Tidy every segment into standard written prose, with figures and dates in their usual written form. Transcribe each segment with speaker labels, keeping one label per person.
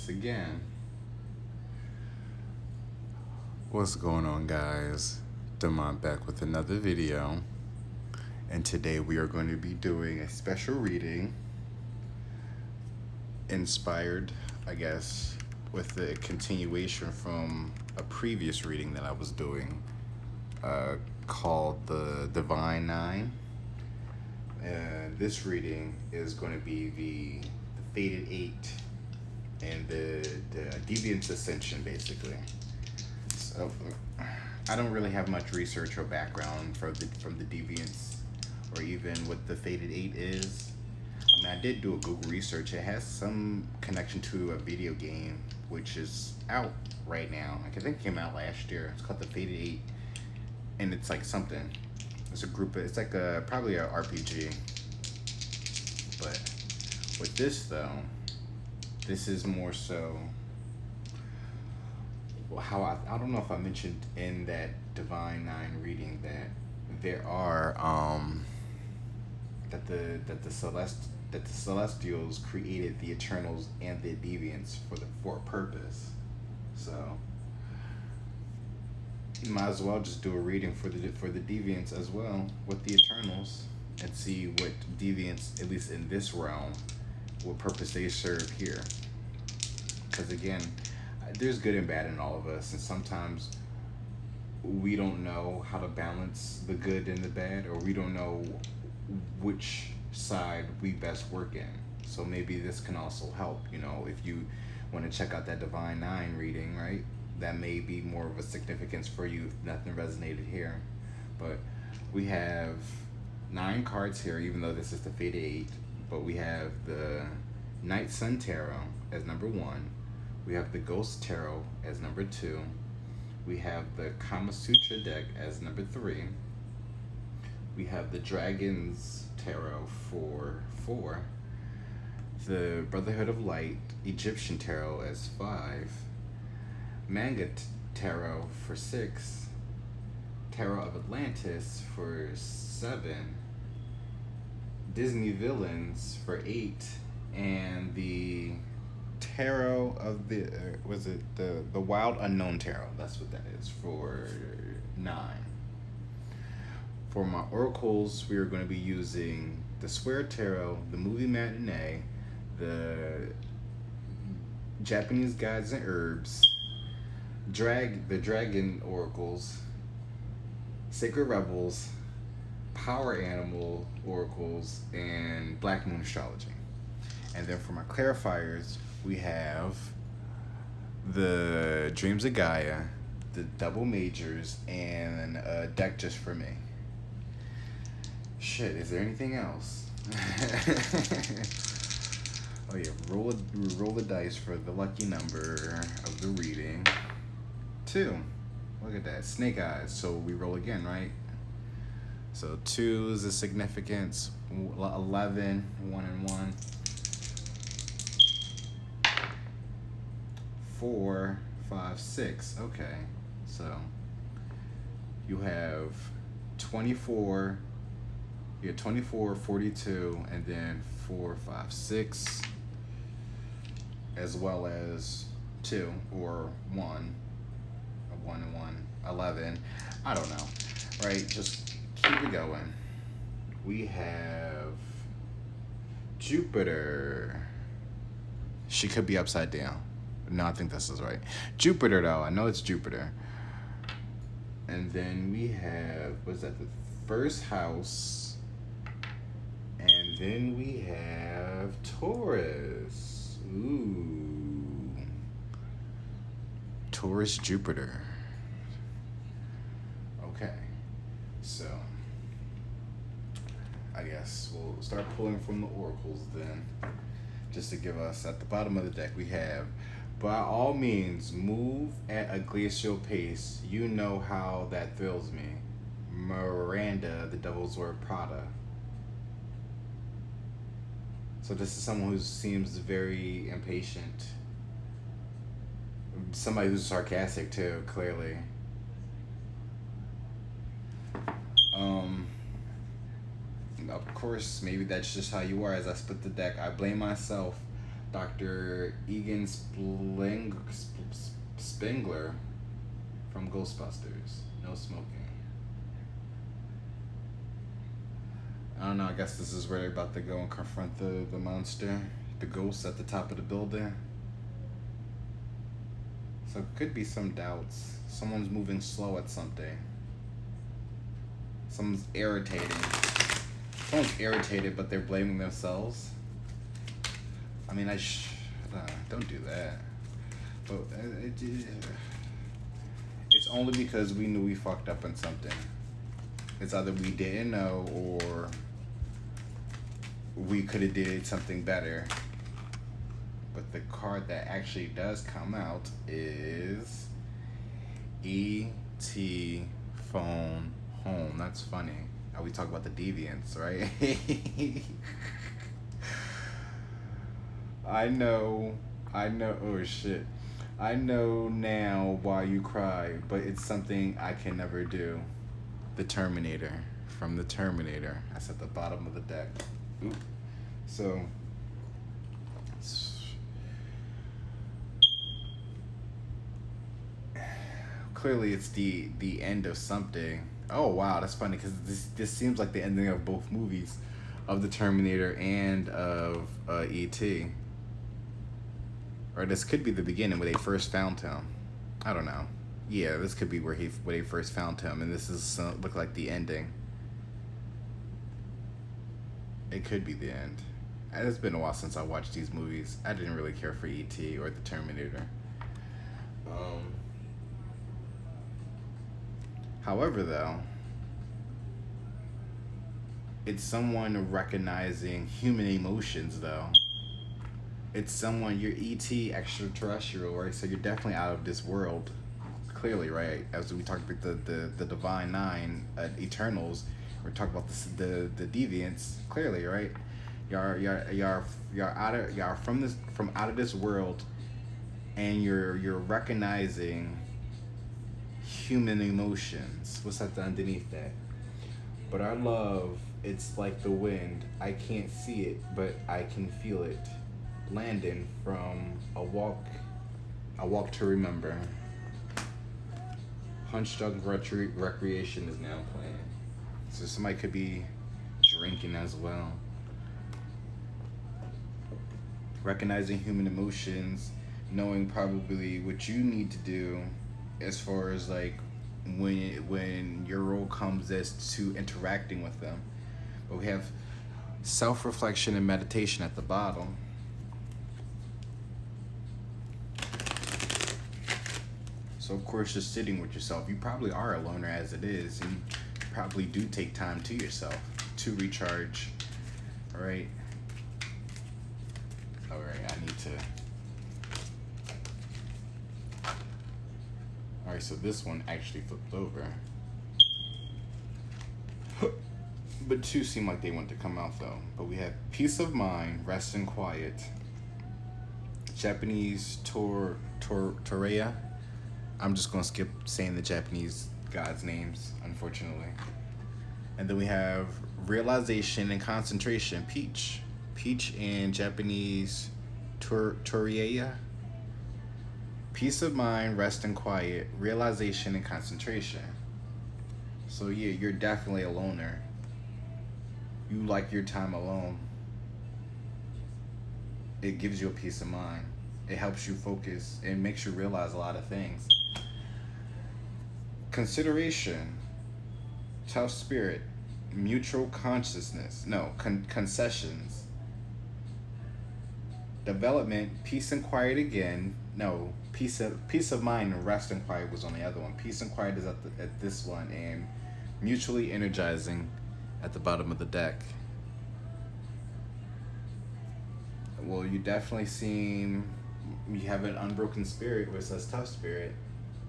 Speaker 1: once again. What's going on, guys? Damont back with another video, and today we are going to be doing a special reading inspired, I guess, with the continuation from a previous reading that I was doing called the Divine Nine. And this reading is going to be the Fated Eight and the Deviants Ascension, basically. So I don't really have much research or background from the Deviants, or even what the Fated Eight is. I mean, I did do a Google research. It has some connection to a video game, which is out right now. I think it came out last year. It's called the Fated Eight, and it's like something. It's a group. It's like probably a RPG. But with this though, this is more so how I don't know if I mentioned in that Divine Nine reading that there are that the Celestials created the Eternals and the Deviants for a purpose. So you might as well just do a reading for the Deviants as well with the Eternals and see what Deviants, at least in this realm, what purpose they serve here. Because again, there's good and bad in all of us, and sometimes we don't know how to balance the good and the bad, or we don't know which side we best work in. So maybe this can also help, if you want to check out that Divine Nine reading, right? That may be more of a significance for you if nothing resonated here. But we have 9 cards here, even though this is the Fated 8. But we have the Night Sun Tarot as number 1. We have the Ghost Tarot as number 2. We have the Kama Sutra deck as number 3. We have the Dragons Tarot for 4. The Brotherhood of Light Egyptian Tarot as 5. Manga Tarot for 6. Tarot of Atlantis for 7. Disney Villains for 8. And the Tarot of the the Wild Unknown Tarot, that's what that is, for 9. For my oracles, we are going to be using the Square Tarot, the Movie Matinee, the Japanese Gods and Herbs, the Dragon Oracles, Sacred Rebels, Power Animal Oracles, and Black Moon Astrology. And then for my clarifiers, we have the Dreams of Gaia, the Double Majors, and a deck just for me. Shit, is there anything else? Oh yeah, roll the dice for the lucky number of the reading. 2. Look at that, snake eyes. So we roll again, right? So 2 is the significance. 11, 1 and 1. 4, 5, 6. Okay, so you have 24. You have 24, 42, and then 4, 5, 6, as well as 2 or 1. 1 and 1, 11. I don't know, right? Just keep it going. We have Jupiter. She could be upside down. No, I think this is right. Jupiter, though. I know it's Jupiter. And then we have, what's that? The first house. And then we have Taurus. Ooh. Taurus, Jupiter. Okay. So, I guess we'll start pulling from the oracles then. Just to give us, at the bottom of the deck, we have, by all means, move at a glacial pace. You know how that thrills me. Miranda, the Devil's Wear Prada. So this is someone who seems very impatient. Somebody who's sarcastic too, clearly. Of course, maybe that's just how you are. As I split the deck, I blame myself. Dr. Egan Spengler from Ghostbusters. No smoking. I don't know, I guess this is where they're about to go and confront the monster, the ghost at the top of the building. So it could be some doubts. Someone's moving slow at something. Someone's irritating. Someone's irritated, but they're blaming themselves. I mean, don't do that. But it's only because we knew we fucked up on something. It's either we didn't know or we could have did something better. But the card that actually does come out is E.T. Phone Home. That's funny. How we talk about the Deviants, right? I know, oh shit. I know now why you cry, but it's something I can never do. The Terminator, from the Terminator. That's at the bottom of the deck. Ooh. So, clearly it's the end of something. Oh wow, that's funny because this seems like the ending of both movies, of the Terminator and of E.T. Or this could be the beginning where they first found him. I don't know. Yeah, this could be where they first found him, and this is look like the ending. It could be the end. It's been a while since I watched these movies. I didn't really care for E.T. or the Terminator. However, though, it's someone recognizing human emotions, though. It's someone, you're E.T. extraterrestrial, right? So you're definitely out of this world, clearly, right? As we talked about the Divine Nine, Eternals, we're talking about the Deviants, clearly, right? You're from out of this world, and you're recognizing human emotions. What's that underneath that? But our love, it's like the wind. I can't see it, but I can feel it. Landon from A Walk to Remember. Hunched Dog Recreation is now playing. So somebody could be drinking as well. Recognizing human emotions, knowing probably what you need to do as far as like when your role comes as to interacting with them. But we have self-reflection and meditation at the bottom. So of course, just sitting with yourself. You probably are a loner as it is, and you probably do take time to yourself to recharge. All right. All right, I need to. All right, so this one actually flipped over. But two seem like they want to come out though. But we have peace of mind, rest and quiet. Japanese Toreya. I'm just gonna skip saying the Japanese gods' names, unfortunately. And then we have realization and concentration, Peach. Peach in Japanese Toreya. Peace of mind, rest and quiet, realization and concentration. So yeah, you're definitely a loner. You like your time alone. It gives you a peace of mind. It helps you focus and makes you realize a lot of things. Consideration, tough spirit, mutual consciousness, concessions. Development, peace and quiet again. No, peace of mind and rest and quiet was on the other one. Peace and quiet is at this one, and mutually energizing at the bottom of the deck. Well, you definitely you have an unbroken spirit, which says tough spirit.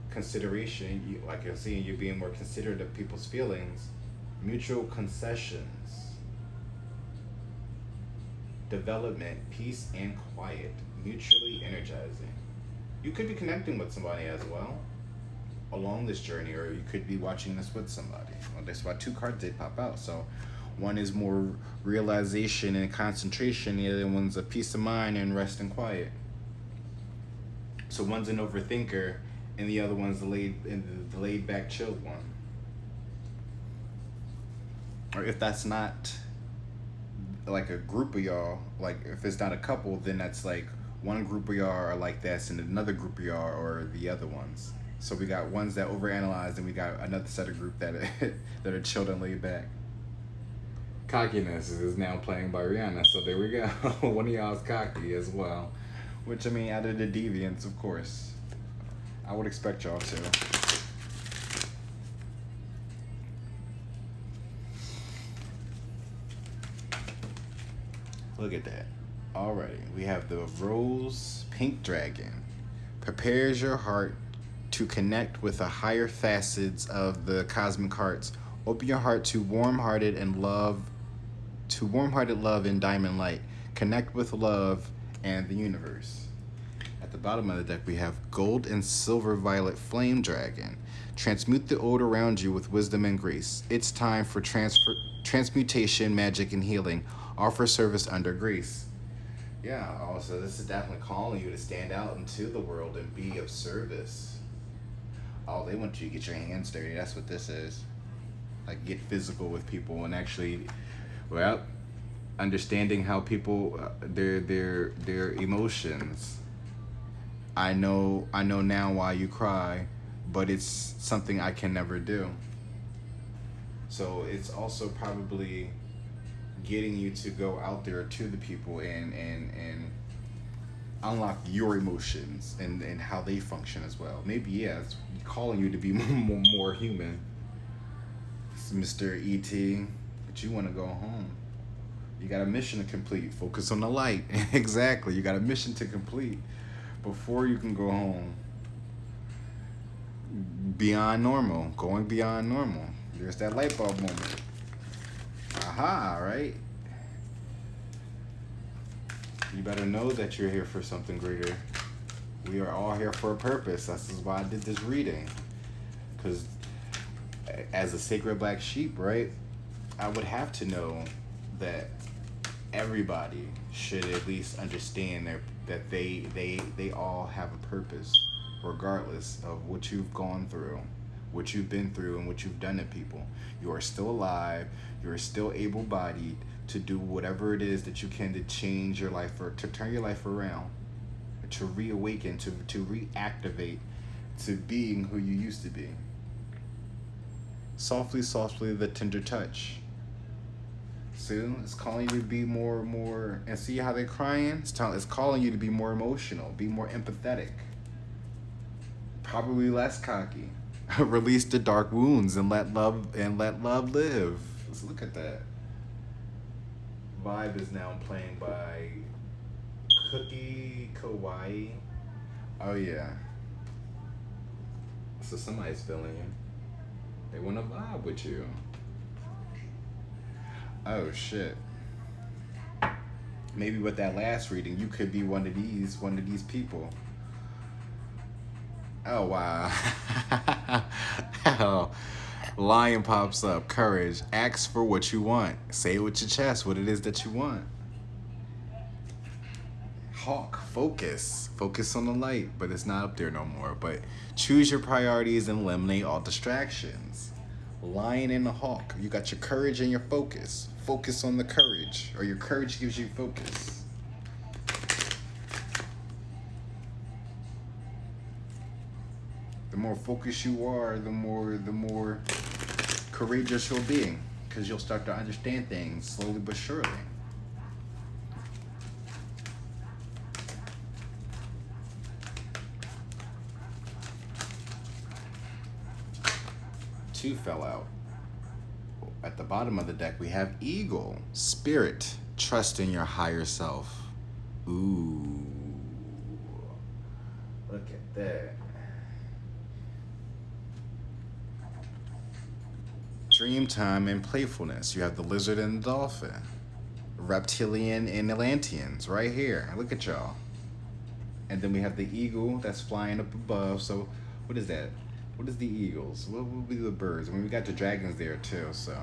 Speaker 1: Consideration, like you're seeing, you're being more considerate of people's feelings. Mutual concessions. Development, peace and quiet, mutually energizing. You could be connecting with somebody as well along this journey, or you could be watching this with somebody. Well, that's why two cards did pop out. So One is more realization and concentration. The other one's a peace of mind and rest and quiet. So one's an overthinker, and the other one's the laid back, chilled one. Or if that's not like a group of y'all, like if it's not a couple, then that's like one group of y'all are like this, and another group of y'all are the other ones. So we got ones that overanalyze, and we got another set of group that that are chilled and laid back. Cockiness is now playing by Rihanna, so there we go. One of y'all is cocky as well. Which, I mean, out of the Deviants, of course. I would expect y'all to. Look at that. Alrighty, we have the Rose Pink Dragon. Prepares your heart to connect with the higher facets of the cosmic hearts. Open your heart to warm-hearted love and diamond light. Connect with love and the universe. At the bottom of the deck, we have Gold and Silver Violet Flame Dragon. Transmute the old around you with wisdom and grace. It's time for transmutation, magic, and healing. Offer service under grace. Yeah, also, this is definitely calling you to stand out into the world and be of service. Oh, they want you to get your hands dirty. That's what this is. Like, get physical with people and actually, well, understanding how people, their emotions. I know now why you cry, but it's something I can never do. So it's also probably getting you to go out there to the people and unlock your emotions and how they function as well. Maybe, yeah, it's calling you to be more human. It's Mr. E.T., but you want to go home. You got a mission to complete. Focus on the light. Exactly. You got a mission to complete before you can go home. Beyond normal. Going beyond normal. There's that light bulb moment. Aha, right? You better know that you're here for something greater. We are all here for a purpose. That's why I did this reading. Because as a sacred black sheep, right, I would have to know that everybody should at least understand that they all have a purpose, regardless of what you've gone through, what you've been through, and what you've done to people. You are still alive. You are still able-bodied to do whatever it is that you can to change your life, or to turn your life around, to reawaken, to reactivate to being who you used to be. Softly, softly, the tender touch. See, it's calling you to be more, and see how they're crying? It's calling you to be more emotional, be more empathetic, probably less cocky. Release the dark wounds and let love live. Let's look at that. Vibe is now playing by Cookie Kawaii. Oh yeah. So somebody's feeling you. They want to vibe with you. Oh shit. Maybe with that last reading, you could be one of these people. Oh wow. Oh, Lion pops up. Courage. Ask for what you want. Say it with your chest what it is that you want. Hawk. Focus. Focus on the light, but it's not up there no more. But choose your priorities and eliminate all distractions. Lion and the hawk. You got your courage and your focus. Focus on the courage, or your courage gives you focus. The more focused you are, the more courageous you'll be, because you'll start to understand things slowly but surely. Two fell out. At the bottom of the deck, we have Eagle. Spirit, trust in your higher self. Ooh. Look at that. Dream time and playfulness. You have the lizard and the dolphin. Reptilian and Atlanteans right here. Look at y'all. And then we have the eagle that's flying up above. So what is that? What is the eagles? What will be the birds? I mean, we got the dragons there too, so.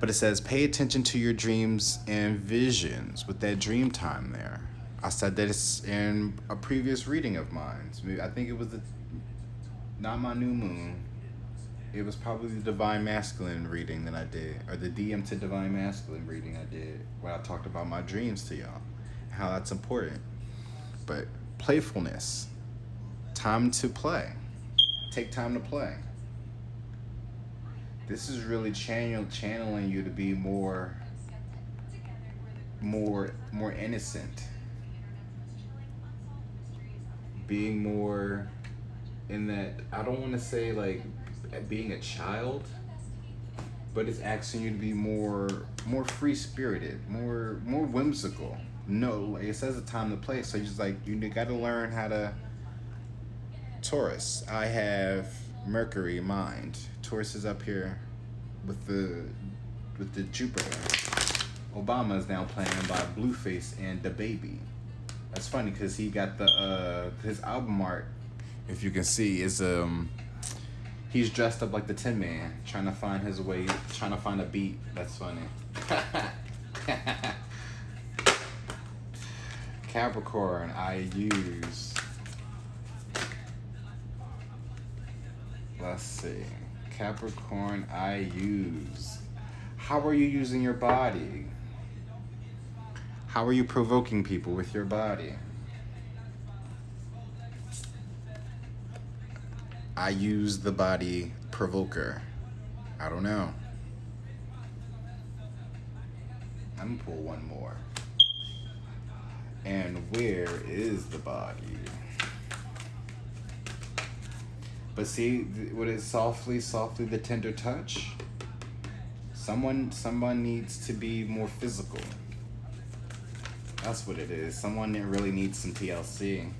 Speaker 1: But it says, pay attention to your dreams and visions with that dream time there. I said that it's in a previous reading of mine. I think it was not my new moon. It was probably the Divine Masculine reading that I did, or the DM to Divine Masculine reading I did, where I talked about my dreams to y'all, how that's important. But playfulness, time to play. Take time to play. This is really channeling you to be more innocent. Being more in that, I don't want to say like being a child, but it's asking you to be more free-spirited, more whimsical. No, like it says a time to play, so just like you got to learn how to. Taurus, I have Mercury mind. Taurus is up here with the Jupiter. Obama is now playing by Blueface and DaBaby. That's funny because he got his album art, if you can see, is he's dressed up like the Tin Man, trying to find his way, trying to find a beat. That's funny. Capricorn, I use. Let's see. Capricorn, I use. How are you using your body? How are you provoking people with your body? I use the body provoker. I don't know. I'm gonna pull one more. And where is the body? But see, what is softly the tender touch? Someone needs to be more physical. That's what it is. Someone that really needs some TLC.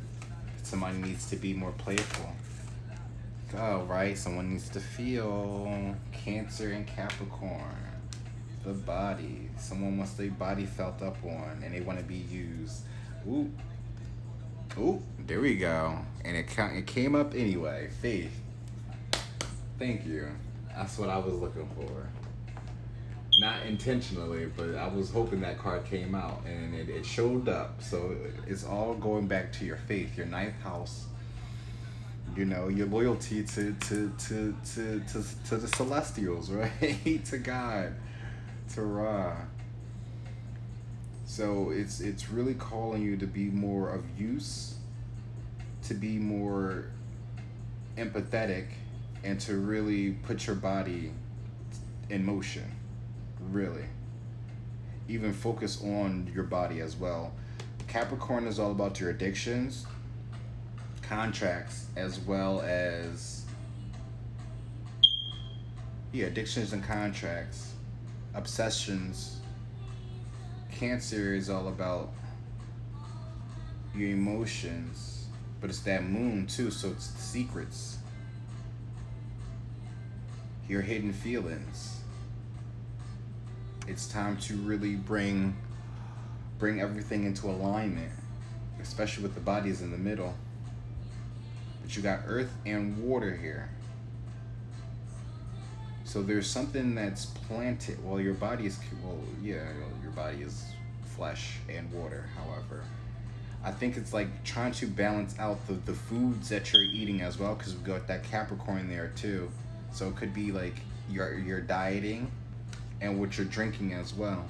Speaker 1: Somebody needs to be more playful. Oh, right. Someone needs to feel. Cancer and Capricorn. The body. Someone wants their body felt up on and they want to be used. Ooh. Ooh, there we go. And it came up anyway. Faith. Thank you. That's what I was looking for. Not intentionally, but I was hoping that card came out and it showed up. So it's all going back to your faith, your ninth house. You know, your loyalty to the celestials, right? To God, to Ra. So it's really calling you to be more of use, to be more empathetic, and to really put your body in motion. Really. Even focus on your body as well. Capricorn is all about your addictions, contracts, as well as addictions and contracts, obsessions. Cancer is all about your emotions, but it's that moon too, so it's the secrets, your hidden feelings. It's time to really bring everything into alignment, especially with the bodies in the middle. But you got earth and water here. So there's something that's planted. Well, your body is, your body is flesh and water, however. I think it's like trying to balance out the foods that you're eating as well, because we got that Capricorn there too. So it could be like you're dieting and what you're drinking as well.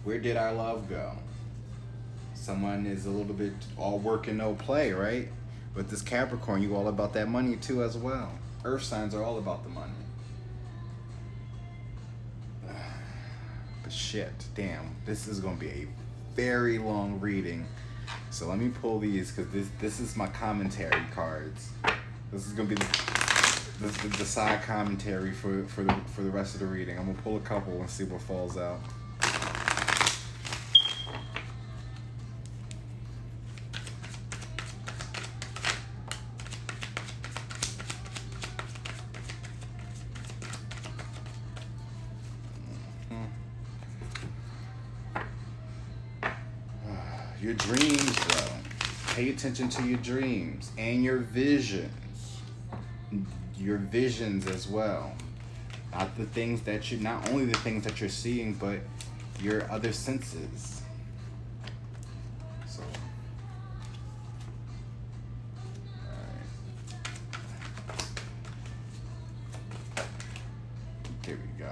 Speaker 1: Where did our love go? Someone is a little bit all work and no play, right? With this Capricorn, you all about that money too as well. Earth signs are all about the money. But shit, damn, this is gonna be a very long reading. So let me pull these, because this is my commentary cards. This is gonna be the side commentary for the rest of the reading. I'm gonna pull a couple and see what falls out. Your dreams, though. Pay attention to your dreams and your visions. Your visions as well. Not the things that you, not only the things that you're seeing, but your other senses. So, alright. There we go.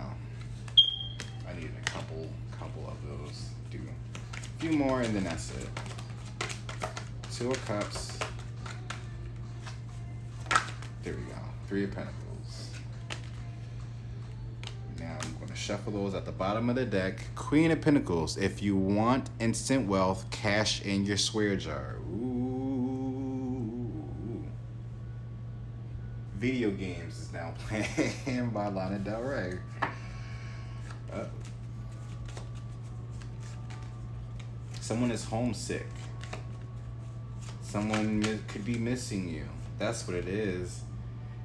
Speaker 1: I need a couple of those. Do a few more and then that's it. 2 of Cups. There we go. 3 of Pentacles. Now I'm going to shuffle those at the bottom of the deck. Queen of Pentacles. If you want instant wealth, cash in your swear jar. Ooh. Video games is now playing by Lana Del Rey. Someone is homesick. Someone could be missing you. That's what it is.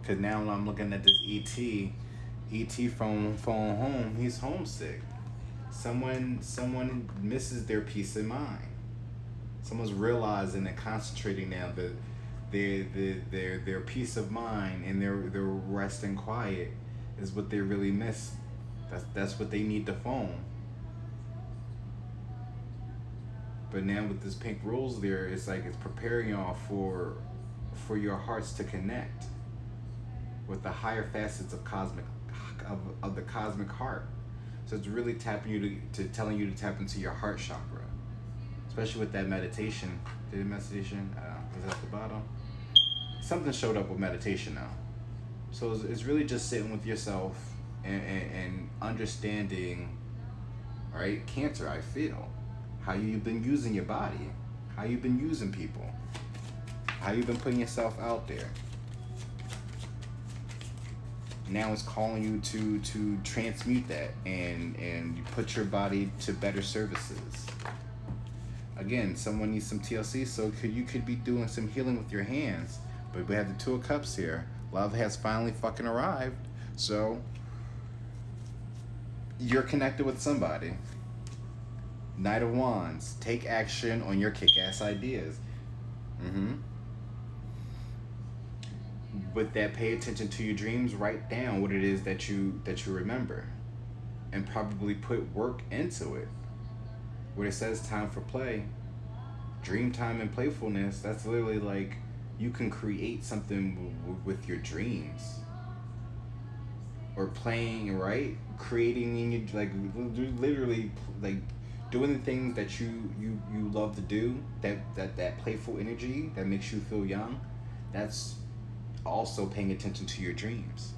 Speaker 1: Because now I'm looking at this ET from phone home, he's homesick. Someone misses their peace of mind. Someone's realizing and concentrating now that their peace of mind and their rest and quiet is what they really miss. That's what they need to phone. But now with this pink rose there, it's like it's preparing y'all for your hearts to connect with the higher facets of the cosmic heart. So it's really tapping you to telling you to tap into your heart chakra, especially with that meditation. Did it meditation? Was that at the bottom? Something showed up with meditation now. So it's really just sitting with yourself and understanding. All right, Cancer, I feel how you've been using your body, how you've been using people, how you've been putting yourself out there. Now it's calling you to transmute that and put your body to better services. Again, someone needs some TLC, so you could be doing some healing with your hands. But we have the 2 of Cups here. Love has finally fucking arrived. So you're connected with somebody. Knight of Wands. Take action on your kick-ass ideas. With that, pay attention to your dreams. Write down what it is that you remember, and probably put work into it. When it says time for play, dream time and playfulness, that's literally like you can create something with your dreams, or playing, right? Creating in your, like, literally like doing the things that you love to do. That playful energy that makes you feel young. That's also paying attention to your dreams.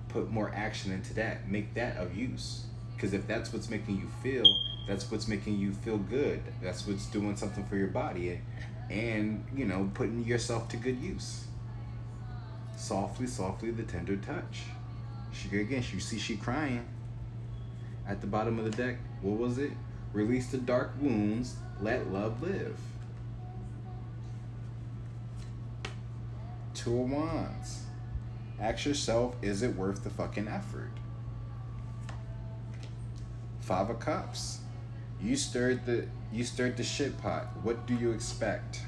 Speaker 1: Put more action into that. Make that of use. Because if that's what's making you feel, that's what's making you feel good. That's what's doing something for your body. And, you know, putting yourself to good use. Softly, softly, the tender touch. You see she crying. At the bottom of the deck, what was it? Release the dark wounds, let love live. 2 of Wands. Ask yourself, is it worth the fucking effort? 5 of Cups. You stirred the shit pot. What do you expect?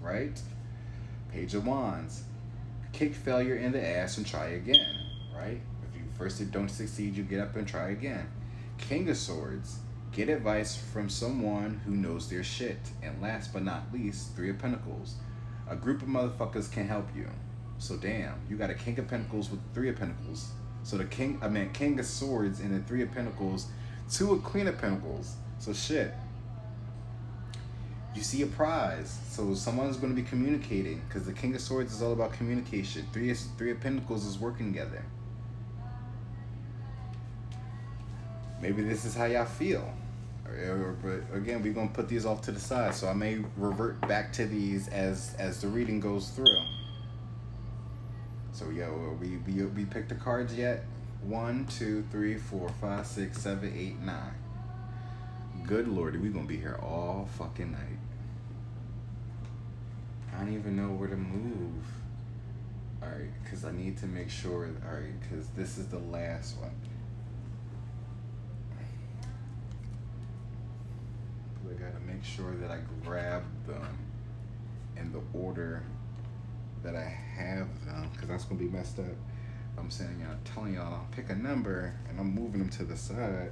Speaker 1: Right? Page of Wands. Kick failure in the ass and try again. Right? If you first don't succeed, you get up and try again. King of Swords. Get advice from someone who knows their shit. And last but not least, 3 of Pentacles. A group of motherfuckers can help you. So damn, you got a King of Pentacles with 3 of Pentacles. So the King of Swords and the 3 of Pentacles, 2 of Queen of Pentacles. So shit. You see a prize. So someone's going to be communicating, because the King of Swords is all about communication. 3 of Pentacles is working together. Maybe this is how y'all feel. But again, we're going to put these off to the side, so I may revert back to these as the reading goes through. So we picked the cards yet? 1, 2, 3, 4, 5, 6, 7, 8, 9. Good lordy, we're going to be here all fucking night. I don't even know where to move. Alright, because I need to make sure, alright, because this is the last one. I gotta make sure that I grab them in the order that I have them, because that's gonna be messed up. I'm saying, telling y'all, pick a number, and I'm moving them to the side,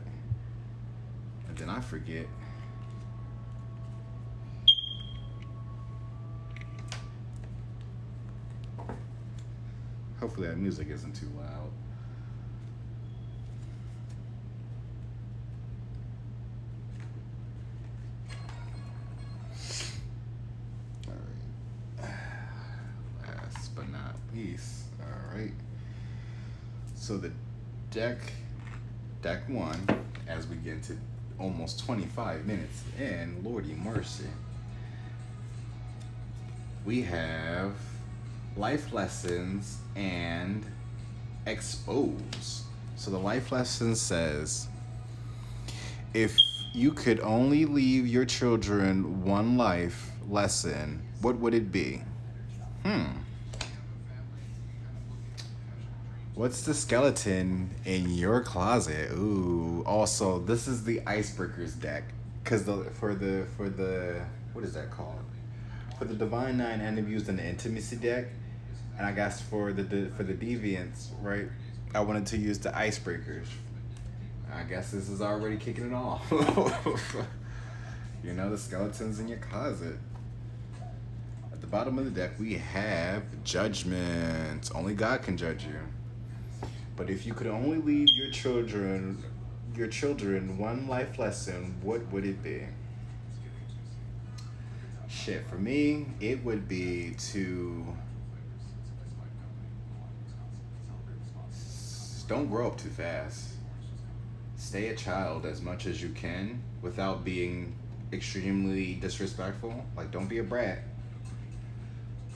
Speaker 1: and then I forget. Hopefully that music isn't too loud. All right. Last but not least, all right. So the deck one, as we get into almost 25 minutes in, Lordy mercy, we have life lessons and expose. So the life lesson says, if you could only leave your children one life lesson, what would it be? What's the skeleton in your closet? Ooh. Also, this is the icebreakers deck, because for the what is that called? For the Divine Nine, I ended up using the intimacy deck, and I guess for the Deviants, right? I wanted to use the icebreakers. I guess this is already kicking it off. You know, the skeletons in your closet. At the bottom of the deck, we have judgment. Only God can judge you. But if you could only leave your children one life lesson, what would it be? Shit, for me, it would be to don't grow up too fast. Stay a child as much as you can without being extremely disrespectful. Like, don't be a brat.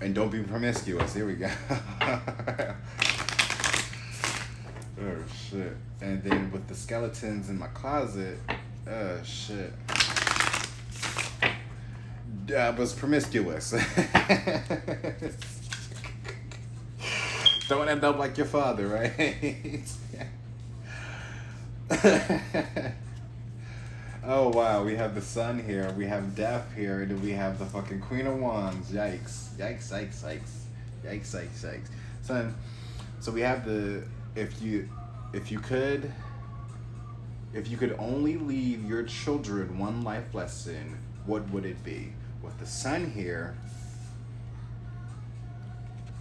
Speaker 1: And don't be promiscuous. Here we go. Oh, shit. And then with the skeletons in my closet, shit. I was promiscuous. Don't end up like your father, right? Oh, wow. We have the sun here. We have death here. And then we have the fucking Queen of Wands. Yikes. Yikes, yikes, yikes. Yikes, yikes, yikes. So we have the... If you could only leave your children one life lesson, what would it be? With the sun here,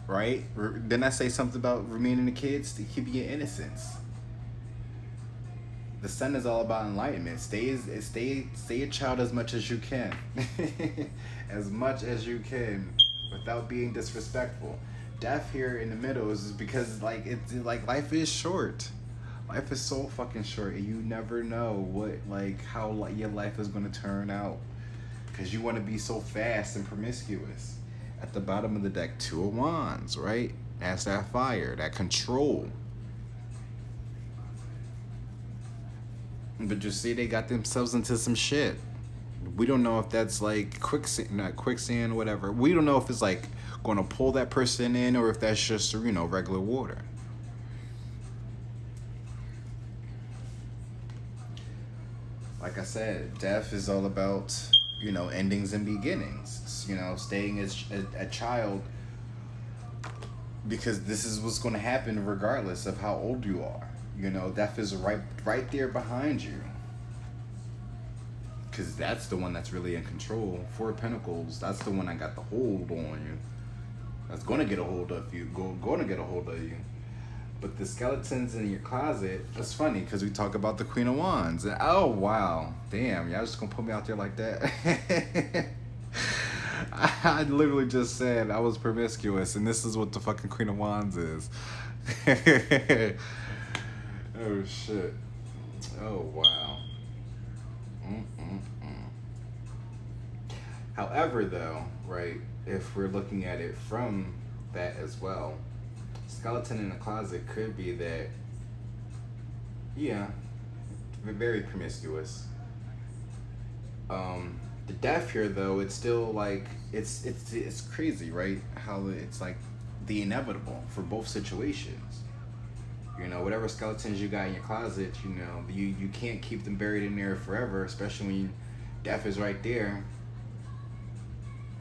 Speaker 1: right? Didn't I say something about remaining the kids to keep your innocence? The sun is all about enlightenment. Stay a child as much as you can, as much as you can, without being disrespectful. Death here in the middle is because it's like life is short. Life is so fucking short, and you never know how your life is gonna turn out, because you want to be so fast and promiscuous. At the bottom of the deck, Two of Wands, right? That's that fire, that control. But you see, they got themselves into some shit. We don't know if that's like quicksand, whatever. We don't know if it's like going to pull that person in, or if that's just, regular water. Like I said, death is all about, endings and beginnings. Staying as a child, because this is what's going to happen regardless of how old you are. Death is right there behind you. Because that's the one that's really in control. Four of Pentacles, that's the one that got the hold on you. That's going to get a hold of you. Going to get a hold of you. But the skeletons in your closet, it's funny because we talk about the Queen of Wands. And, oh, wow. Damn, y'all just going to put me out there like that? I literally just said I was promiscuous, and this is what the fucking Queen of Wands is. Oh, shit. Oh, wow. However, though, right, if we're looking at it from that as well, skeleton in the closet could be that, yeah, very promiscuous. The death here, though, it's still like, it's crazy, right? How it's like the inevitable for both situations. Whatever skeletons you got in your closet, you can't keep them buried in there forever, especially when death is right there.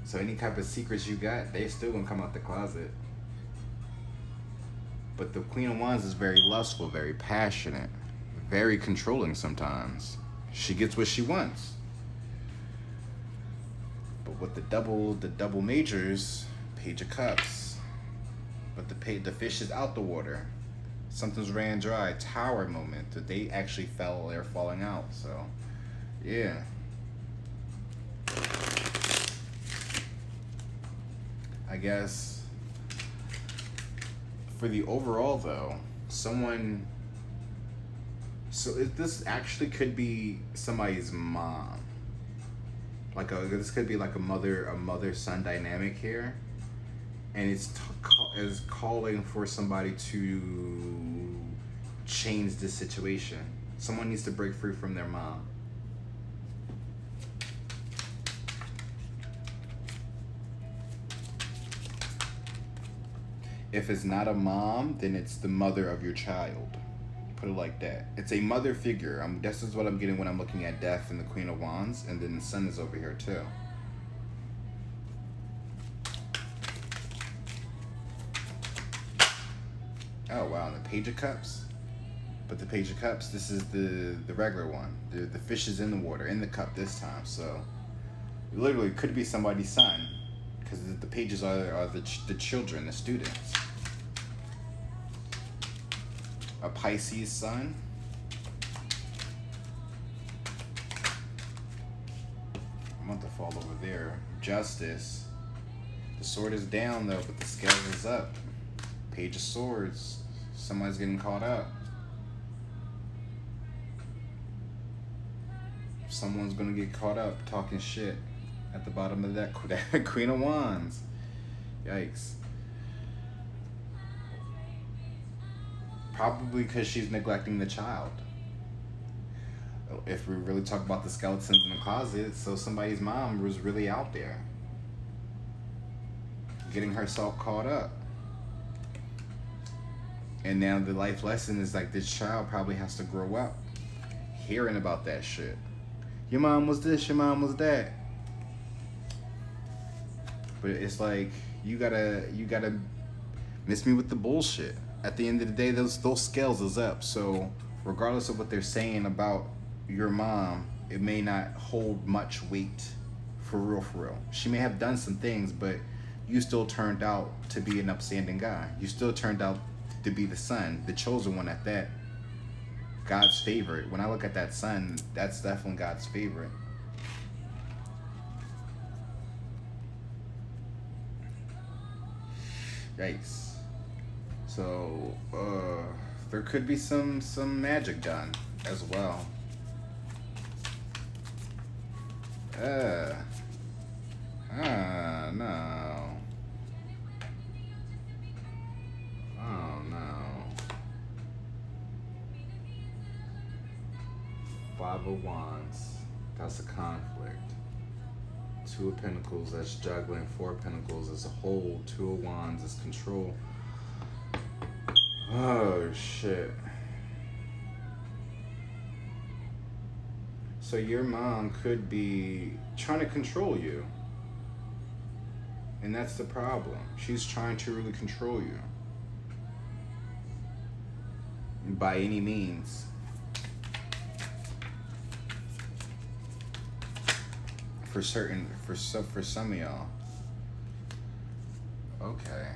Speaker 1: So any type of secrets you got, they still gonna come out the closet. But the Queen of Wands is very lustful, very passionate, very controlling sometimes. She gets what she wants. But with the double majors, Page of Cups. But the fish is out the water. Something's ran dry. Tower moment. That they actually they're falling out. So, yeah. I guess for the overall though, someone. So this actually could be somebody's mom. This could be like a mother son dynamic here, and it's calling for somebody to change this situation. Someone needs to break free from their mom. If it's not a mom, then it's the mother of your child. Put it like that. It's a mother figure. This is what I'm getting when I'm looking at Death and the Queen of Wands, and then the Sun is over here too. Oh wow, and the Page of Cups. But the Page of Cups, this is the regular one. The fish is in the water, in the cup this time. So literally could be somebody's son, because the pages are the children, the students. A Pisces sun. I want to fall over there. Justice. The sword is down though, but the scales is up. Page of Swords. Somebody's getting caught up. Someone's gonna get caught up talking shit at the bottom of that Queen of Wands. Yikes. Probably because she's neglecting the child. If we really talk about the skeletons in the closet, so somebody's mom was really out there, getting herself caught up. And now the life lesson is like, this child probably has to grow up hearing about that shit. Your mom was this, your mom was that. But it's like, you gotta miss me with the bullshit. At the end of the day, those scales is up. So regardless of what they're saying about your mom, it may not hold much weight for real. She may have done some things, but you still turned out to be an upstanding guy. You still turned out to be the son, the chosen one at that. God's favorite. When I look at that son, that's definitely God's favorite. Yikes. So, there could be some magic done as well. No. Oh, no. Five of Wands. That's a conflict. Two of Pentacles, that's juggling. Four of Pentacles as a whole. Two of Wands is control. Oh, shit. So your mom could be trying to control you. And that's the problem. She's trying to really control you. By any means. For some of y'all. Okay.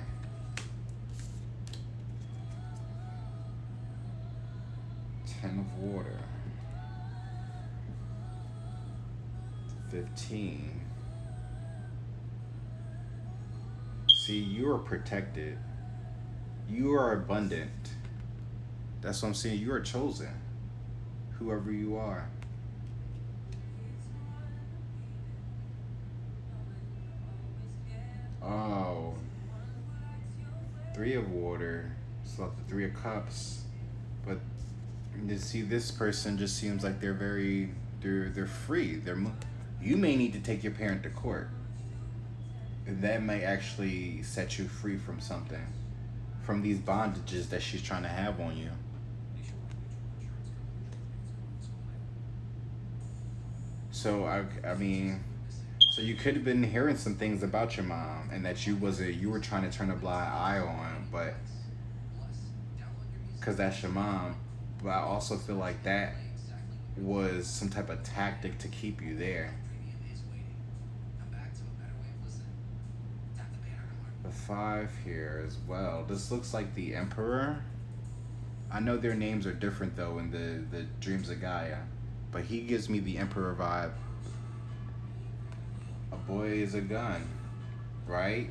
Speaker 1: 10 of water. 15. See, you are protected. You are abundant. That's what I'm saying. You are chosen. Whoever you are. Oh. 3 of water. So like the 3 of cups. But you see, this person just seems like they're free. You may need to take your parent to court. And that may actually set you free from something. From these bondages that she's trying to have on you. So I mean, so you could have been hearing some things about your mom, and that you were trying to turn a blind eye on, but because that's your mom, but I also feel like that was some type of tactic to keep you there. The 5 here as well. This looks like the Emperor. I know their names are different though in the Dreams of Gaia, but he gives me the Emperor vibe. A boy is a gun, right?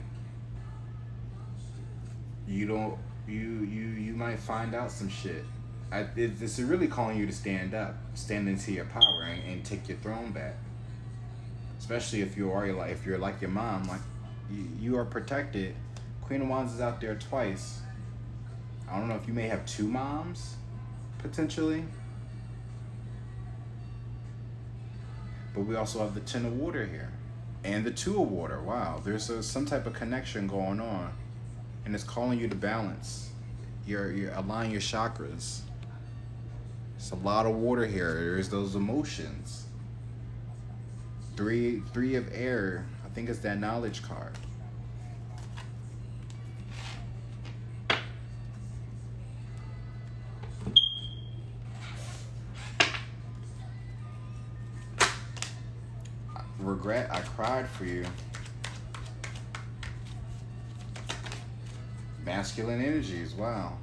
Speaker 1: You don't you might find out some shit. It's really calling you to stand up, stand into your power, and take your throne back. Especially if you're like your mom, like you are protected. Queen of Wands is out there twice. I don't know if you may have 2 moms, potentially. But we also have the 10 of Water here. And the 2 of Water. Wow, there's some type of connection going on. And it's calling you to balance. You're aligning your chakras. It's a lot of water here. There's those emotions. 3 of Air. I think it's that knowledge card. Regret, I cried for you. Masculine energies, wow.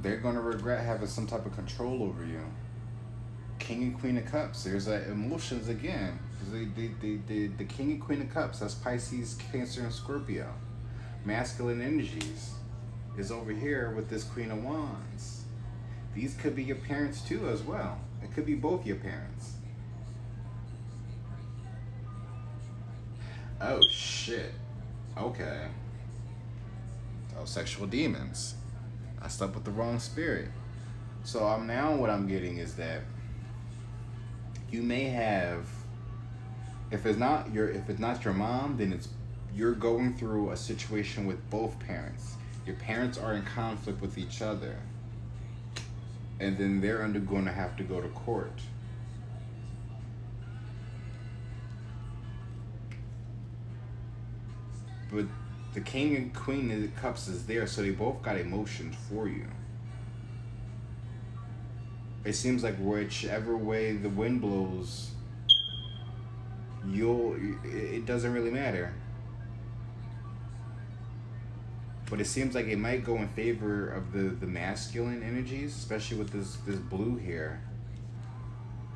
Speaker 1: They're going to regret having some type of control over you. King and Queen of Cups, there's emotions again. The King and Queen of Cups, that's Pisces, Cancer, and Scorpio. Masculine energies is over here with this Queen of Wands. These could be your parents too as well. It could be both your parents. Oh shit. Okay. Oh, sexual demons. I slept with the wrong spirit. So what I'm getting is that you may have, if it's not your mom, then you're going through a situation with both parents. Your parents are in conflict with each other. And then they're going to have to go to court. But the King and Queen of Cups is there, so they both got emotions for you. It seems like whichever way the wind blows, it doesn't really matter. But it seems like it might go in favor of the masculine energies, especially with this blue here.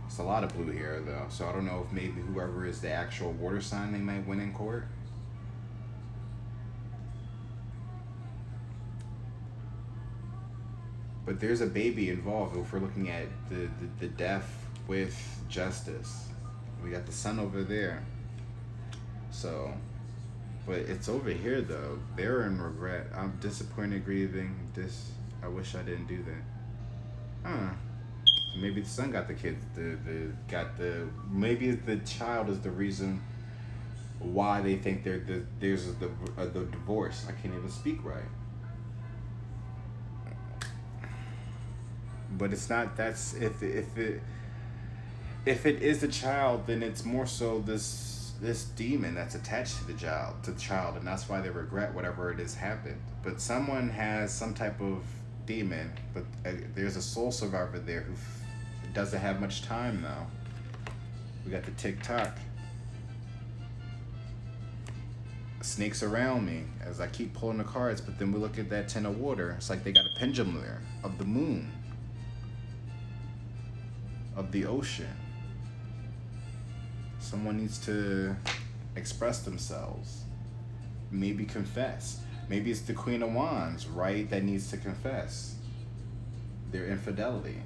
Speaker 1: It's a lot of blue here though, so I don't know if maybe whoever is the actual water sign, they might win in court. But there's a baby involved if we're looking at the death with justice. We got the sun over there. So, but it's over here though. They're in regret. I'm disappointed, grieving. I wish I didn't do that. Maybe the son got the kids. Maybe the child is the reason why they think there's the divorce. I can't even speak right. But it's not. That's if it is the child, then it's more so this demon that's attached to the child, and that's why they regret whatever it is happened. But someone has some type of demon, but there's a soul survivor there who doesn't have much time now. We got the TikTok. Snakes around me as I keep pulling the cards, but then we look at that 10 of Water. It's like they got a pendulum there of the moon, of the ocean. Someone needs to express themselves, maybe confess. Maybe it's the Queen of Wands, right, that needs to confess their infidelity.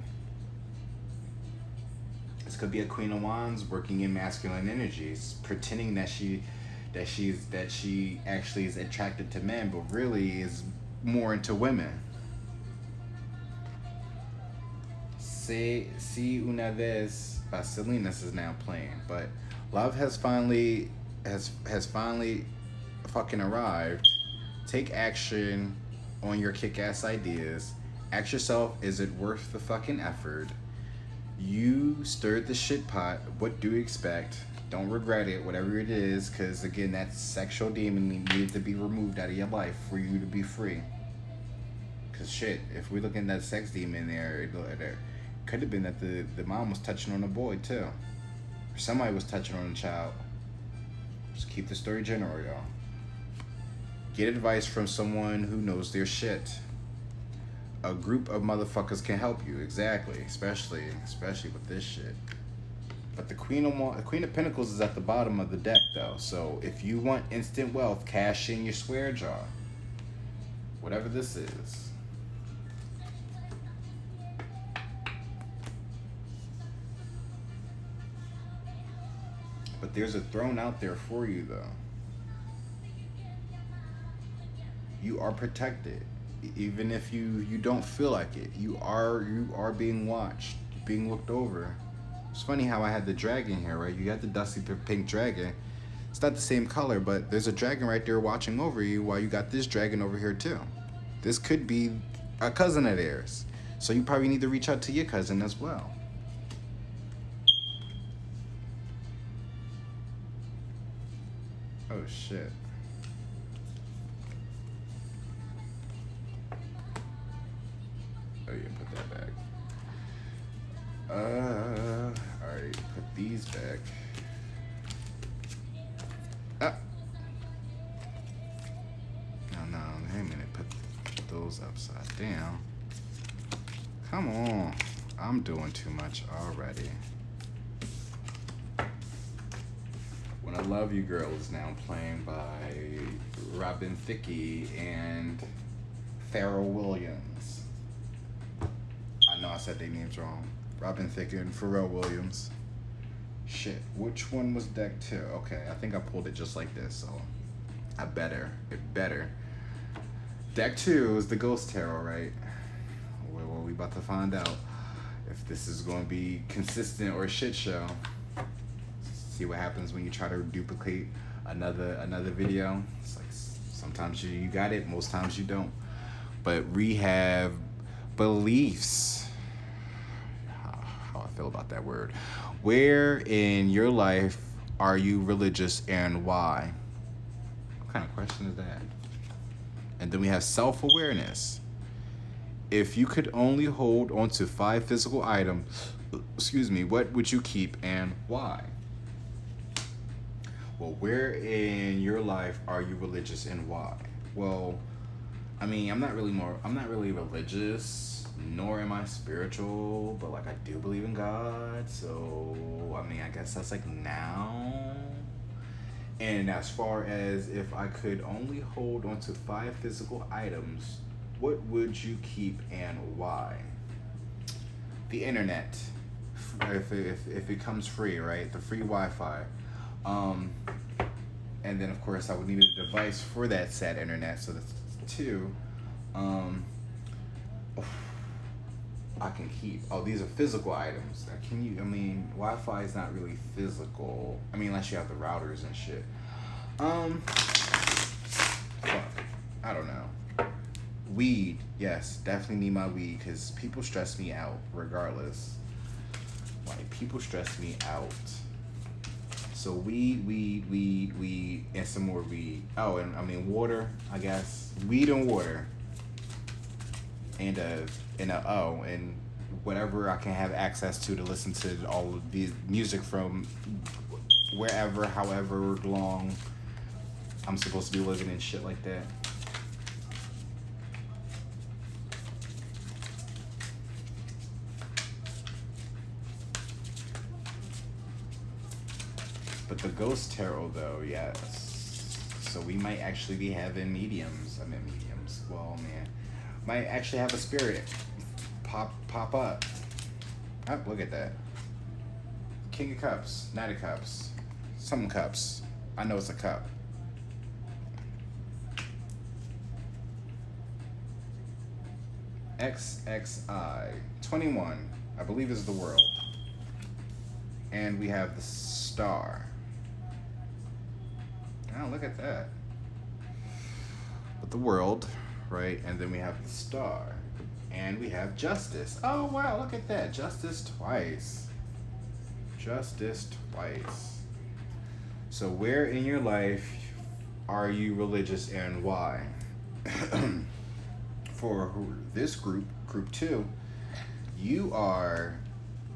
Speaker 1: This could be a Queen of Wands working in masculine energies, pretending that she actually is attracted to men, but really is more into women. Si una vez by Selena's is now playing, but love has finally fucking arrived. Take action on your kick-ass ideas. Ask yourself, is it worth the fucking effort? You stirred the shit pot. What do you expect? Don't regret it, whatever it is, because again, that sexual demon needed to be removed out of your life for you to be free. Because shit, if we're looking at that sex demon there, it could have been that the mom was touching on the boy too. Or somebody was touching on the child. Just keep the story general, y'all. Get advice from someone who knows their shit. A group of motherfuckers can help you, exactly, especially with this shit. But the Queen of Pentacles is at the bottom of the deck, though. So if you want instant wealth, cash in your swear jar. Whatever this is. But there's a throne out there for you, though. You are protected. Even if you don't feel like it. You are being watched, being looked over. It's funny how I had the dragon here, right? You got the dusty pink dragon. It's not the same color, but there's a dragon right there watching over you while you got this dragon over here too. This could be a cousin of theirs. So you probably need to reach out to your cousin as well. Oh shit. Oh yeah, put that back. Alright, put these back. Ah. No, wait a minute, put those upside down. Come on, I'm doing too much already. When I Love You Girl is now playing by Robin Thicke and Pharrell Williams. I know I said their names wrong. Robin Thicke and Pharrell Williams. Shit, which one was deck 2? Okay, I think I pulled it just like this, so it better. Deck 2 is the Ghost Tarot, right? Well, we about to find out if this is going to be consistent or a shit show. See what happens when you try to duplicate another video. It's like sometimes you got it, most times you don't. But rehab beliefs. How I feel about that word. Where in your life are you religious and why? What kind of question is that? And then we have self-awareness. If you could only hold onto 5 physical items, what would you keep and why? Well, where in your life are you religious and why? Well, I mean, I'm not really religious, nor am I spiritual, but like I do believe in God. So, I mean, I guess that's like now. And as far as if I could only hold on to 5 physical items, what would you keep and why? The internet, if it comes free, right? The free Wi-Fi. And then of course I would need a device for that said internet. So that's 2. I can keep. Oh, these are physical items. Can you? I mean, Wi-Fi is not really physical. I mean, unless you have the routers and shit. Fuck. I don't know. Weed. Yes, definitely need my weed because people stress me out regardless. Like, people stress me out. So weed, and some more weed. Oh, and I mean water, I guess. Weed and water. And and whatever I can have access to listen to all of the music from wherever, however long I'm supposed to be living and shit like that. But the Ghost Tarot, though, yes. So we might actually be having mediums. Well, man, might actually have a spirit pop up. Oh, look at that. King of Cups, Knight of Cups, some cups. I know it's a cup. XXI 21, I believe, is the world, and we have the star. Oh, look at that. But the world, right? And then we have the star. And we have justice. Oh, wow, look at that. Justice twice. Justice twice. So where in your life are you religious and why? For this group 2, you are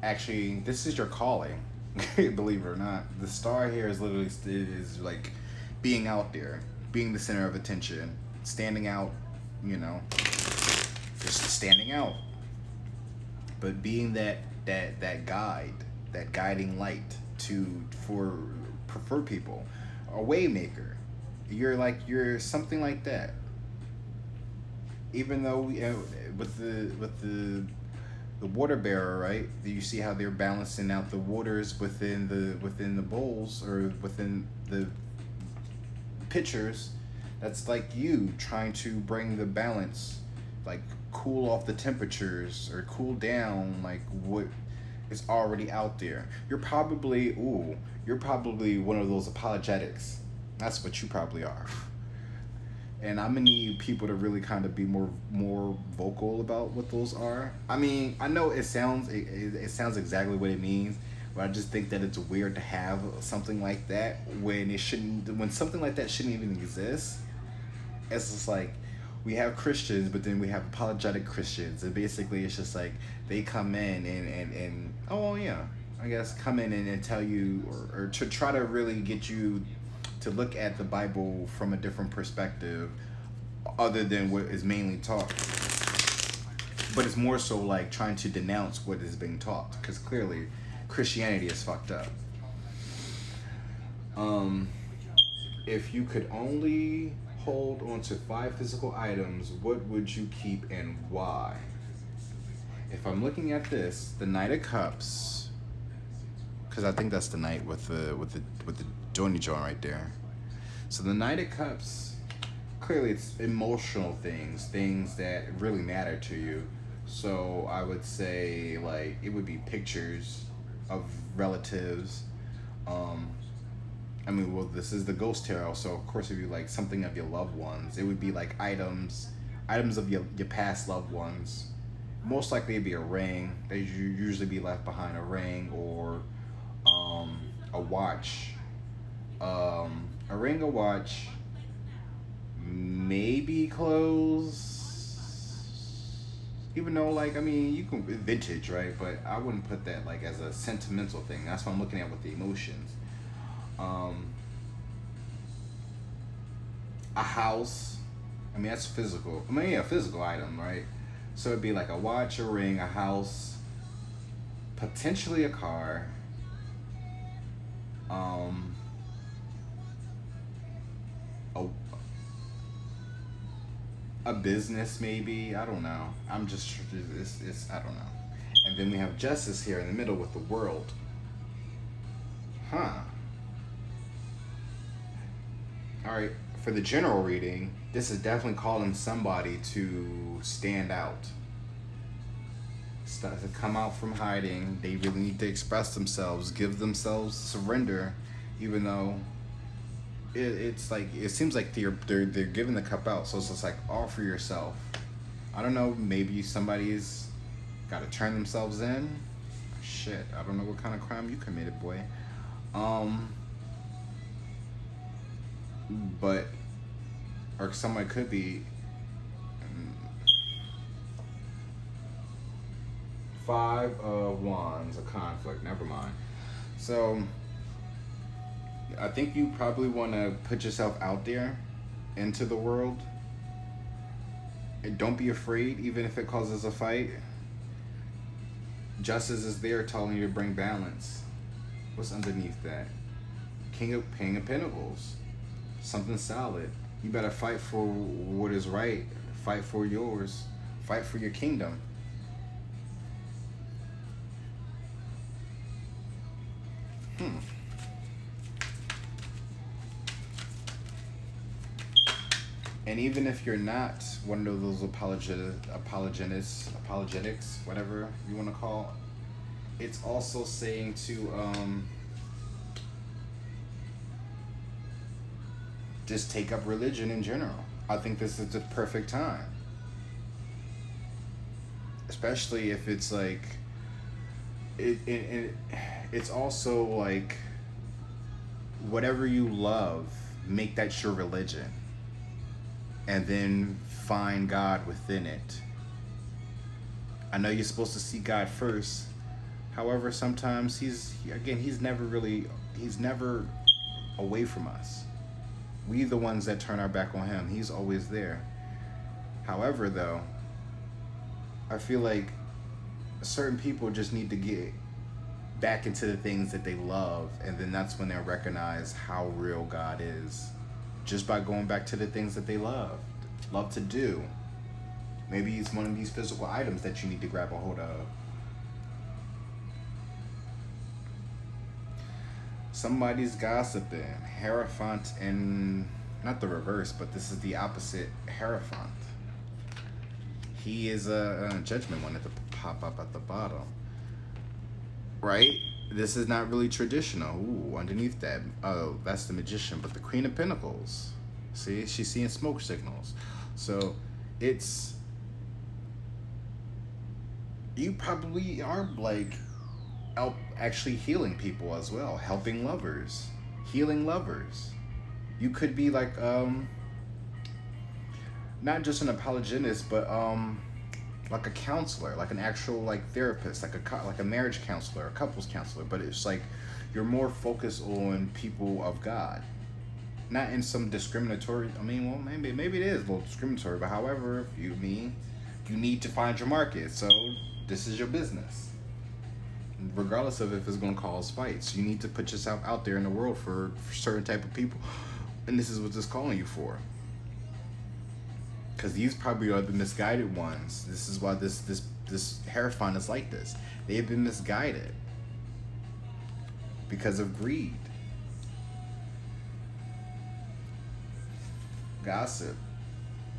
Speaker 1: actually, this is your calling. Believe it or not, the star here is literally is like being out there, being the center of attention, standing out, you know, just standing out, but being that guide, that guiding light for people, a waymaker. You're something like that. Even though with the water bearer, right? You see how they're balancing out the waters within the bowls or within the pitchers. That's like you trying to bring the balance, like cool off the temperatures or cool down like what is already out there. You're probably one of those apologetics. That's what you probably are. And I'm gonna need people to really kind of be more vocal about what those are. I mean, I know it sounds exactly what it means, but I just think that it's weird to have something like that when something like that shouldn't even exist. It's just like we have Christians, but then we have apologetic Christians, and basically it's just like they come in and oh yeah, I guess come in and tell you or to try to really get you to look at the Bible from a different perspective other than what is mainly taught. But it's more so like trying to denounce what is being taught, because clearly Christianity is fucked up. If you could only hold on to 5 physical items, what would you keep and why? If I'm looking at this, the Knight of Cups, because I think that's the knight with the Johnny John right there. So the Knight of Cups, clearly it's emotional things that really matter to you. So I would say like it would be pictures of relatives. I mean, well, this is the Ghost Tarot, so of course it'd be like something of your loved ones. It would be like items of your past loved ones. Most likely it'd be a ring. They usually be left behind, a ring or a watch. A ring, a watch, maybe clothes. Even though, like, I mean, you can vintage, right? But I wouldn't put that like as a sentimental thing. That's what I'm looking at with the emotions. A house. I mean, that's physical. I mean, yeah, physical item, right? So it'd be like a watch, a ring, a house, potentially a car. A business maybe. I don't know. It's I don't know. And then we have justice here in the middle with the world. Huh. All right. For the general reading, this is definitely calling somebody to stand out. To come out from hiding. They really need to express themselves, give themselves surrender, even though it's like it seems like they're giving the cup out. So it's just like offer yourself. I don't know. Maybe somebody's got to turn themselves in. Shit, I don't know what kind of crime you committed, boy. But or somebody could be. 5 of Wands, a conflict. Never mind. So, I think you probably want to put yourself out there into the world. And don't be afraid, even if it causes a fight. Justice is there telling you to bring balance. What's underneath that? King of Pentacles. Something solid. You better fight for what is right. Fight for yours. Fight for your kingdom. And even if you're not one of those apologetics, whatever you want to call, it's also saying to just take up religion in general. I think this is the perfect time. Especially if it's like, it's also like whatever you love, make that your religion, and then find God within it. I know you're supposed to see God first. However, sometimes he's never away from us. We the ones that turn our back on him. He's always there. However, though, I feel like certain people just need to get back into the things that they love, and then that's when they'll recognize how real God is, just by going back to the things that they love to do. Maybe it's one of these physical items that you need to grab a hold of. Somebody's gossiping. Hierophant, and not the reverse, but this is the opposite. Hierophant. He is a judgment one at the pop up at the bottom. Right? This is not really traditional. Ooh, underneath that. Oh, that's the magician. But the Queen of Pentacles. See? She's seeing smoke signals. So, it's... You probably are, like, actually healing people as well. Helping lovers. Healing lovers. You could be, like, not just an apologist, but, like a counselor, like an actual like therapist, like a marriage counselor, a couples counselor, but it's like you're more focused on people of God, not in some discriminatory. I mean, well, maybe it is a little discriminatory, but however, if you need to find your market, so this is your business. Regardless of if it's going to cause fights, you need to put yourself out there in the world for certain type of people, and this is what this calling you for. Because these probably are the misguided ones. This is why this Hierophant is like this. They have been misguided because of greed. Gossip.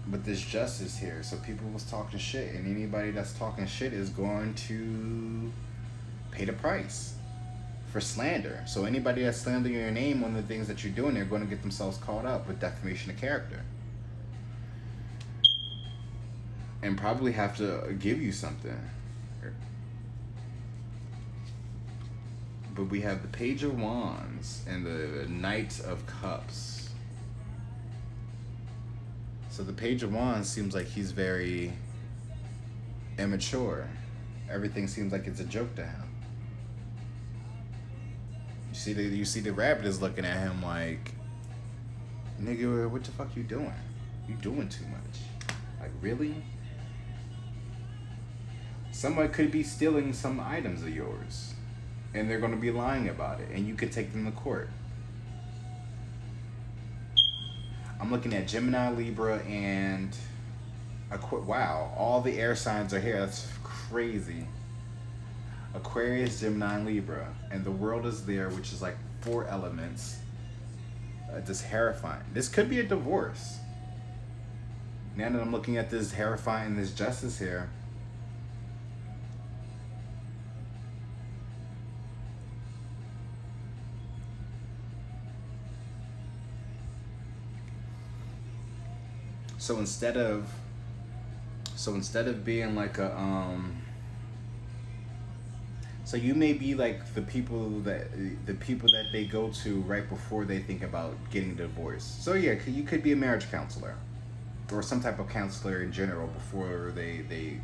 Speaker 1: But there's justice here. So people was talking shit, and anybody that's talking shit is going to pay the price for slander. So anybody that's slandering your name on the things that you're doing, they're going to get themselves caught up with defamation of character. And probably have to give you something. But we have the Page of Wands and the Knight of Cups. So the Page of Wands seems like he's very immature. Everything seems like it's a joke to him. You see the rabbit is looking at him like, nigga, what the fuck you doing? You doing too much. Like, really? Somebody could be stealing some items of yours, and they're going to be lying about it, and you could take them to court. I'm looking at Gemini, Libra, and wow, all the air signs are here. That's crazy. Aquarius, Gemini, and Libra, and the world is there, which is like 4 elements. This Hierophant. This could be a divorce. Now that I'm looking at this Hierophant and this Justice here, So instead of being like a so you may be like the people that they go to right before they think about getting divorced. So yeah, you could be a marriage counselor or some type of counselor in general before they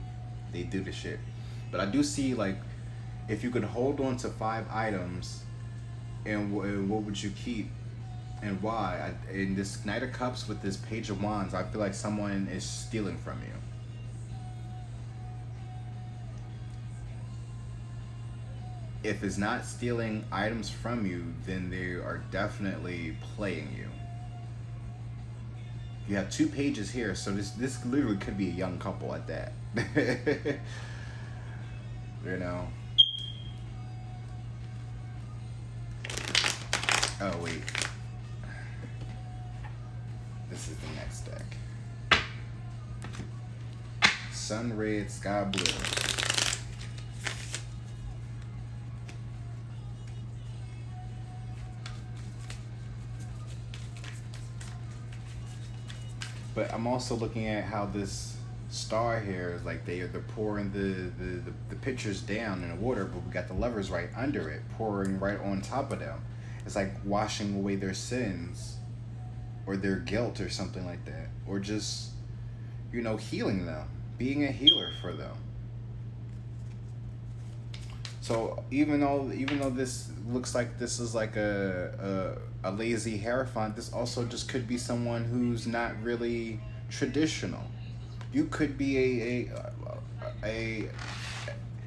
Speaker 1: do the shit. But I do see, like, if you could hold on to 5 items, and what would you keep? And why? In this Knight of Cups with this Page of Wands, I feel like someone is stealing from you. If it's not stealing items from you, then they are definitely playing you. You have 2 pages here, so this literally could be a young couple at that. You know. Oh wait. This is the next deck. Sun Red, Sky Blue. But I'm also looking at how this star here is like they're pouring the pictures down in the water, but we got the lovers right under it, pouring right on top of them. It's like washing away their sins or their guilt or something like that, or just, you know, healing them, being a healer for them. So even though this looks like this is like a lazy hierophant, this also just could be someone who's not really traditional. You could be a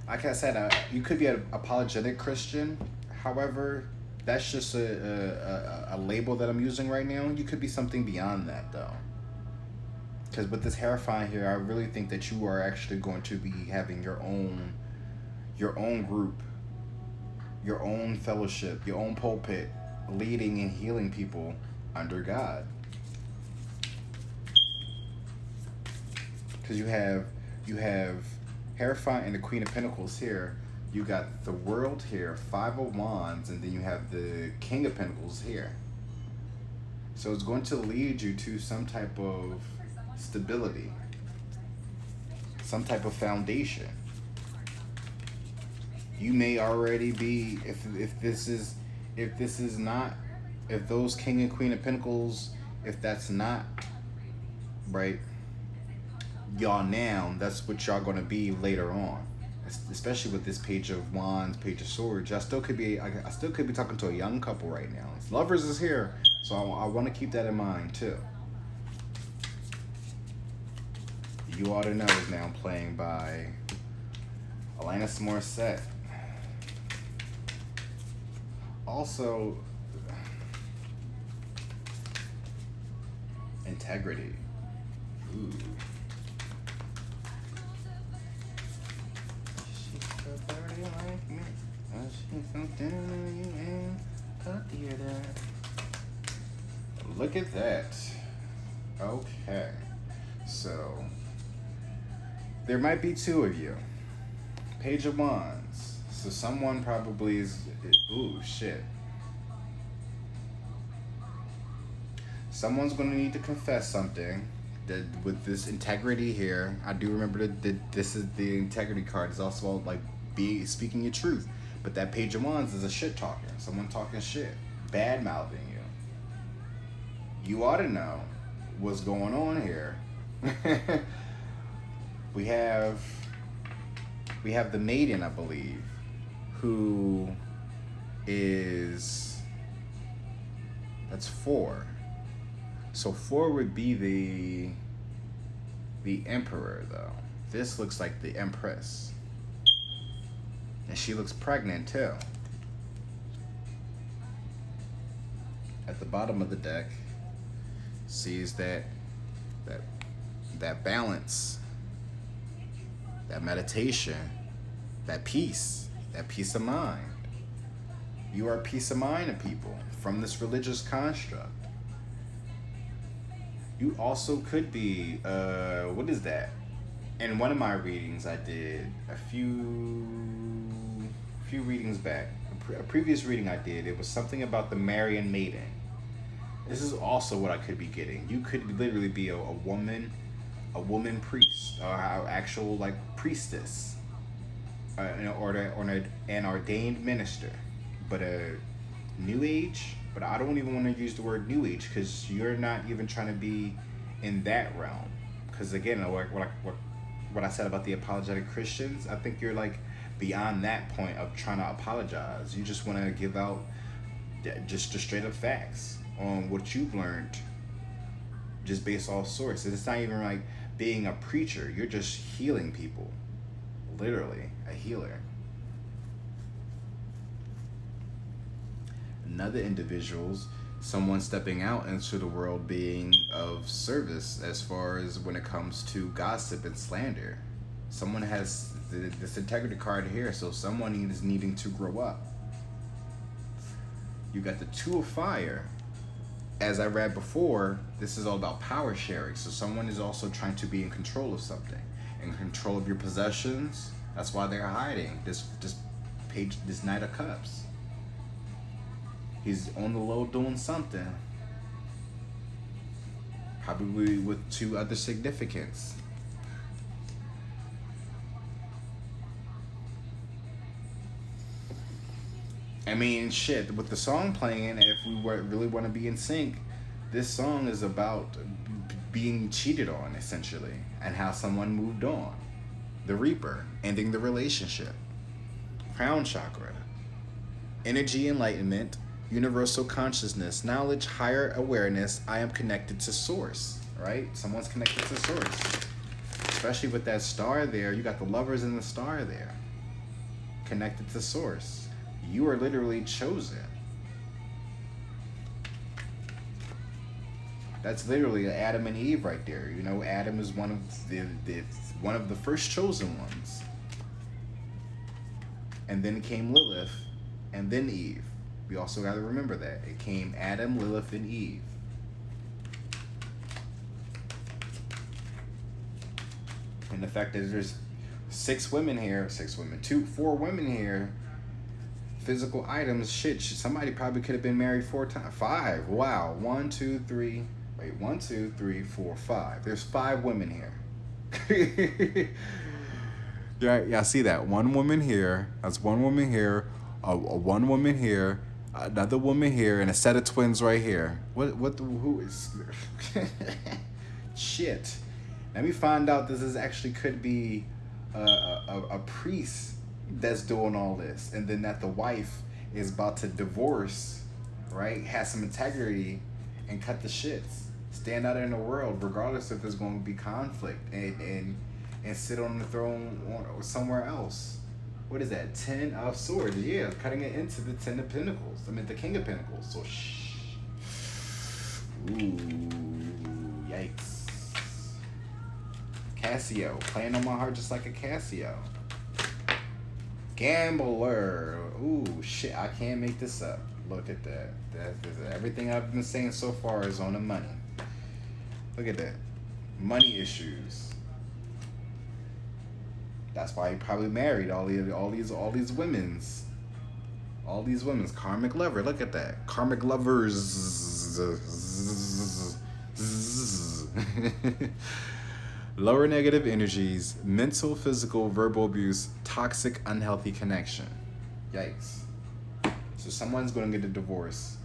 Speaker 1: like I said, you could be an apologetic Christian. However, that's just a label that I'm using right now. You could be something beyond that, though. Because with this hierophant here, I really think that you are actually going to be having your own group, your own fellowship, your own pulpit, leading and healing people under God. Because you have Hierophant and the Queen of Pentacles here. You got the World here, Five of Wands, and then you have the King of Pentacles here. So it's going to lead you to some type of stability, some type of foundation. You may already be, if those King and Queen of Pentacles, if that's not right, y'all now, that's what y'all gonna be later on. Especially with this Page of Wands, Page of Swords, I still could be talking to a young couple right now. Lovers is here, so I want to keep that in mind too. You ought to know is now playing by Alanis Morissette. Also, integrity. Ooh. She's so dirty like me. She's so dirty and copy of that. Look at that. Okay. So, there might be two of you. Page of Wands. So someone probably is, ooh, shit. Someone's going to need to confess something. That with this integrity here, I do remember that this is the integrity card. It's also like speaking your truth. But that Page of Wands is a shit talker. Someone talking shit. Bad mouthing you. You ought to know what's going on here. We have the Maiden, I believe, who is, that's 4. So 4 would be the Emperor, though. This looks like the Empress. And she looks pregnant, too. At the bottom of the deck, sees that balance, that meditation, that peace of mind. You are peace of mind to people from this religious construct. You also could be, what is that? In one of my readings I did a few readings back, a previous reading I did, it was something about the Marian Maiden. This is also what I could be getting. You could literally be a woman priest, or actual like priestess, or an ordained minister, but a new age. But I don't even want to use the word new age because you're not even trying to be in that realm. Because again, what I said about the apologetic Christians, I think you're like beyond that point of trying to apologize. You just want to give out just the straight up facts on what you've learned, just based off sources. It's not even like being a preacher. You're just healing people, literally a healer. Another individual's someone stepping out into the world being of service as far as when it comes to gossip and slander. Someone has this integrity card here, so someone is needing to grow up. You got the Two of Fire. As I read before, this is all about power sharing. So someone is also trying to be in control of something, in control of your possessions. That's why they're hiding. This Knight of Cups. He's on the low doing something. Probably with 2 other significants. I mean, shit, with the song playing, if we really want to be in sync, this song is about being cheated on, essentially, and how someone moved on. The Reaper, ending the relationship. Crown chakra. Energy enlightenment, universal consciousness, knowledge, higher awareness. I am connected to source, right? Someone's connected to source. Especially with that star there, you got the lovers in the star there. Connected to source. You are literally chosen. That's literally Adam and Eve right there. You know, Adam is one of the first chosen ones. And then came Lilith, and then Eve. We also got to remember that. It came Adam, Lilith, and Eve. And the fact that there's 4 women here, physical items, shit, somebody probably could have been married 4 times. 5, wow. 1, 2, 3, 4, 5. There's 5 women here. Yeah, I see that. 1 woman here. That's 1 woman here. 1 woman here. Another woman here, and a set of twins right here. Who is? Shit. Let me find out. This is actually could be a priest that's doing all this, and then that the wife is about to divorce, right? Has some integrity, and cut the shits. Stand out in the world, regardless if there's going to be conflict, and sit on the throne or somewhere else. What is that? 10 of Swords. Yeah, cutting it into the 10 of Pentacles. I mean, the King of Pentacles. So, Ooh, yikes. Casio. Playing on my heart just like a Casio. Gambler. Ooh, shit. I can't make this up. Look at that. Everything I've been saying so far is on the money. Look at that. Money issues. That's why he probably married all these women's. All these women's. Karmic lover. Look at that. Karmic lovers. Lower negative energies, mental, physical, verbal abuse, toxic, unhealthy connection. Yikes. So someone's going to get a divorce.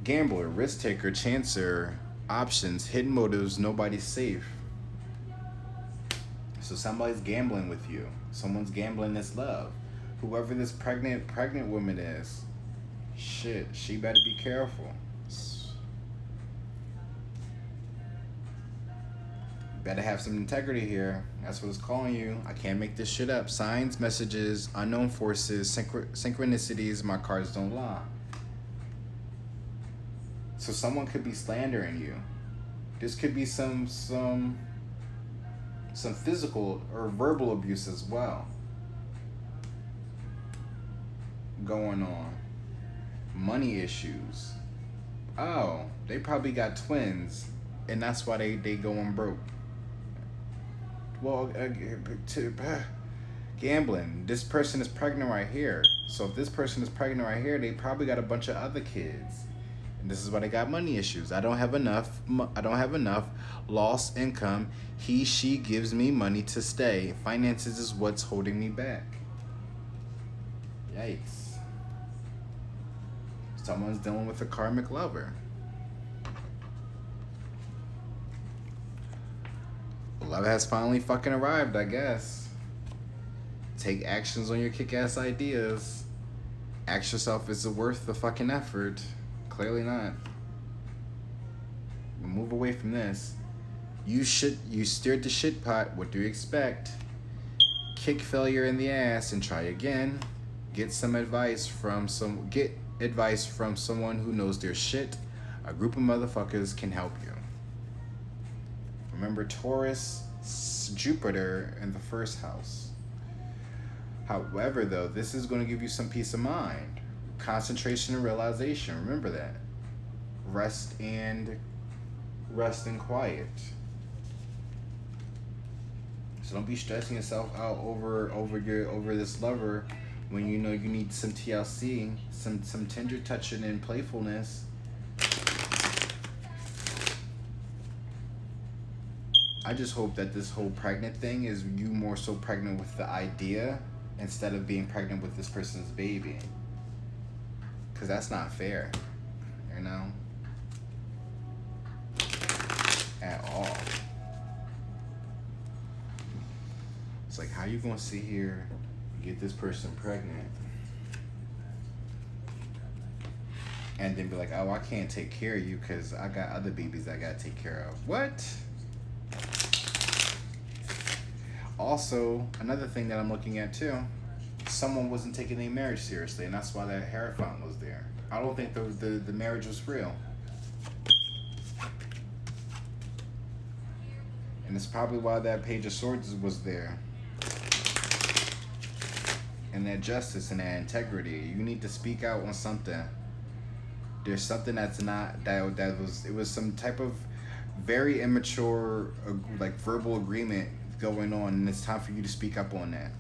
Speaker 1: Gambler, risk taker, chancer, options, hidden motives, nobody's safe. So somebody's gambling with you. Someone's gambling this love. Whoever this pregnant woman is, shit, she better be careful. Better have some integrity here. That's what it's calling you. I can't make this shit up. Signs, messages, unknown forces, synchronicities. My cards don't lie. So someone could be slandering you. This could be some physical or verbal abuse as well going on. Money issues. Oh, they probably got twins, and that's why they going broke. Well, gambling. This person is pregnant right here. So if this person is pregnant right here, they probably got a bunch of other kids. And this is why they got money issues. I don't have enough. Lost income. She gives me money to stay. Finances is what's holding me back. Yikes. Someone's dealing with a karmic lover. Love has finally fucking arrived, I guess. Take actions on your kick-ass ideas. Ask yourself, is it worth the fucking effort? Clearly not. Move away from this. You stirred the shit pot. What do you expect? Kick failure in the ass and try again. Get advice from someone who knows their shit. A group of motherfuckers can help you. Remember Taurus, Jupiter in the first house. However, though, this is going to give you some peace of mind. Concentration and realization. Remember that. Rest and quiet. So don't be stressing yourself out over this lover when you know you need some TLC, some tender touching and playfulness. I just hope that this whole pregnant thing is you more so pregnant with the idea instead of being pregnant with this person's baby. Because that's not fair, you know? At all. It's like, how you gonna sit here and get this person pregnant and then be like, oh, I can't take care of you because I got other babies I gotta take care of. What? Also, another thing that I'm looking at too, someone wasn't taking their marriage seriously, and that's why that hair fountain was there. I don't think the marriage was real. And it's probably why that Page of Swords was there. And that justice and that integrity. You need to speak out on something. There's something that's not, it was some type of very immature, like verbal agreement going on, and it's time for you to speak up on that.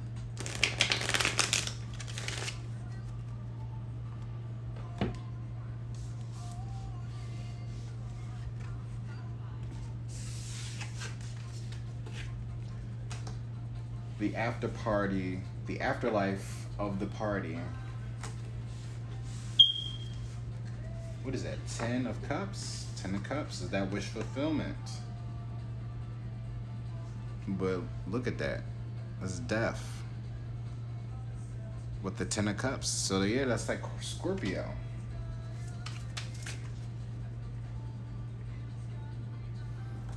Speaker 1: The after party, the afterlife of the party. What is that? 10 of Cups? 10 of Cups, is that wish fulfillment? But look at that. That's death. With the 10 of Cups. So yeah, that's like Scorpio.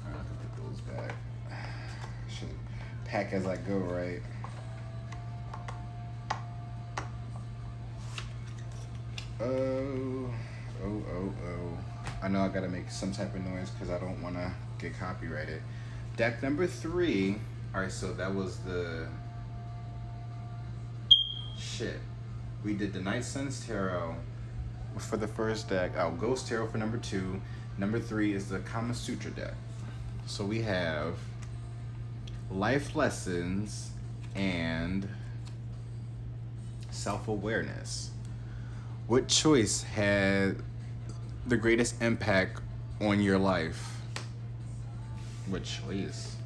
Speaker 1: Alright, I can put those back. Should pack as I go, right? Oh. I know I gotta make some type of noise because I don't want to get copyrighted. Deck number 3. Alright, so that was the... Shit. We did the Night Suns Tarot for the first deck. Oh, Ghost Tarot for number 2. Number 3 is the Kama Sutra deck. So we have Life Lessons and Self-Awareness. What choice had the greatest impact on your life? What choice?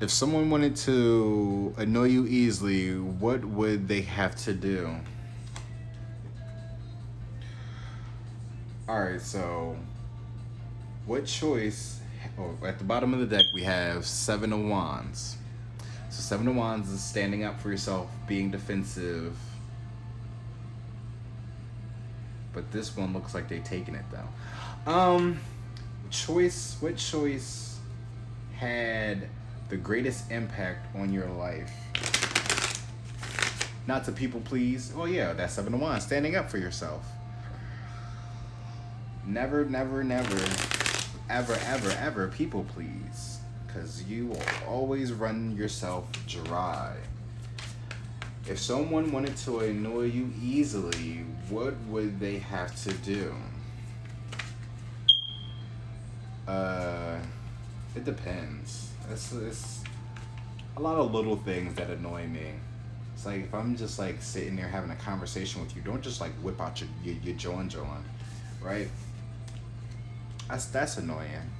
Speaker 1: If someone wanted to annoy you easily, what would they have to do? Alright, so what choice? Oh, at the bottom of the deck we have 7 of Wands. So 7 of Wands is standing up for yourself, being defensive. But this one looks like they're taking it though. What choice had the greatest impact on your life? Not to people please. Oh yeah, that's 7 of Wands, standing up for yourself. Never, ever people please. Because you will always run yourself dry. If someone wanted to annoy you easily, what would they have to do? It depends. It's a lot of little things that annoy me. It's like if I'm just like sitting there having a conversation with you, don't just like whip out your join, right? That's annoying.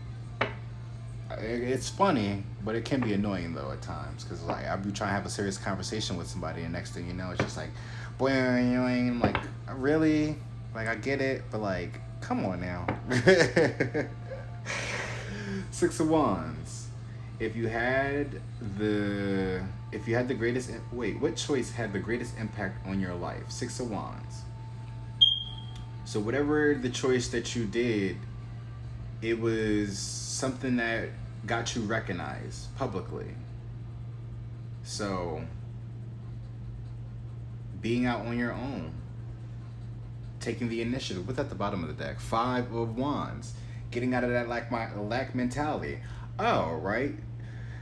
Speaker 1: It's funny, but it can be annoying though at times, because like I'll be trying to have a serious conversation with somebody, and next thing you know, it's just like, boy, I'm like, really? Like I get it, but like, come on now. 6 of Wands. If you had the greatest, what choice had the greatest impact on your life? 6 of Wands. So whatever the choice that you did, it was something that got you recognized publicly. So being out on your own, taking the initiative. What's at the bottom of the deck? 5 of Wands. Getting out of that lack mentality. Oh, right.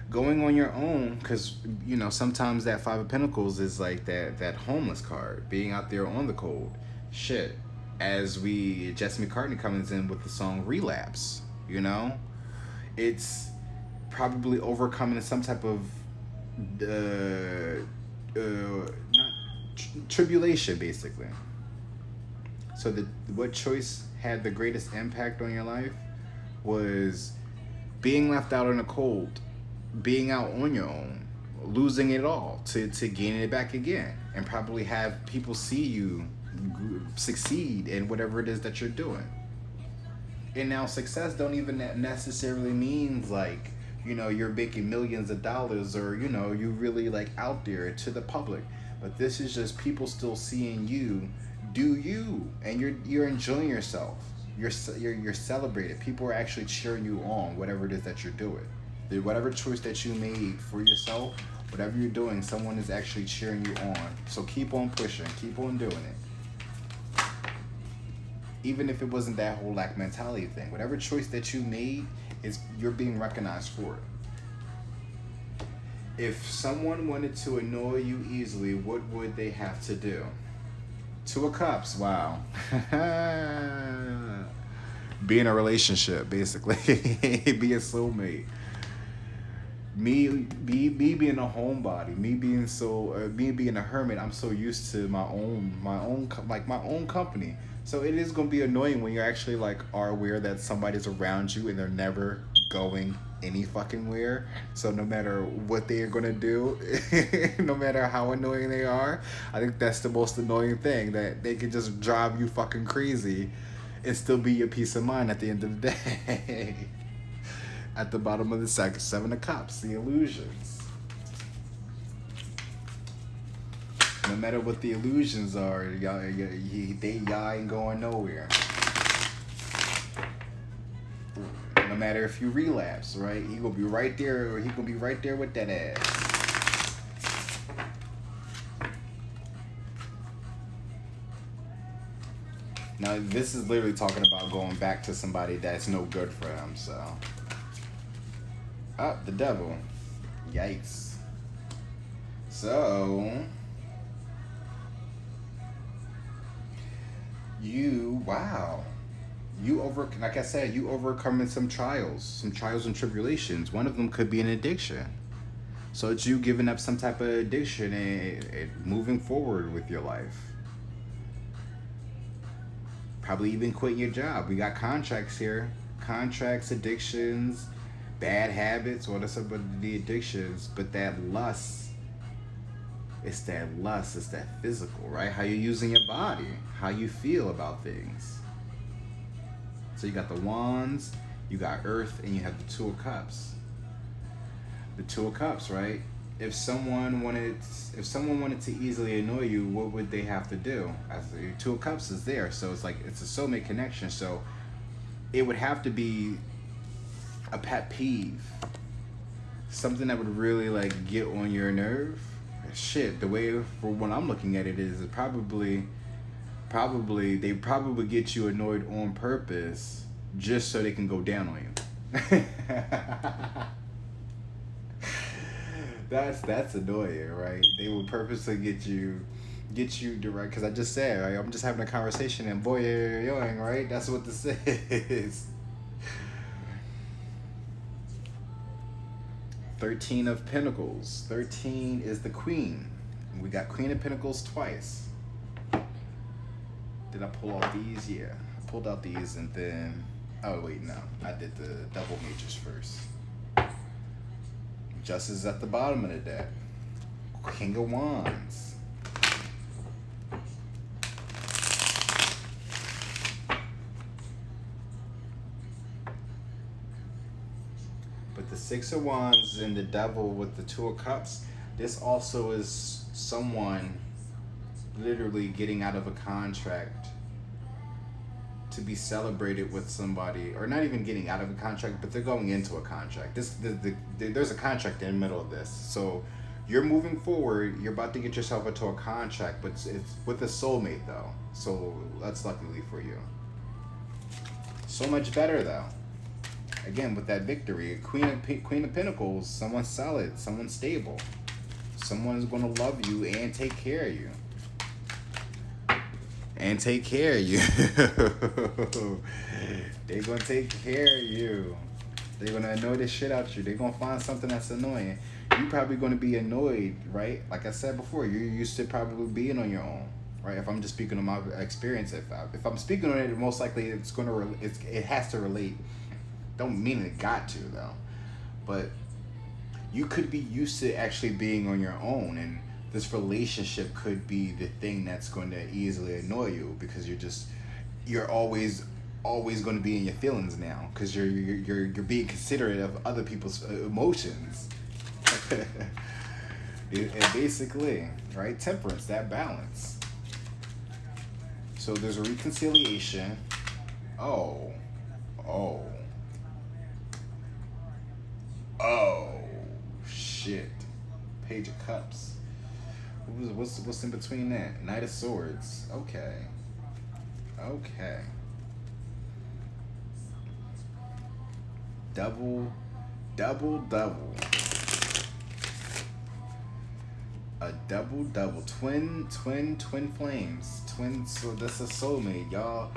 Speaker 1: Going on your own, because you know sometimes that 5 of Pentacles is like that homeless card, being out there on the cold. Shit. As Jesse McCartney comes in with the song Relapse, you know, it's probably overcoming some type of tribulation, basically. So what choice had the greatest impact on your life was being left out in the cold, being out on your own, losing it all to gaining it back again, and probably have people see you succeed in whatever it is that you're doing. And now success don't even necessarily means like, you're making millions of dollars, or you really like out there to the public. But this is just people still seeing you do you, and you're enjoying yourself. You're celebrated. People are actually cheering you on, whatever it is that you're doing. Whatever choice that you made for yourself, whatever you're doing, someone is actually cheering you on. So keep on pushing, keep on doing it. Even if it wasn't that whole lack mentality thing, whatever choice that you made, you're being recognized for it. If someone wanted to annoy you easily, what would they have to do? Two of Cups, wow. Be in a relationship, basically. Be a soulmate. Me being a homebody, me being a hermit. I'm so used to my own company. So it is gonna be annoying when you actually like are aware that somebody's around you and they're never going any fucking where. So no matter what they are gonna do, no matter how annoying they are, I think that's the most annoying thing, that they can just drive you fucking crazy and still be your peace of mind at the end of the day. At the bottom of the second, Seven of Cups, the illusions. No matter what the illusions are, y'all ain't going nowhere. No matter if you relapse, right? He gonna be right there, or he gonna be right there with that ass. Now, this is literally talking about going back to somebody that's no good for him, so. Oh, the devil. Yikes. So, like I said, you overcoming some trials and tribulations. One of them could be an addiction. So it's you giving up some type of addiction and moving forward with your life. Probably even quitting your job. We got contracts here. Contracts, addictions, bad habits, what are some of the addictions? But that lust, it's that physical, right? How you're using your body, how you feel about things. So you got the Wands, you got Earth, and you have the Two of Cups. The Two of Cups, right? If someone wanted to easily annoy you, what would they have to do? As the Two of Cups is there, so it's like it's a soulmate connection. So it would have to be a pet peeve, something that would really like get on your nerve. Shit, the way for when I'm looking at it is probably they probably get you annoyed on purpose just so they can go down on you. That's annoying, right? They would purposely get you direct, because I just said, right, I'm just having a conversation and boy, you're right? That's what this is. 13 of Pentacles. 13 is the Queen. We got Queen of Pentacles twice. Did I pull out these? Yeah. I pulled out these and then... Oh, wait, no. I did the double majors first. Justice is at the bottom of the deck. King of Wands. But the Six of Wands and the Devil with the Two of Cups, this also is someone literally getting out of a contract to be celebrated with somebody, or not even getting out of a contract, but they're going into a contract. There's a contract in the middle of this. So you're moving forward, you're about to get yourself into a contract, but it's with a soulmate though. So that's luckily for you. So much better though. Again, with that victory, Queen of Pentacles, someone solid, someone stable. Someone's gonna love you and take care of you. And take care of you. They're gonna take care of you. They're gonna annoy the shit out of you. They're gonna find something that's annoying. You're probably gonna be annoyed, right? Like I said before, you're used to probably being on your own, right? If I'm just speaking on my experience, if I'm speaking on it, most likely it has to relate. Don't mean it got to though, but you could be used to actually being on your own, and this relationship could be the thing that's going to easily annoy you because you're always going to be in your feelings now because you're being considerate of other people's emotions. And basically, right, temperance, that balance. So there's a reconciliation. Oh, oh, oh, shit. Page of Cups. What's in between that? Knight of Swords. Okay. Okay. Double. A double. Twin flames. So that's a soulmate. Y'all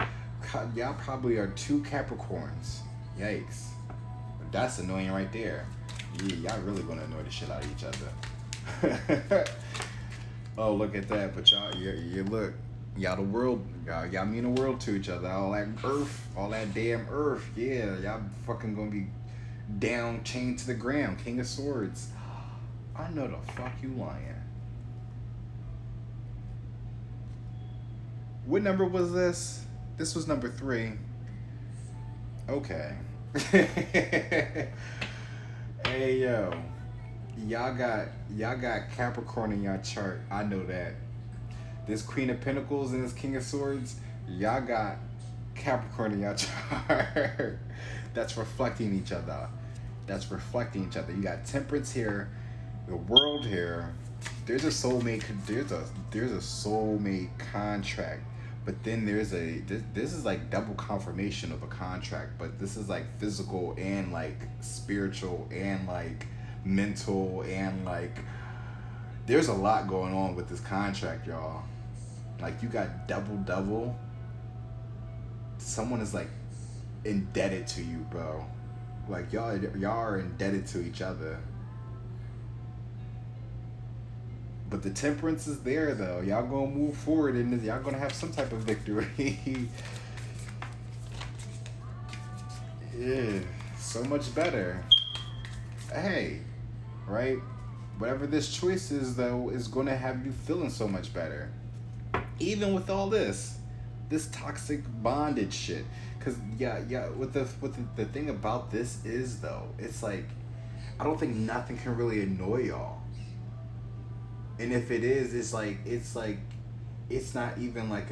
Speaker 1: probably are two Capricorns. Yikes. That's annoying right there. Yeah, y'all really gonna annoy the shit out of each other. Oh, look at that. But you look. Y'all the world. Y'all mean the world to each other. All that earth. All that damn earth. Yeah, y'all fucking gonna be down, chained to the ground. King of Swords. I know the fuck you lying. What number was this? This was number 3. Okay. Hey yo. Y'all got Capricorn in y'all chart. I know that. This Queen of Pentacles and this King of Swords, y'all got Capricorn in y'all chart. That's reflecting each other. You got Temperance here, the World here. There's a soulmate. There's a soulmate contract. But then this is like double confirmation of a contract, but this is like physical and like spiritual and like mental and like there's a lot going on with this contract, y'all. Like you got double. Someone is like indebted to you, bro. Like y'all are indebted to each other. But the temperance is there, though. Y'all gonna move forward, and y'all gonna have some type of victory. Yeah, so much better. Hey, right? Whatever this choice is, though, is gonna have you feeling so much better. Even with all this toxic bondage shit. Cause with the thing about this is though, it's like I don't think nothing can really annoy y'all. And if it is, it's not even like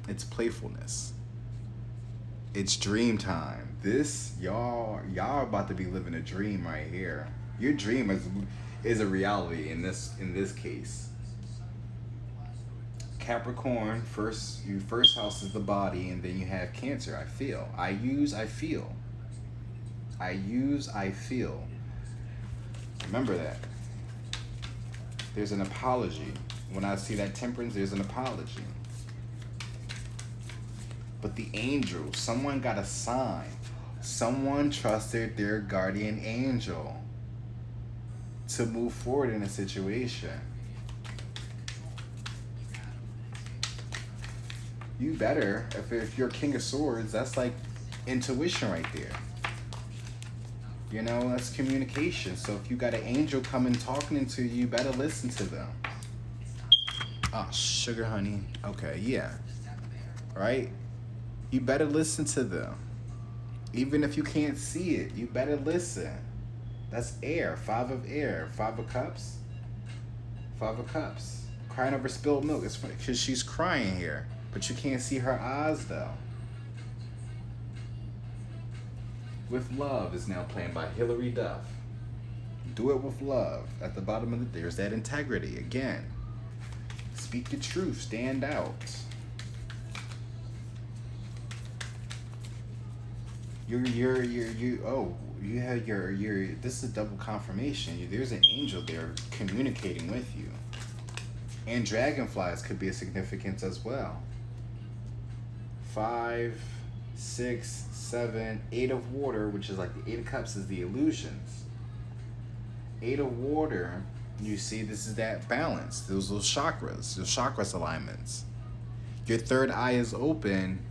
Speaker 1: it's playfulness. It's dream time. This, y'all about to be living a dream right here. Your dream is a reality in this case. Capricorn, your first house is the body, and then you have Cancer. I feel. I feel. Remember that. There's an apology. When I see that Temperance, there's an apology. But the angel, someone got a sign. Someone trusted their guardian angel to move forward in a situation. You better, if you're King of Swords, that's like intuition right there. You know, that's communication. So if you got an angel coming talking to you, you better listen to them. Oh, sugar honey. Okay, yeah. Right? You better listen to them. Even if you can't see it, you better listen. That's air. 5 of air. 5 of cups. 5 of cups. Crying over spilled milk. It's funny because she's crying here. But you can't see her eyes, though. With Love is now playing by Hilary Duff. Do it with love. At the bottom of there's that integrity again. Speak the truth. Stand out. You have your this is double confirmation. There's an angel there communicating with you. And dragonflies could be a significance as well. 5, 6, 7, 8 of water, which is like the 8 of cups is the illusions. 8 of water, you see this is that balance. Those chakras alignments. Your third eye is open,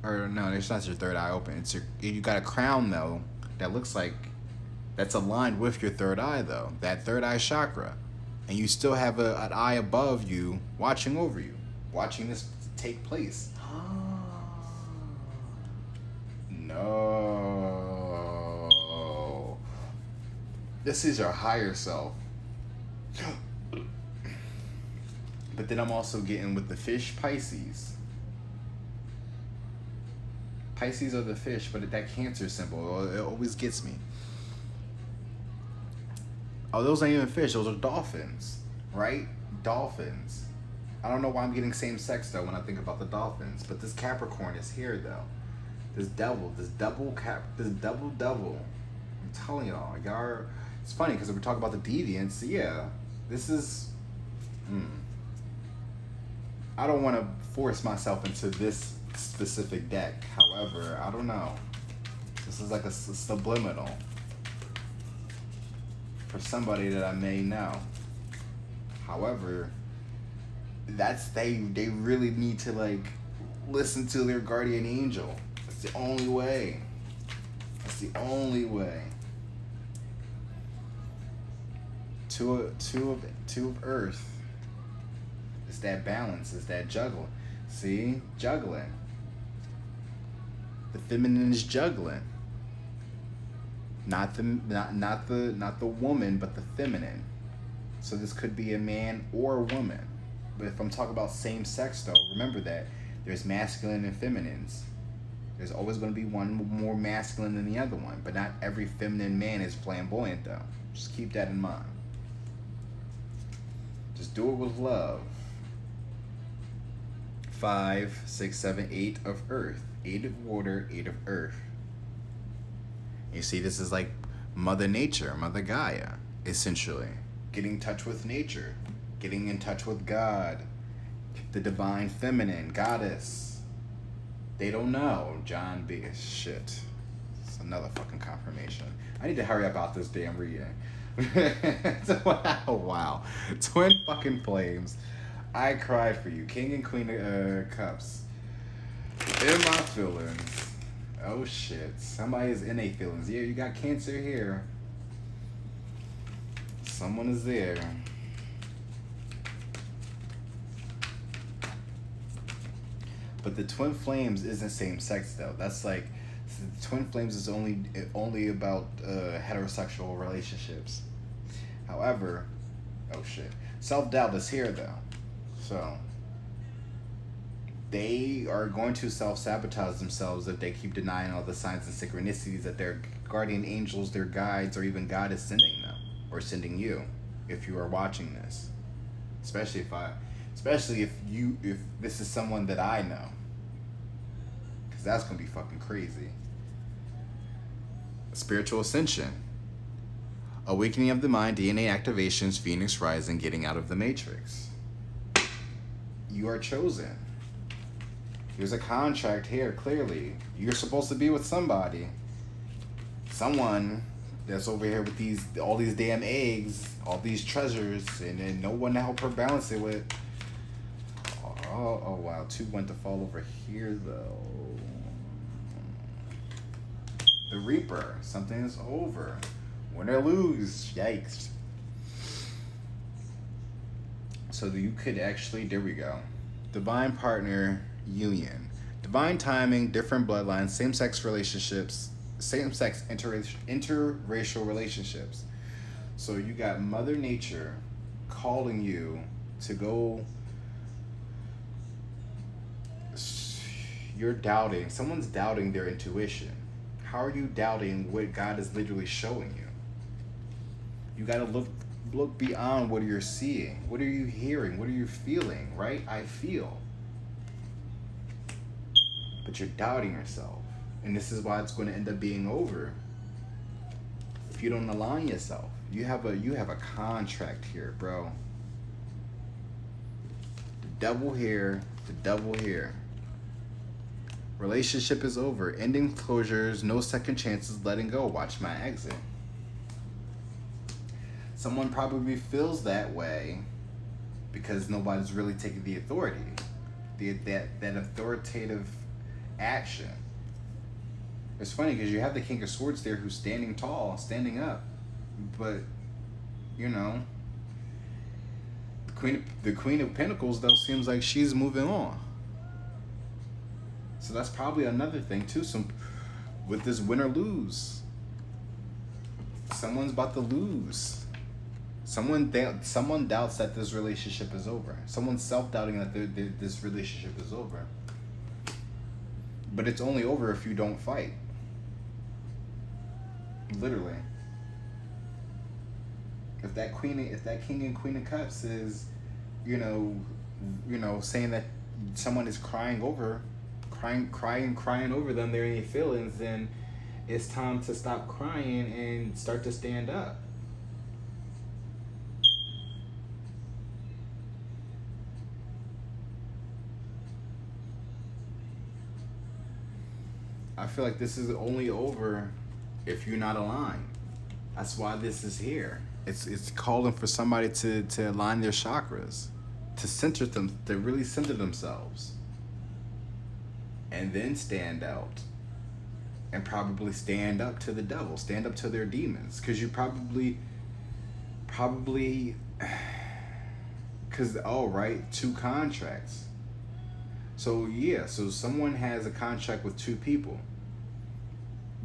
Speaker 1: or no, it's not your third eye open. You got a crown though, that looks like that's aligned with your third eye, though. That third eye chakra. And you still have an eye above you watching over you, watching this take place. No. This is your higher self. But then I'm also getting with the fish Pisces. Pisces are the fish, but that Cancer symbol, it always gets me. Oh, those ain't even fish, those are dolphins, right? Dolphins. I don't know why I'm getting same sex though when I think about the dolphins, but this Capricorn is here though. This double devil. I'm telling y'all, it's funny because we're talking about the deviants. Yeah, this is. I don't want to force myself into this specific deck. However, I don't know. This is like a subliminal for somebody that I may know. However, they really need to like listen to their guardian angel. That's the only way. That's the only way. Two of Earth. It's that balance. It's that juggling. See, juggling. The feminine is juggling. Not the woman, but the feminine. So this could be a man or a woman. But if I'm talking about same sex though, remember that there's masculine and feminines. There's always going to be one more masculine than the other one, but not every feminine man is flamboyant though. Just keep that in mind. Just do it with love. 5, 6, 7, 8 of Earth. 8 of water, 8 of Earth. You see, this is like Mother Nature, Mother Gaia, essentially. Getting in touch with nature. Getting in touch with God. The divine feminine, goddess. They don't know. John B. Shit. It's another fucking confirmation. I need to hurry up out this damn reading. Wow. Twin fucking flames. I cried for you. King and Queen of Cups. In my feelings. Oh shit. Somebody is in a feelings. Yeah, you got Cancer here. Someone is there. But the twin flames isn't same sex though. That's like the twin flames is only about heterosexual relationships. However, oh shit. Self-doubt is here though. So they are going to self-sabotage themselves if they keep denying all the signs and synchronicities that their guardian angels, their guides, or even God is sending them, or sending you, if you are watching this. Especially if this is someone that I know. Because that's going to be fucking crazy. Spiritual ascension. Awakening of the mind, DNA activations, Phoenix rising, getting out of the matrix. You are chosen. There's a contract here, clearly. You're supposed to be with somebody. Someone that's over here with all these damn eggs, all these treasures, and then no one to help her balance it with. Oh wow, 2 went to fall over here though. The Reaper, something is over. Win or lose, yikes. So you could actually, there we go. Divine partner union. Divine timing, different bloodlines, same-sex relationships, same-sex interracial relationships. So you got Mother Nature calling you to go. You're doubting. Someone's doubting their intuition. How are you doubting what God is literally showing you? You got to look beyond what you're seeing. What are you hearing? What are you feeling, right? I feel. But you're doubting yourself. And this is why it's going to end up being over. If you don't align yourself. You have a contract here, bro. The devil here, the devil here. Relationship is over. Ending closures, no second chances, letting go. Watch my exit. Someone probably feels that way because nobody's really taking the authority. That authoritative action. It's funny because you have the King of Swords there who's standing tall, standing up, but you know, the Queen of Pentacles though seems like she's moving on. So that's probably another thing too. Some with this win or lose, someone's about to lose. Someone doubts that this relationship is over. Someone's self-doubting that this relationship is over. But it's only over if you don't fight. Literally. If that King and Queen of Cups is, you know, saying that someone is crying over them, their feelings, then it's time to stop crying and start to stand up. I feel like this is only over if you're not aligned. That's why this is here. It's calling for somebody to align their chakras, to center them, to really center themselves, and then stand out, and probably stand up to the devil, stand up to their demons, because you probably, because right, 2 contracts. So yeah, so someone has a contract with 2 people,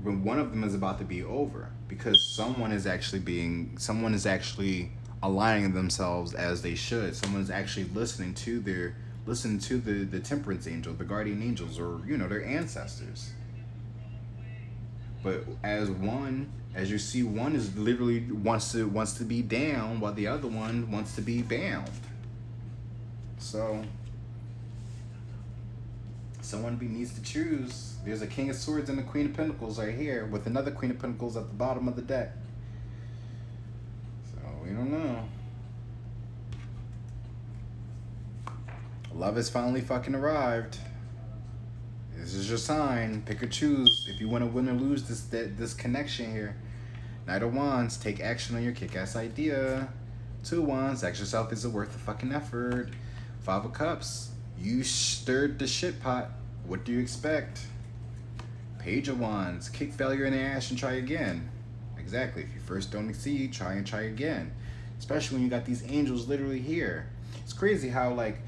Speaker 1: but one of them is about to be over because someone is actually aligning themselves as they should. Someone's actually listening to the temperance angel, the guardian angels, or their ancestors. But as you see, one is literally wants to be down while the other one wants to be bound. So someone needs to choose. There's a King of Swords and a Queen of Pentacles right here, with another Queen of Pentacles at the bottom of the deck. So we don't know. Love has finally fucking arrived. This is your sign. Pick or choose if you want to win or lose this connection here. Knight of Wands, take action on your kick-ass idea. 2 of Wands, ask yourself, is it worth the fucking effort? 5 of Cups, you stirred the shit pot. What do you expect? Page of Wands, kick failure in the ass and try again. Exactly. If you first don't succeed, try again. Especially when you got these angels literally here. It's crazy how, like,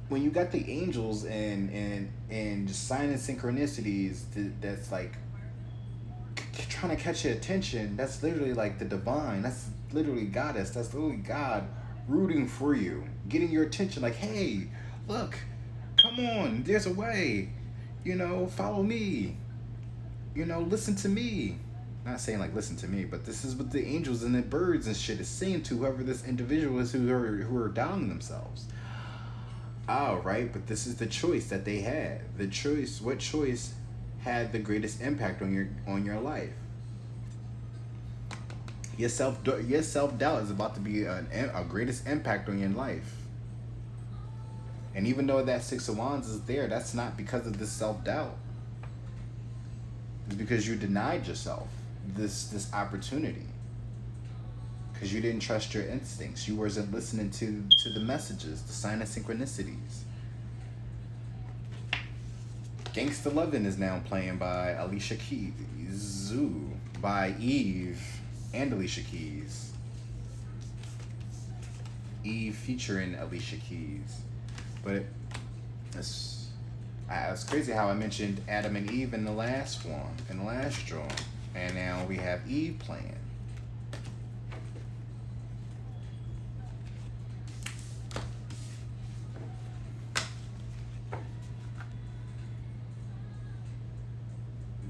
Speaker 1: when you got the angels and just sign and synchronicities that's like trying to catch your attention, that's literally like the divine. That's literally goddess. That's literally God rooting for you, getting your attention. Like, hey, look, come on, there's a way. Follow me. Listen to me. Not saying like listen to me, but this is what the angels and the birds and shit is saying to whoever this individual is who are doubting themselves. Oh, right, but this is the choice that they had. What choice had the greatest impact on your life? Your self-doubt is about to be a greatest impact on your life. And even though that 6 of Wands is there, that's not because of this self-doubt. It's because you denied yourself this opportunity. Because you didn't trust your instincts. You wasn't listening to the messages, the sign of synchronicities. Gangsta Lovin' is now playing by Alicia Keys. By Eve and Alicia Keys. Eve featuring Alicia Keys. But it's crazy how I mentioned Adam and Eve in the last drawing. And now we have Eve playing.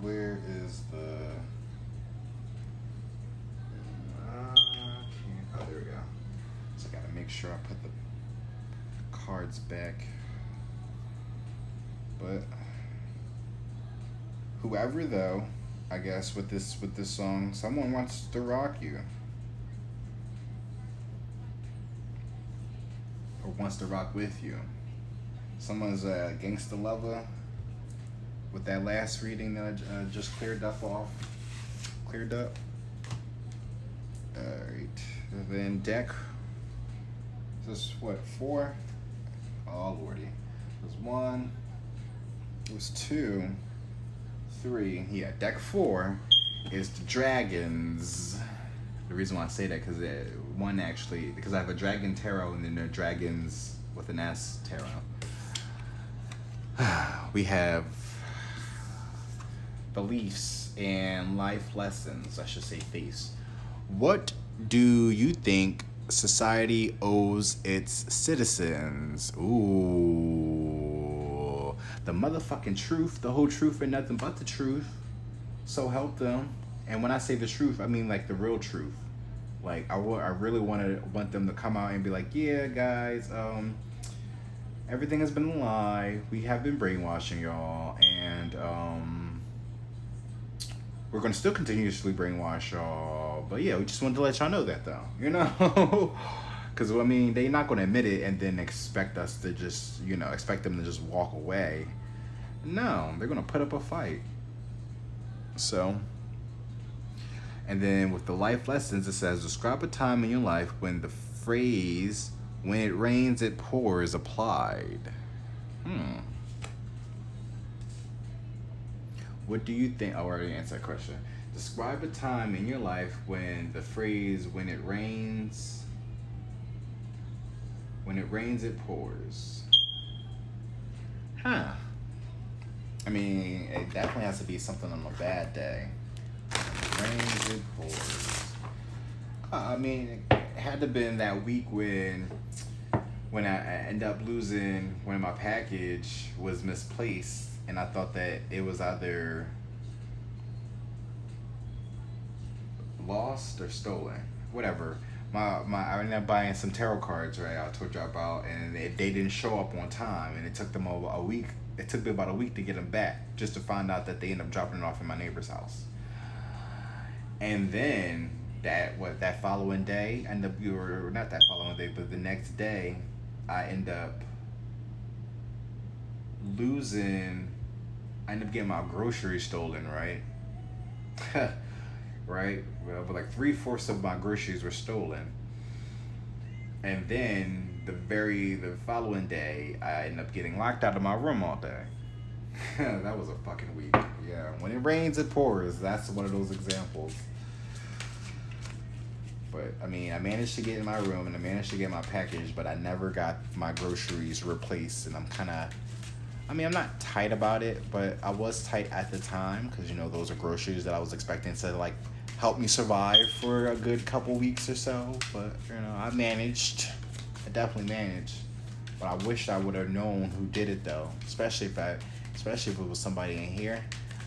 Speaker 1: Where is the... oh, there we go. So I gotta make sure I put the cards back. But whoever though, I guess with this song, someone wants to rock you. Or wants to rock with you. Someone's a gangsta lover. With that last reading that I just cleared up. Alright. Then deck. This is what, 4? Oh lordy. There's 1. It was 2, 3. Yeah, deck 4 is the dragons. The reason why I say that because one actually because I have a dragon tarot and then there are dragons with an S tarot. We have beliefs and life lessons. I should say thieves. What do you think society owes its citizens? Ooh, the motherfucking truth, the whole truth and nothing but the truth. So help them. And when I say the truth, I mean like the real truth. Like I really want them to come out and be like, yeah, guys, everything has been a lie. We have been brainwashing y'all, and we're gonna still continuously brainwash y'all. But yeah, we just wanted to let y'all know that though, you know, because I mean they're not gonna admit it and then expect us to just, you know, expect them to just walk away. No, they're gonna put up a fight. So. And then with the life lessons, it says, describe a time in your life when the phrase, when it rains, it pours, applied. What do you think? I already answered that question. Describe a time in your life when the phrase, when it rains, it pours. I mean, it definitely has to be something on a bad day. Rains, it pours. I mean, it had to have been that week when I ended up losing when my package was misplaced, and I thought that it was either lost or stolen, whatever. I ended up buying some tarot cards, right? I told you about, and they didn't show up on time, and it took them a week. It took me about a week to get them back, just to find out that they ended up dropping it off in my neighbor's house. And then that following day, not that following day, but the next day, I end up losing. I end up getting my groceries stolen, right? Right? Well, but like 3/4 of my groceries were stolen. And then the following day, I end up getting locked out of my room all day. That was a fucking week. Yeah, when it rains, it pours. That's one of those examples. But, I mean, I managed to get in my room and I managed to get my package, but I never got my groceries replaced. And I'm not tight about it, but I was tight at the time because, you know, those are groceries that I was expecting to, like, help me survive for a good couple weeks or so. But, you know, I managed. I definitely managed. But I wish I would have known who did it, though, especially if it was somebody in here.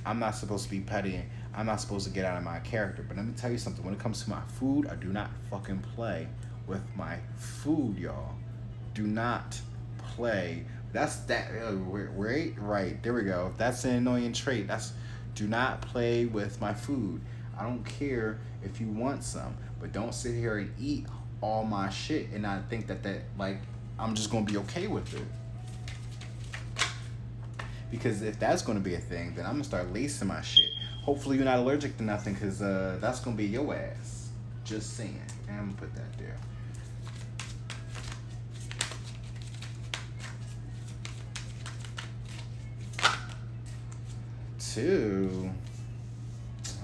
Speaker 1: I'm not supposed to be petty. I'm not supposed to get out of my character. But let me tell you something. When it comes to my food, I do not fucking play with my food, y'all. Do not play. That's that. Right. There we go. That's an annoying trait. Do not play with my food. I don't care if you want some, but don't sit here and eat all my shit and not think that like I'm just gonna be okay with it. Because if that's gonna be a thing, then I'm gonna start lacing my shit. Hopefully you're not allergic to nothing, because that's gonna be your ass. Just saying. And I'm gonna put that there. Two.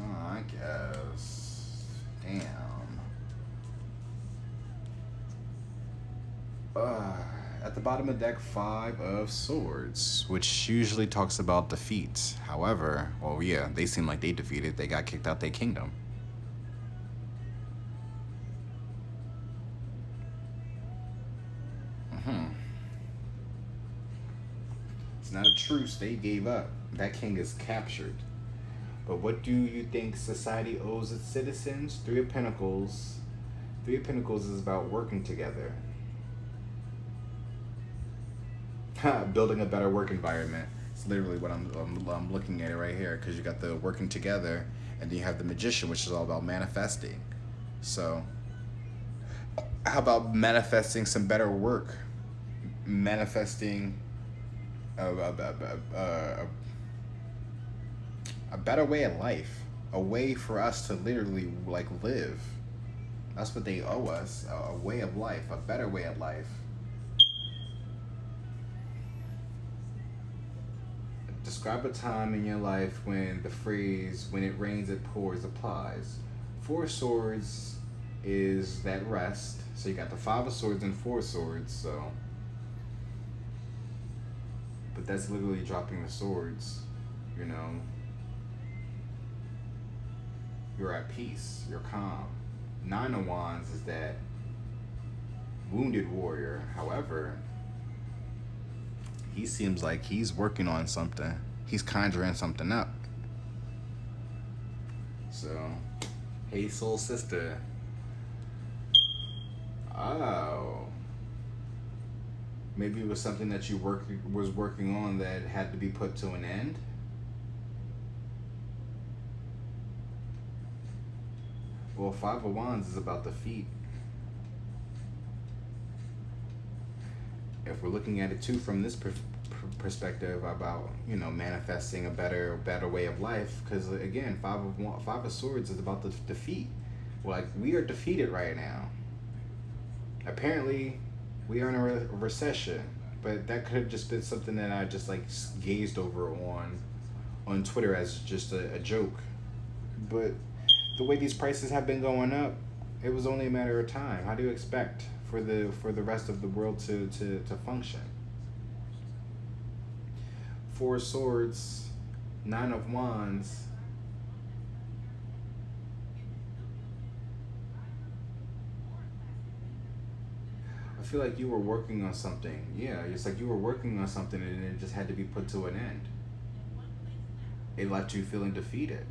Speaker 1: Oh, I guess. Damn. At the bottom of deck, 5 of Swords, which usually talks about defeat. However, well, yeah, they seem like they defeated. They got kicked out their kingdom. It's not a truce. They gave up. That king is captured. But what do you think society owes its citizens? 3 of Pentacles. 3 of Pentacles is about working together. Building a better work environment. It's literally what I'm looking at it right here, because you got the working together, and then you have the Magician, which is all about manifesting. So, how about manifesting some better work? Manifesting a better way of life, a way for us to literally like live. That's what they owe us, a way of life, a better way of life. Describe a time in your life when the phrase "when it rains, it pours" applies. Four swords is that rest. So you got the five of swords and four swords. So, but that's literally dropping the swords. You know, you're at peace. You're calm. Nine of Wands is that wounded warrior. However, he seems like he's working on something. He's conjuring something up. So, hey, soul sister. Oh. Maybe it was something that you was working on that had to be put to an end. Well, Five of Wands is about the feet. If we're looking at it too from this perspective about, you know, manifesting a better way of life, because again, Five of Swords is about the defeat. Like, we are defeated right now. Apparently, we are in a recession, but that could have just been something that I just like gazed over on Twitter as just a joke. But the way these prices have been going up, it was only a matter of time. How do you expect for the rest of the world to function? Four Swords, Nine of Wands. I feel like you were working on something. Yeah, it's like you were working on something and it just had to be put to an end. It left you feeling defeated.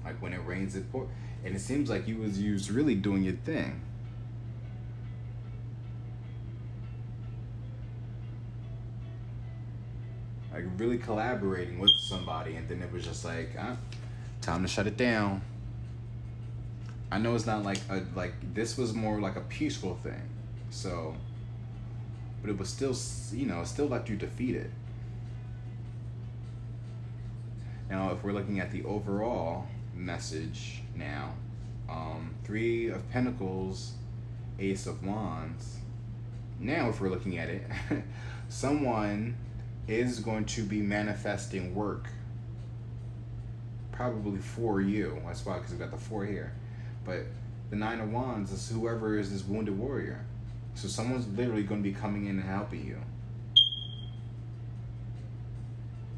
Speaker 1: Like, when it rains, it pours. And it seems like you was really doing your thing. Like, really collaborating with somebody, and then it was just like, time to shut it down. I know it's not like this was more like a peaceful thing. So, but it was still, you know, it still left you defeated. Now, if we're looking at the overall message now, Three of Pentacles, Ace of Wands. Now, if we're looking at it, someone is going to be manifesting work, probably for you. That's why, because we got the four here. But the Nine of Wands is whoever is this wounded warrior. So someone's literally going to be coming in and helping you.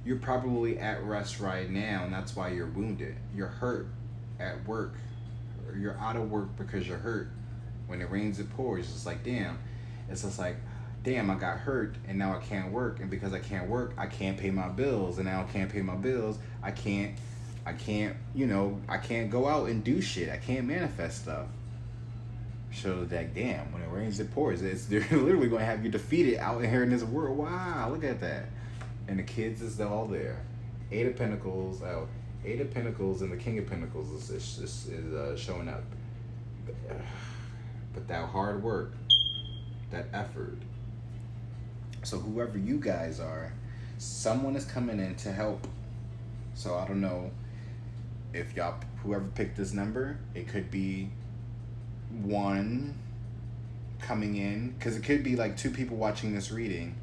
Speaker 1: You're probably at rest right now, and that's why you're wounded. You're hurt at work. Or you're out of work because you're hurt. When it rains, it pours. It's just like, damn. It's just like, damn, I got hurt, and now I can't work. And because I can't work, I can't pay my bills. And now I can't pay my bills. I can't, you know, I can't go out and do shit. I can't manifest stuff. So that, damn, when it rains, it pours. They're literally going to have you defeated out here in this world. Wow, look at that. And the kids is all there. Eight of Pentacles, Eight of Pentacles and the King of Pentacles is showing up. But that hard work, that effort. So whoever you guys are, someone is coming in to help. So I don't know if y'all, whoever picked this number, it could be one coming in, because it could be like two people watching this reading,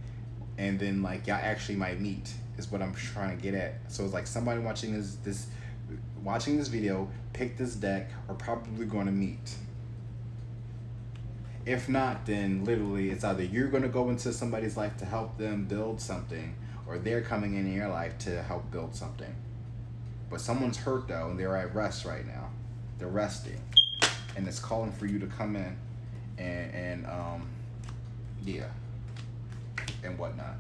Speaker 1: and then like y'all actually might meet, is what I'm trying to get at. So it's like somebody watching this video picked this deck are probably going to meet. If not, then literally it's either you're going to go into somebody's life to help them build something, or they're coming in your life to help build something. But someone's hurt though, and they're at rest right now. They're resting, and it's calling for you to come in and yeah, and whatnot.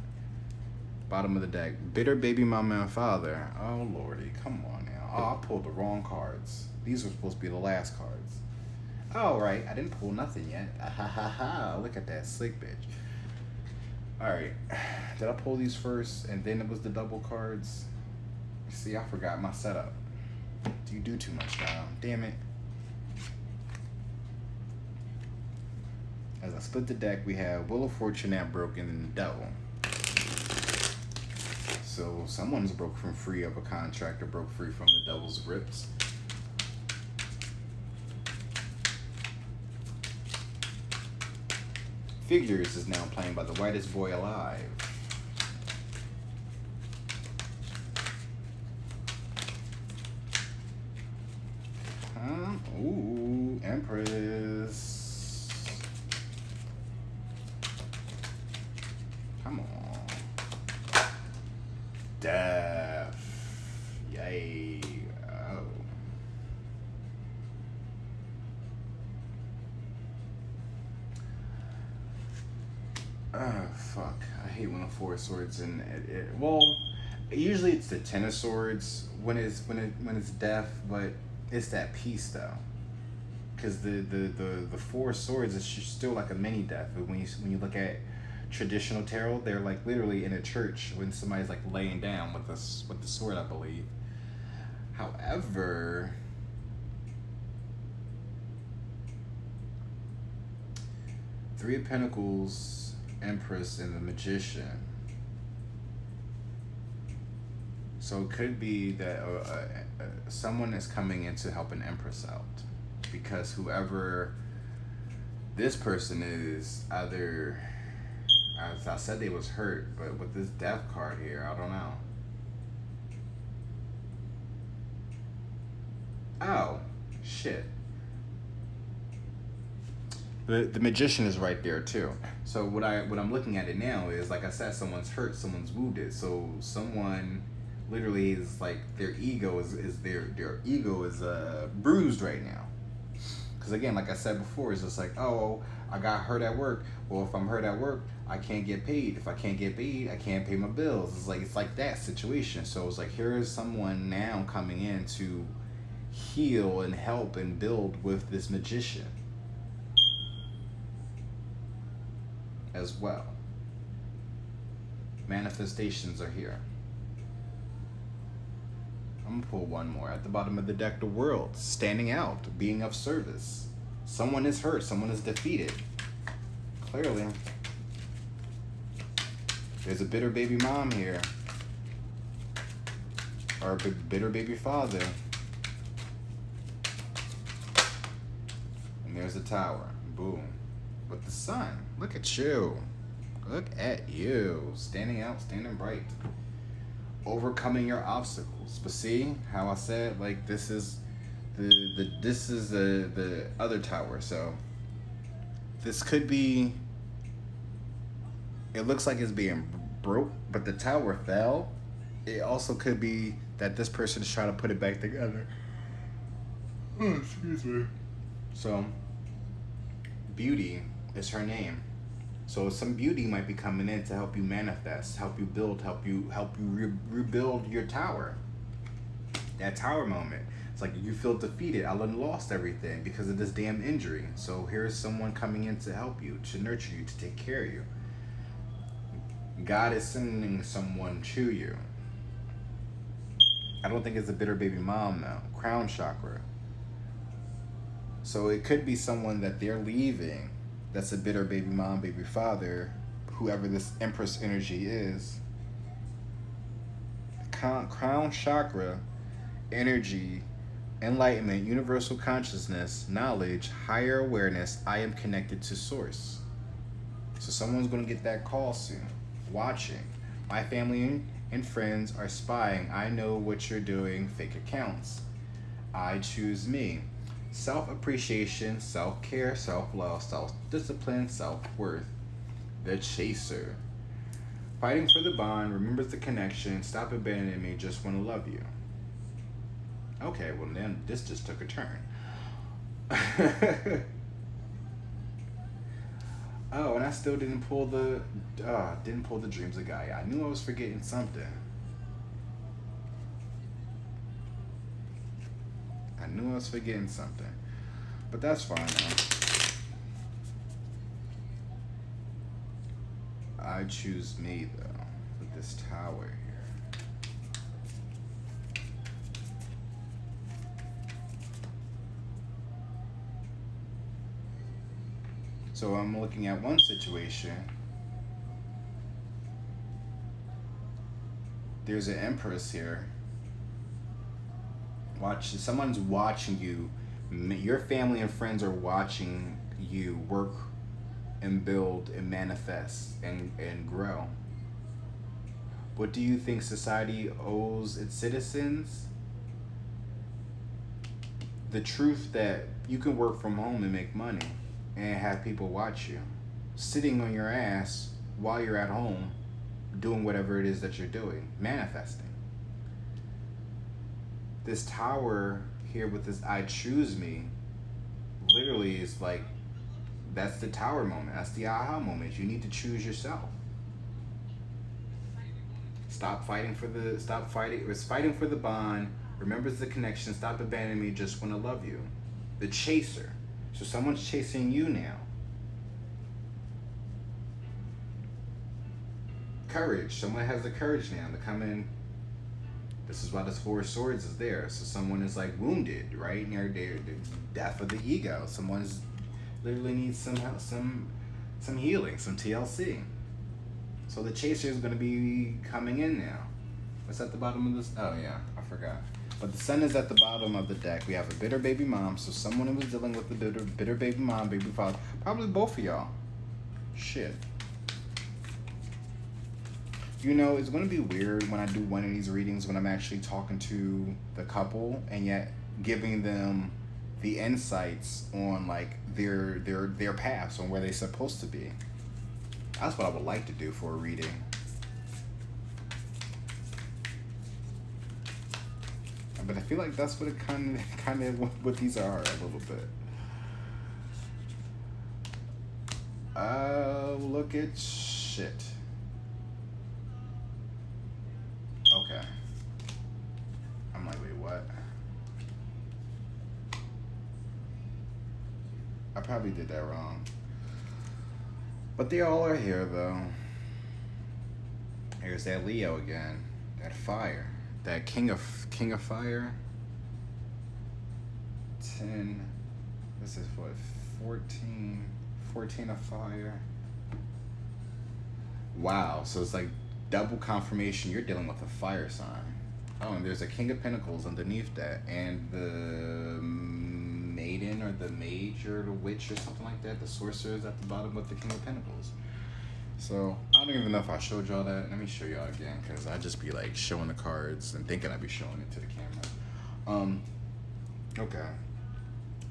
Speaker 1: Bottom of the deck, bitter baby mama and father. Oh lordy, come on now. Oh, I pulled the wrong cards. These were supposed to be the last cards. Oh right, I didn't pull nothing yet. Look at that slick bitch. All right, did I pull these first and then it was the double cards? See, I forgot my setup. You do too much now. Damn it. As I split the deck, we have Wheel of Fortune that broke and then the Devil. So someone's broke from free of a contract or broke free from the Devil's grips. Figures is now playing by the whitest boy alive. Empress. Come on. Death. Yay. Oh. Oh, fuck. I hate when the Four of Swords and well, usually it's the Ten of Swords when it's death, but it's that peace though. Because the Four of Swords is still like a mini death. But when you look at traditional tarot, they're like literally in a church when somebody's like laying down with the sword, I believe. However, Three of Pentacles, Empress, and the Magician. So it could be that someone is coming in to help an Empress out, because whoever this person is, either, as I said, they was hurt, but with this Death card here, I don't know. Oh, shit. The Magician is right there too. So what I'm looking at it now is, like I said, someone's hurt, someone's wounded. So someone literally is like, their ego is bruised right now. Because again, like I said before, it's just like, oh, I got hurt at work. Well, if I'm hurt at work, I can't get paid. If I can't get paid, I can't pay my bills. It's like that situation. So it's like, here is someone now coming in to heal and help and build with this Magician as well. Manifestations are here. I'm gonna pull one more. At the bottom of the deck, the World, standing out, being of service. Someone is hurt, someone is defeated. Clearly. There's a bitter baby mom here. Or a bitter baby father. And there's a tower. Boom. With the sun. Look at you. Look at you. Standing out, standing bright. Overcoming your obstacles. But see how I said, like, this is the other tower. So this could be, it looks like it's being broke, but the tower fell. It also could be that this person is trying to put it back together. Oh, excuse me. So Beauty is her name. So some beauty might be coming in to help you manifest, help you build, help you rebuild your tower. That tower moment. It's like you feel defeated. I done lost everything because of this damn injury. So here's someone coming in to help you, to nurture you, to take care of you. God is sending someone to you. I don't think it's a bitter baby mom though. Crown chakra. So it could be someone that they're leaving that's a bitter baby mom, baby father, whoever this Empress energy is. Crown chakra, energy, enlightenment, universal consciousness, knowledge, higher awareness. I am connected to source. So someone's going to get that call soon. Watching. My family and friends are spying. I know what you're doing. Fake accounts. I choose me. Self-appreciation, self-care, self-love, self-discipline, self-worth. The chaser. Fighting for the bond, remembers the connection, stop abandoning me, just want to love you. Okay, well then this just took a turn. Oh, and I still didn't pull the dreams of Gaia. I knew I was forgetting something. I knew I was forgetting something, but that's fine now. I choose me though, with this tower here. So I'm looking at one situation. There's an Empress here. Someone's watching you. Your family and friends are watching you work and build and manifest and grow. What do you think society owes its citizens? the truth that you can work from home and make money and have people watch you sitting on your ass while you're at home doing whatever it is that you're doing, manifesting. This tower here with this I choose me literally is like, that's the tower moment. That's the aha moment. You need to choose yourself. Stop fighting for the, stop fighting, it's fighting for the bond, remembers the connection, stop abandoning me, just want to love you. The chaser. So someone's chasing you now. Courage. Someone has the courage now to come in. This is why this Four of Swords is there. So someone is like wounded, right? Near the death of the ego. Someone's literally needs some help, some healing, some TLC. So the chaser is going to be coming in now. What's at the bottom of this? Oh yeah, I forgot. But the sun is at the bottom of the deck. We have a bitter baby mom. So someone who was dealing with the bitter baby mom, baby father. Probably both of y'all. Shit. You know, it's going to be weird when I do one of these readings when I'm actually talking to the couple and yet giving them the insights on like their paths, on where they're supposed to be. That's what I would like to do for a reading. But I feel like that's what it kind of what these are a little bit. Look at shit. Okay. I'm like, wait, what? I probably did that wrong. But they all are here, though. Here's that Leo again. That fire. That King of Fire. 10. This is what? 14. 14 of fire. Wow. So it's like double confirmation. You're dealing with a fire sign. Oh, and there's a King of Pentacles underneath that. And the maiden or the mage or the witch or something like that. The sorcerer is at the bottom with the King of Pentacles. So I don't even know if I showed y'all that. Let me show y'all again, because I just be like showing the cards and thinking I'd be showing it to the camera. Okay.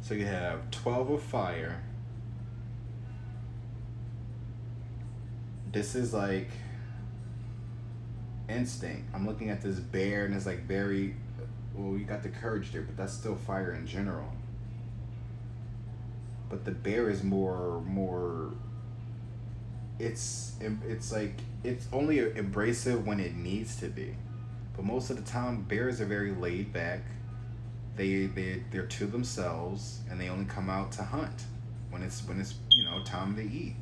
Speaker 1: So you have 12 of fire. This is like instinct. I'm looking at this bear and it's like very, well, you got the courage there, but that's still fire in general. But the bear is more it's like, it's only abrasive when it needs to be. But most of the time, bears are very laid back. They're to themselves, and they only come out to hunt when it's you know, time to eat.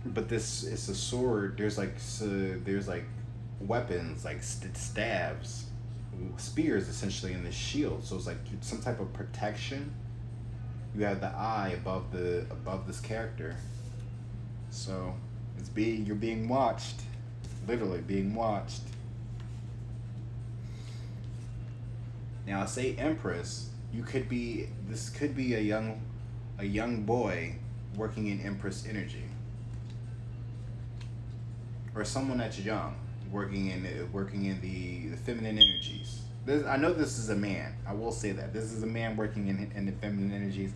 Speaker 1: But this, it's a sword. There's like weapons like stabs, spears essentially in this shield. So it's like some type of protection. You have the eye above this character. So you're being watched, literally being watched. Now I say Empress. This could be a young boy working in Empress energy, or someone that's young working in the feminine energies. I know this is a man. I will say that this is a man working in the feminine energies,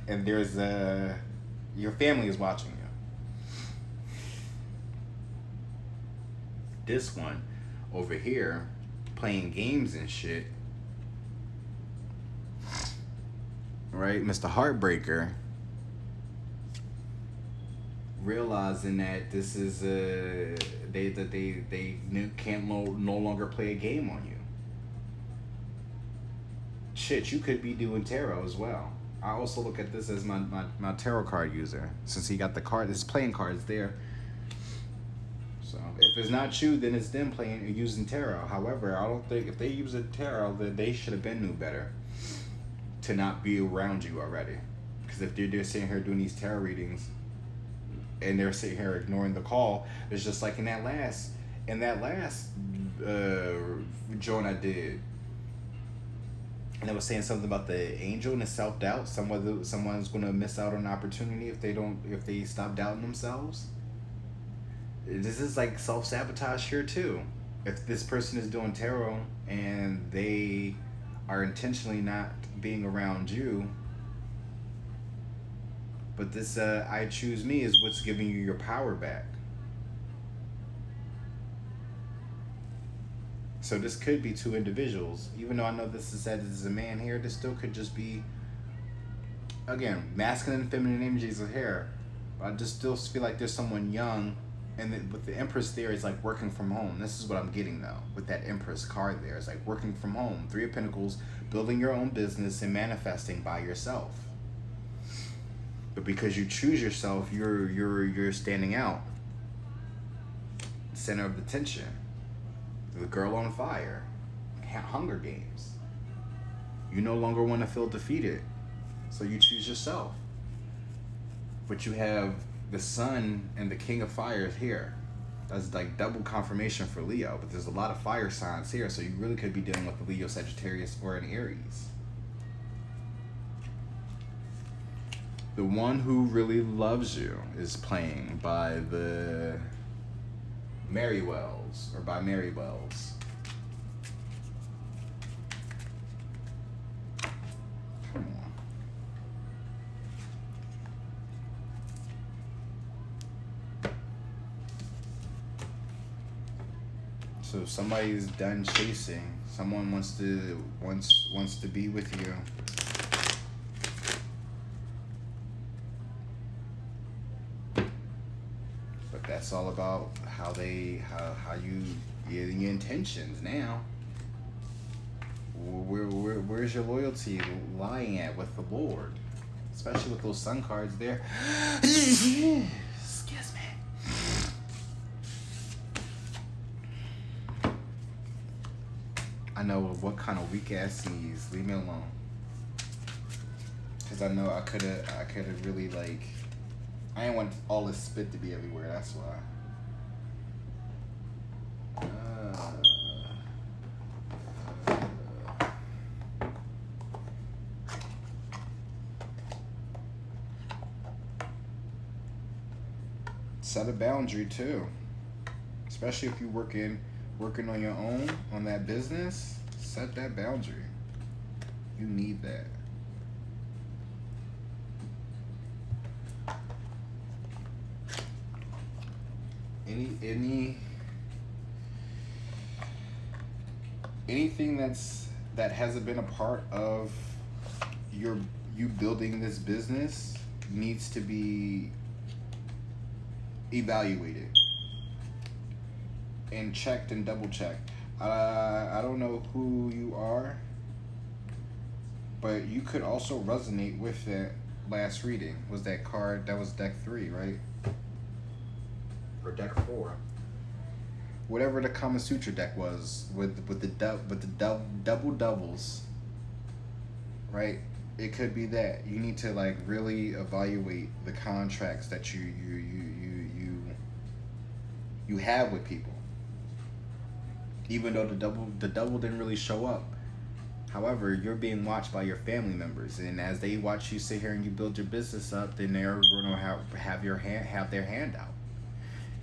Speaker 1: and there's your family is watching you. This one over here playing games and shit, right? Mr. Heartbreaker, realizing that this is they can't no longer play a game on you. Shit, you could be doing tarot as well. I also look at this as my tarot card user, since he got the card, his playing cards there. So if it's not you, then it's them playing or using tarot. However, I don't think if they use a tarot, then they should have been knew better to not be around you already. Because if they're sitting here doing these tarot readings and they're sitting here ignoring the call, it's just like in that last joint I did. And I was saying something about the angel and the self-doubt. Someone's going to miss out on an opportunity if they stop doubting themselves. This is like self-sabotage here too. If this person is doing tarot and they are intentionally not being around you, but this I choose me is what's giving you your power back. So this could be two individuals. Even though I know this is said this is a man here, this still could just be, again, masculine and feminine energies of here. But I just still feel like there's someone young, and with the Empress there, it's like working from home. This is what I'm getting though with that Empress card there. It's like working from home. Three of Pentacles, building your own business and manifesting by yourself. But because you choose yourself, you're standing out. Center of attention. The girl on fire. Hunger Games. You no longer want to feel defeated, so you choose yourself. But you have the Sun and the King of Fires here. That's like double confirmation for Leo, but there's a lot of fire signs here, so you really could be dealing with a Leo, Sagittarius, or an Aries. The One Who Really Loves You is playing by the Merrywells, or by Merrywells. Come on. So somebody's done chasing. Someone wants to be with you. But that's all about how you your intentions now. Where's your loyalty lying at with the Lord? Especially with those Sun cards there. Excuse me. I know what kind of weak ass sneeze. Leave me alone. Cause I know I could have really like. I didn't want all this spit to be everywhere. That's why. Set a boundary too, especially if you're working on your own on that business. Set that boundary. You need that. Anything that hasn't been a part of you building this business needs to be evaluated and checked and double checked. I don't know who you are, but you could also resonate with that last reading. Was that card? That was deck 3, right? Or deck 4? Whatever the Kama Sutra deck was with the double doubles, right? It could be that you need to like really evaluate the contracts that you have with people. Even though the double didn't really show up. However, you're being watched by your family members, and as they watch you sit here and you build your business up, then they're going to have their hand out.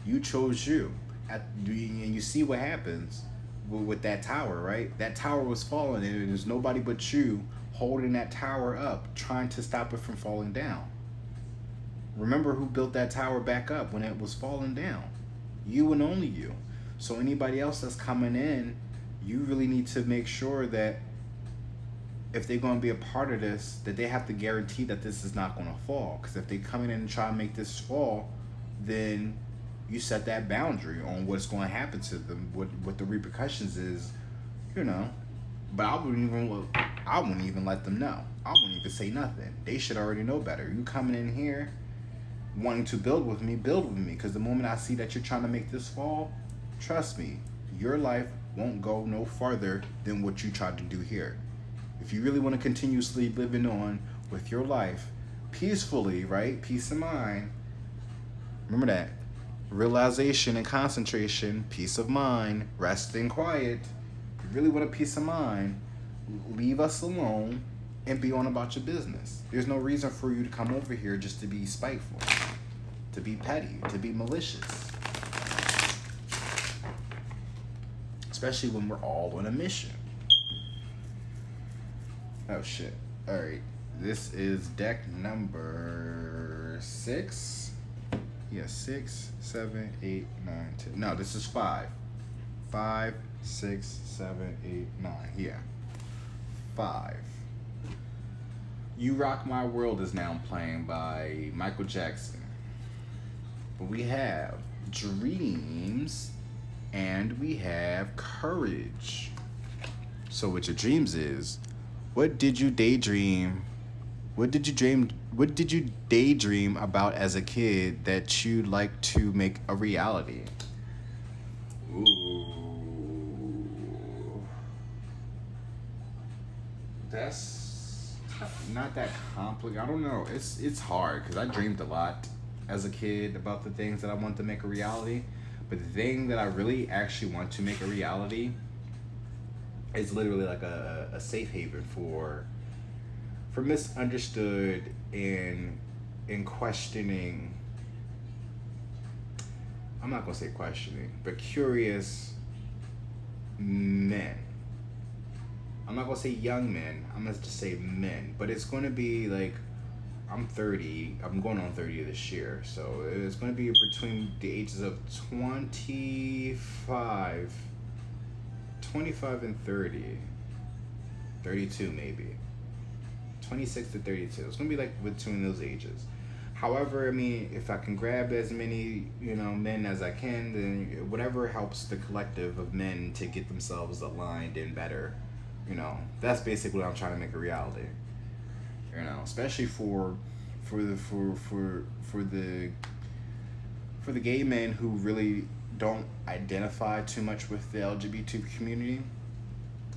Speaker 1: You chose you, and you see what happens with that tower, right? That tower was falling, and there's nobody but you holding that tower up, trying to stop it from falling down. Remember who built that tower back up when it was falling down? You and only you. So anybody else that's coming in, you really need to make sure that if they're going to be a part of this, that they have to guarantee that this is not going to fall. Because if they come in and try to make this fall, then you set that boundary on what's going to happen to them, what the repercussions is, you know. But I wouldn't even let them know. I wouldn't even say nothing. They should already know better. You coming in here wanting to build with me, because the moment I see that you're trying to make this fall, trust me, your life won't go no farther than what you tried to do here. If you really want to continuously living on with your life peacefully, right? Peace of mind. Remember that. Realization and concentration, peace of mind, rest and quiet. If you really want a peace of mind, leave us alone and be on about your business. There's no reason for you to come over here just to be spiteful, to be petty, to be malicious. especially when we're all on a mission. Oh shit. Alright. This is deck number 6. Yeah, 6, 7, 8, 9, 10. No, this is 5. 5, 6, 7, 8, 9. Yeah. 5. You Rock My World is now playing by Michael Jackson. But we have Dreams and we have Courage. So what your dreams is, what did you daydream? What did you daydream about as a kid that you'd like to make a reality? Ooh. That's not that complicated. I don't know. It's hard because I dreamed a lot as a kid about the things that I want to make a reality. But the thing that I really actually want to make a reality is literally like a safe haven for misunderstood and questioning. I'm not gonna say questioning, but curious men. I'm not gonna say young men. I'm gonna just say men. But it's gonna be like, I'm 30. I'm going on 30 this year, so it's gonna be between the ages of 25 and 30. 32 maybe. 26 to 32. It's gonna be like between those ages. However, I mean, if I can grab as many, men as I can, then whatever helps the collective of men to get themselves aligned and better, that's basically what I'm trying to make a reality. Especially for the gay men who really don't identify too much with the LGBT community.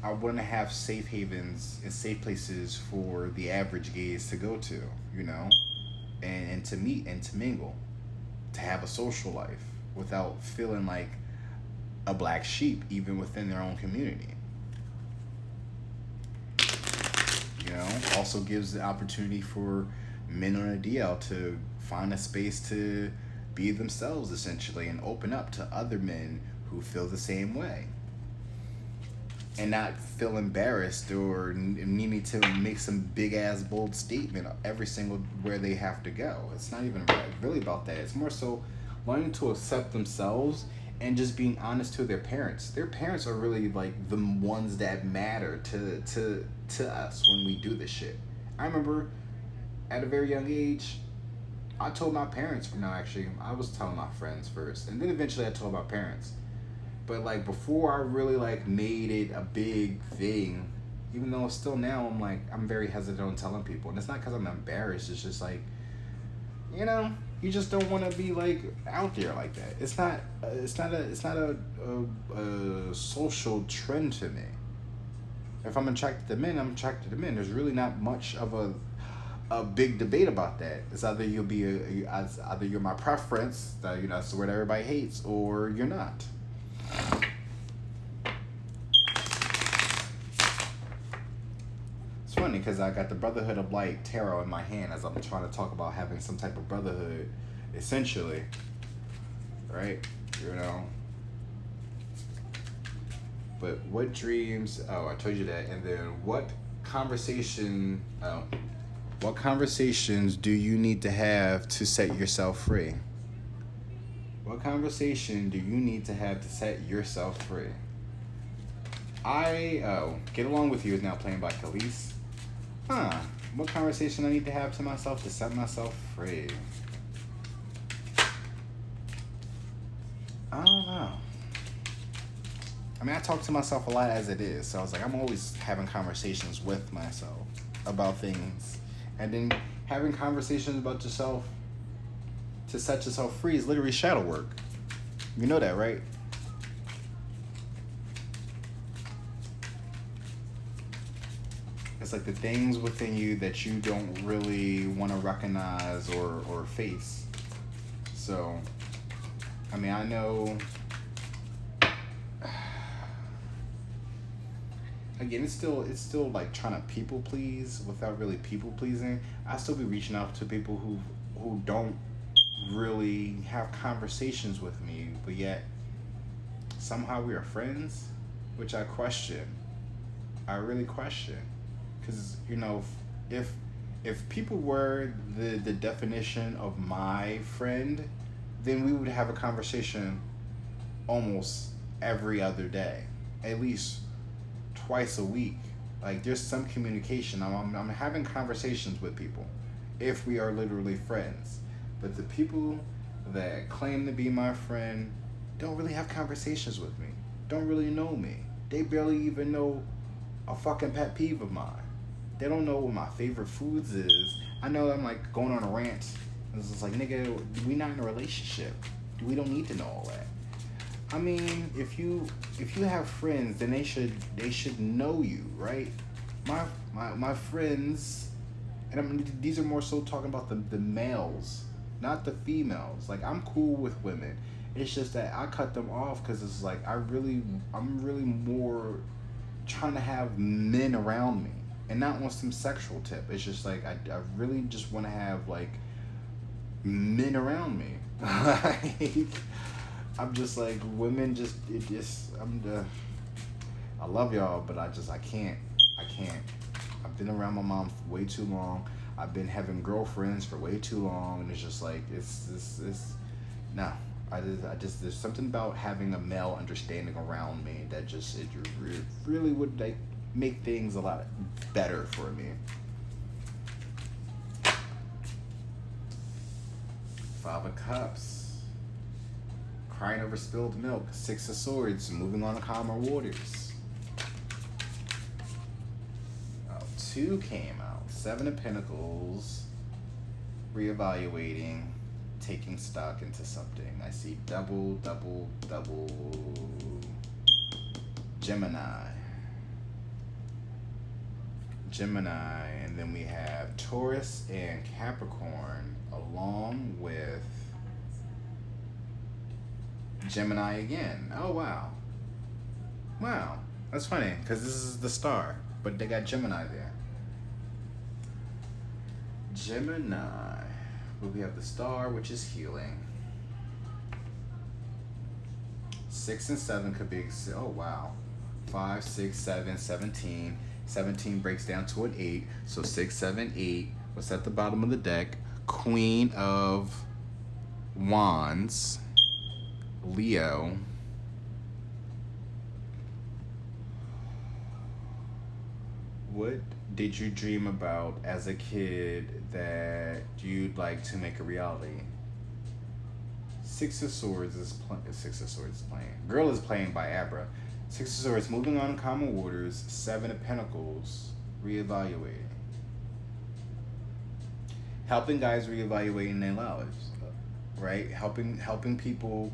Speaker 1: I want to have safe havens and safe places for the average gays to go to, and to meet and to mingle, to have a social life without feeling like a black sheep even within their own community. Also gives the opportunity for men on a DL to find a space to be themselves essentially and open up to other men who feel the same way. And not feel embarrassed or needing to make some big ass bold statement every single where they have to go. It's not even really about that. It's more so learning to accept themselves and just being honest to their parents. Their parents are really like the ones that matter to us when we do this shit. I remember at a very young age, I told my parents. No, actually, I was telling my friends first, and then eventually I told my parents. But like before I really like made it a big thing, even though still now I'm very hesitant on telling people. And it's not because I'm embarrassed, it's just like, you just don't want to be like out there like that. It's not a social trend to me. If I'm attracted to men, I'm attracted to men. There's really not much of a big debate about that. It's either you're my preference, that that's the word everybody hates, or you're not. It's funny because I got the Brotherhood of Light tarot in my hand as I'm trying to talk about having some type of brotherhood, essentially, right? But what dreams? Oh, I told you that. And then what conversations do you need to have to set yourself free? What conversation do you need to have to set yourself free? Get Along With You is now playing by Khalees. What conversation I need to have to myself to set myself free? I don't know. I mean, I talk to myself a lot as it is, so I was like, I'm always having conversations with myself about things. And then having conversations about yourself to set yourself free is literally shadow work. You know that, right? It's like the things within you that you don't really want to recognize or face. So, I mean, I know... Again, it's still like trying to people please without really people pleasing. I still be reaching out to people who don't really have conversations with me, but yet somehow we are friends. which I question. I really question, because you know, if people were the definition of my friend, then we would have a conversation almost every other day, at least twice a week. Like there's some communication. I'm having conversations with people, if we are literally friends. But the people that claim to be my friend don't really have conversations with me. Don't really know me. They barely even know a fucking pet peeve of mine. They don't know what my favorite foods is. I know I'm like going on a rant. It's just like, nigga, we not in a relationship. We don't need to know all that. I mean, if you have friends, then they should know you, right? My friends, and these are more so talking about the males, not the females. Like I'm cool with women. It's just that I cut them off because it's like I'm really more trying to have men around me, and not on some sexual tip. It's just like I really just want to have like men around me. Like I'm just like women. I love y'all, but I can't. I've been around my mom for way too long. I've been having girlfriends for way too long, and it's just like it's no. I just there's something about having a male understanding around me that just it really would like make things a lot better for me. Five of Cups, crying over spilled milk. Six of Swords, moving on to calmer waters. Oh, two came out. Seven of Pentacles, reevaluating, taking stock into something. I see double. Gemini, and then we have Taurus and Capricorn, along with Gemini again. Oh, wow. That's funny, because this is the star, but they got Gemini there. Gemini. But we have the star, which is healing. 6 and 7 could be, oh wow. 5, 6, 7, 17. 17 breaks down to an 8. So 6, 7, 8. What's at the bottom of the deck? Queen of Wands. Leo. What did you dream about as a kid that you'd like to make a reality? Six of Swords is playing. Girl is playing by Abra. Six of Swords, moving on to common waters. Seven of Pentacles, reevaluating. Helping guys reevaluating their lives, right? Helping people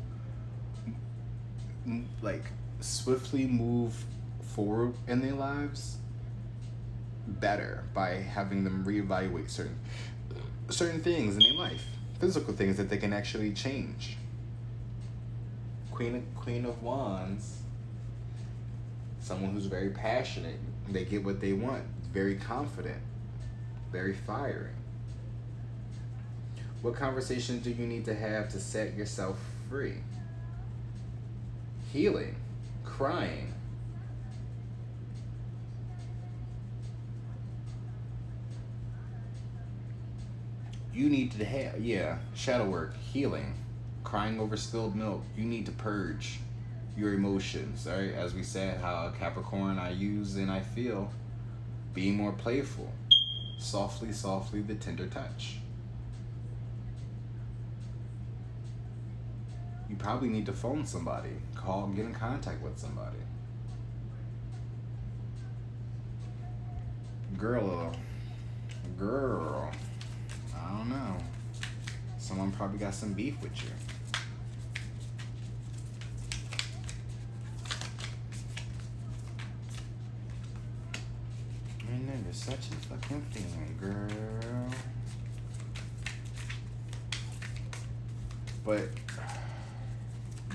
Speaker 1: like swiftly move forward in their lives better by having them reevaluate certain things in their life, physical things that they can actually change. Queen of Wands, someone who's very passionate. They get what they want. Very confident, very fiery. What conversations do you need to have to set yourself free? Healing, crying. You need to have, shadow work, healing, crying over spilled milk. You need to purge your emotions, all right? As we said, how Capricorn I use and I feel, being more playful, softly, the tender touch. You probably need to phone somebody, call, get in contact with somebody. Girl, I don't know. Someone probably got some beef with you. And then there's such a fucking thing, girl. But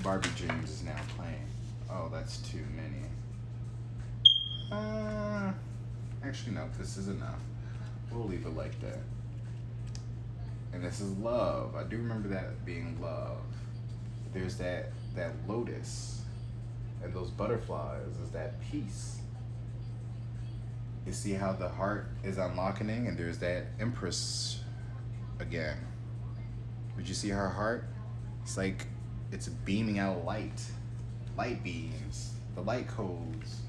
Speaker 1: Barbie Dreams is now playing. Oh, that's too many. Actually, no, this is enough. We'll leave it like that. And this is love. I do remember that being love. There's that Lotus. and those butterflies is that peace. You see how the heart is unlocking, and there's that Empress again. Would you see her heart? It's like it's beaming out light beams, the light codes.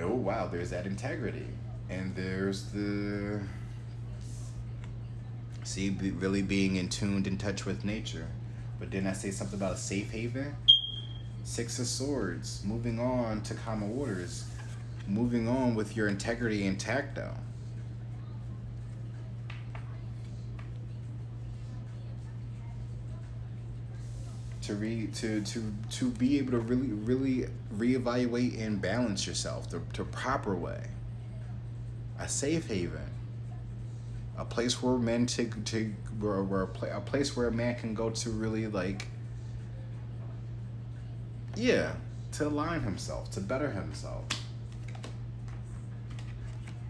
Speaker 1: Oh wow, there's that integrity, and there's the really being in tuned in touch with nature. But didn't I say something about a safe haven? Six of Swords, moving on to calmer waters, moving on with your integrity intact though. To be able to really reevaluate and balance yourself the proper way. A safe haven, a place where men a place where a man can go to really like, yeah, to align himself, to better himself.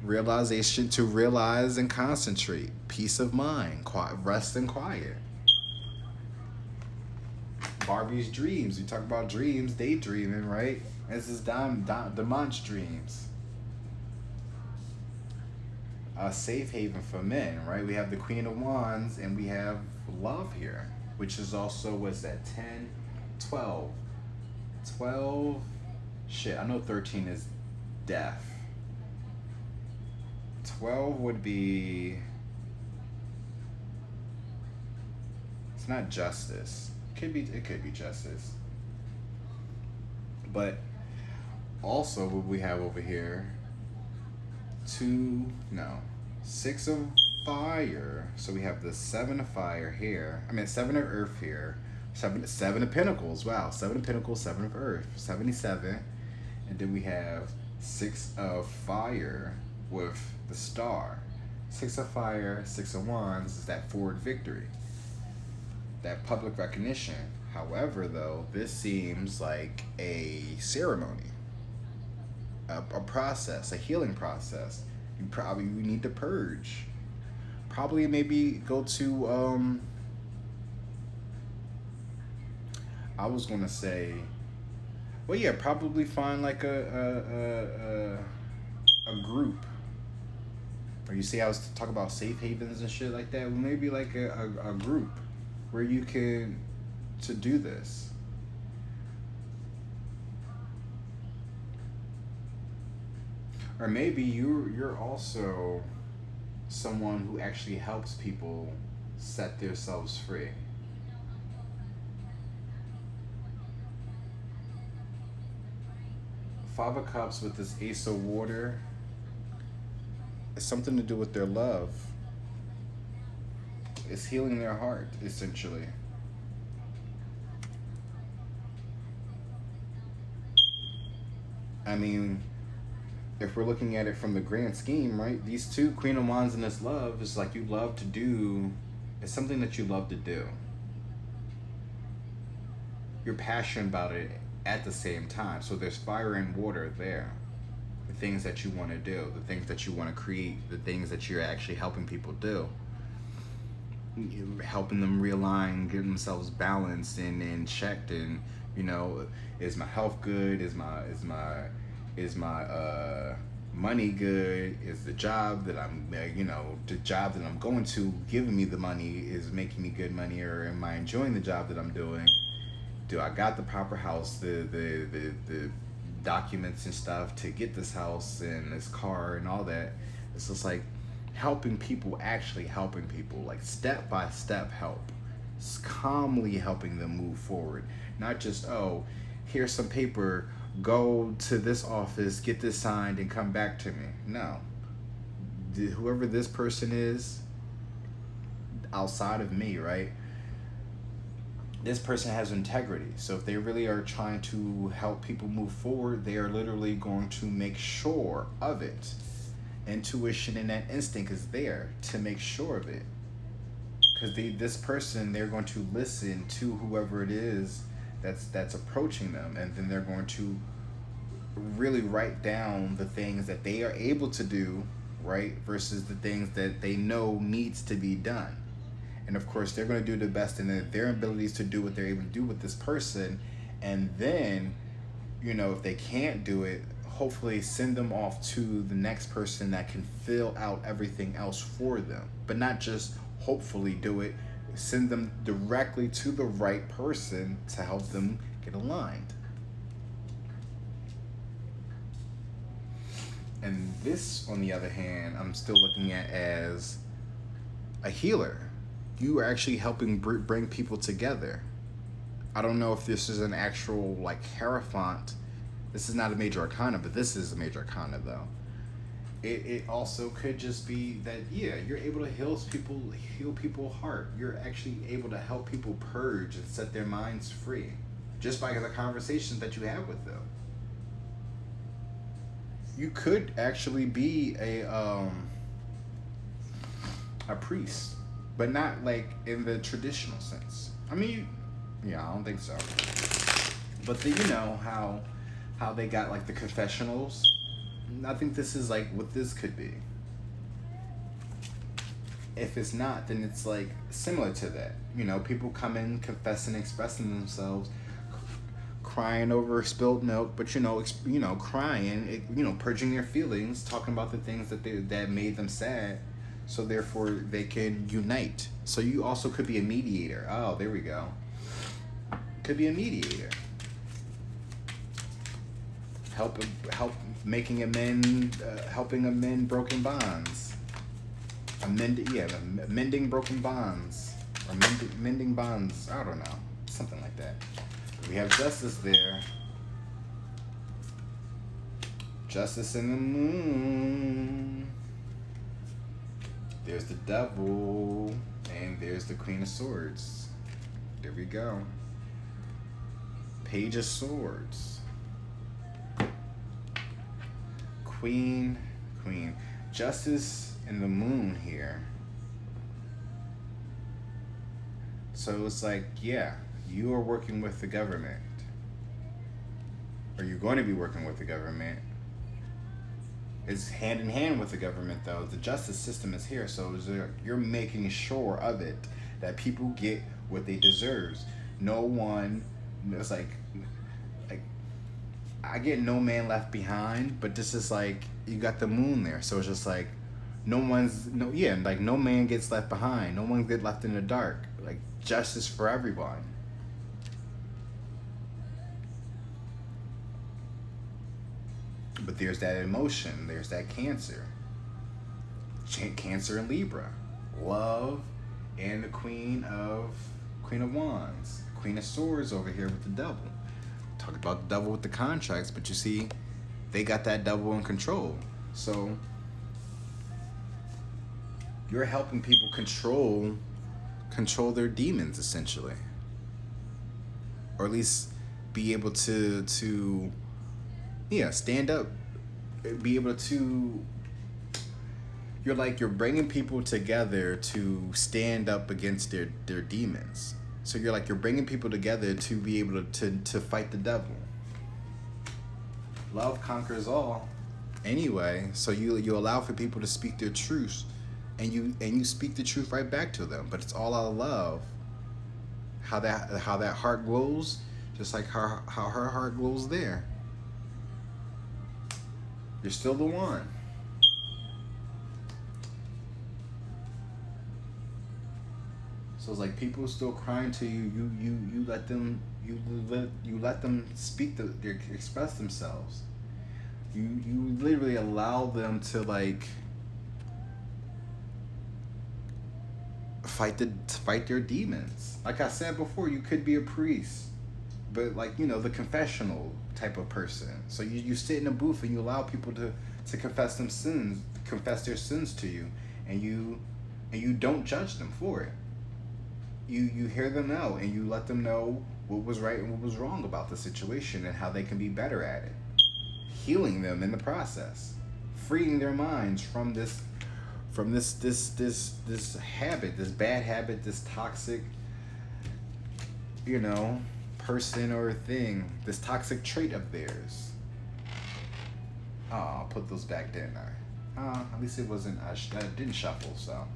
Speaker 1: Realization, to realize and concentrate, peace of mind, quiet, rest and quiet. Barbie's dreams. We talk about dreams, daydreaming, right? This is Damont's dreams. A safe haven for men, right? We have the Queen of Wands and we have love here, which is also, what's that, 10, 12. 12, shit, I know 13 is death. 12 would be, it's not justice. It could be justice. But also what we have over here, 6 of fire. So we have the 7 of fire here. 7 of earth here. 7 of pentacles. Wow, 7 of pentacles, 7 of earth, 77. And then we have 6 of fire with the star. 6 of fire, 6 of wands is that forward victory, that public recognition. However, though, this seems like a ceremony, a process, a healing process. You need to purge. Probably maybe go to, I was going to say, well, yeah, probably find like a group. Or you see, I was talking about safe havens and shit like that. Well, maybe like a group where you can to do this. Or maybe you're also someone who actually helps people set themselves free. Five of Cups with this Ace of Water, it's something to do with their love. It's healing their heart, essentially. I mean, if we're looking at it from the grand scheme, right? These two, Queen of Wands and this love, is like you love to do, it's something that you love to do. You're passionate about it at the same time. So there's fire and water there. The things that you want to do, the things that you want to create, the things that you're actually helping people do. You're helping them realign, get themselves balanced and checked, and is my health good? Is my money good? Is the job that I'm going to giving me the money, is making me good money, or am I enjoying the job that I'm doing? Do I got the proper house, the documents and stuff to get this house and this car and all that? It's just like helping people, actually helping people, like step by step help. It's calmly helping them move forward. Not just, oh, here's some paper, go to this office, get this signed, and come back to me. No. Whoever this person is, outside of me, right? This person has integrity. So if they really are trying to help people move forward, they are literally going to make sure of it. Intuition and that instinct is there to make sure of it. Because this person, they're going to listen to whoever it is that's approaching them, and then they're going to really write down the things that they are able to do, right, versus the things that they know needs to be done. And of course, they're going to do the best in their abilities to do what they're able to do with this person, And then, you know, if they can't do it, hopefully send them off to the next person that can fill out everything else for them. But not just hopefully do it, send them directly to the right person to help them get aligned. And this, on the other hand, I'm still looking at as a healer. You are actually helping bring people together. I don't know if this is an actual, like, Hierophant. This is not a major arcana, but this is a major arcana, though. It also could just be that, yeah, you're able to heal people's heart. You're actually able to help people purge and set their minds free just by the conversations that you have with them. You could actually be a priest, but not like in the traditional sense. I mean, yeah, I don't think so. But you know how they got like the confessionals. I think this is like what this could be. If it's not, then it's like similar to that. You know, people come in confessing, expressing themselves, crying over spilled milk, but you know, crying, purging their feelings, talking about the things that made them sad, so therefore they can unite. So you also could be a mediator. Oh, there we go. Could be a mediator. Help making helping amend broken bonds. Mending broken bonds, or mending bonds. I don't know, something like that. We have justice there. Justice in the moon. There's the devil, and there's the Queen of Swords. There we go. Page of Swords. Queen. Justice in the moon here. So it's like, yeah, you are working with the government, or you're going to be working with the government. It's hand in hand with the government, though. The justice system is here, so you're making sure of it, that people get what they deserve. No one, it's like I get no man left behind, but this is like, you got the moon there, so it's just like no man gets left behind. No one gets left in the dark. Like, justice for everyone. But there's that emotion, there's that Cancer. Cancer and Libra. Love and the Queen of Wands. Queen of Swords over here with the Devil. Talk about the Devil with the contracts, but you see, they got that Devil in control. So you're helping people control their demons, essentially. Or at least be able to stand up, be able to, you're bringing people together to stand up against their demons. So you're bringing people together to be able to fight the devil. Love conquers all. Anyway, so you allow for people to speak their truths, and you speak the truth right back to them, but it's all out of love. How that heart glows, just like how her heart glows there. You're still the one. So it's like people still crying to you. You let them speak express themselves. You literally allow them to like fight their demons. Like I said before, you could be a priest, but the confessional type of person. So you sit in a booth and you allow people to confess their sins to you, and you don't judge them for it. You hear them out and you let them know what was right and what was wrong about the situation and how they can be better at it. Healing them in the process, freeing their minds from this habit, this bad habit, this toxic, person or thing, this toxic trait of theirs. Oh, I'll put those back, didn't I? At least it wasn't, I didn't shuffle, so,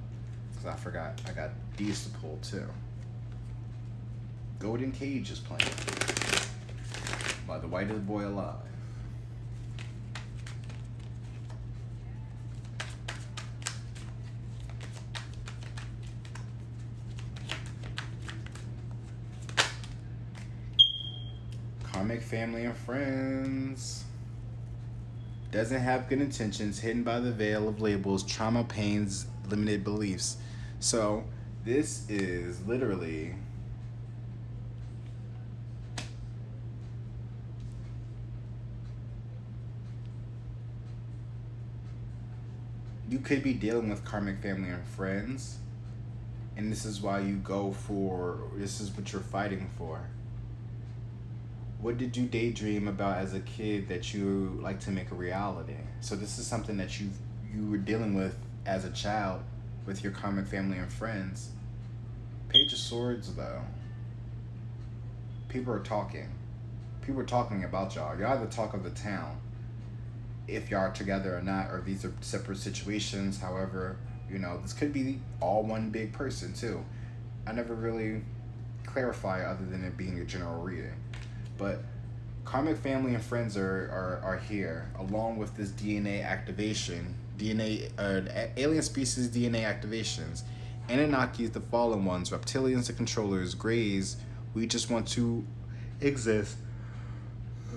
Speaker 1: because I forgot, I got these to pull too. Golden Cage is playing. By the whitest boy alive. Karmic family and friends. Doesn't have good intentions, hidden by the veil of labels, trauma, pains, limited beliefs. So this is literally you could be dealing with karmic family and friends, and this is why you go for, this is what you're fighting for. What did you daydream about as a kid that you like to make a reality? So this is something that you were dealing with as a child with your karmic family and friends. Page of Swords, though. People are talking. People are talking about y'all. Y'all are the talk of the town. If y'all are together or not, or these are separate situations. However, you know, this could be all one big person too. I never really clarify other than it being a general reading. But karmic family and friends are here, along with this DNA activation, alien species DNA activations, Anunnakis, the fallen ones, reptilians, the controllers, Greys, we just want to exist.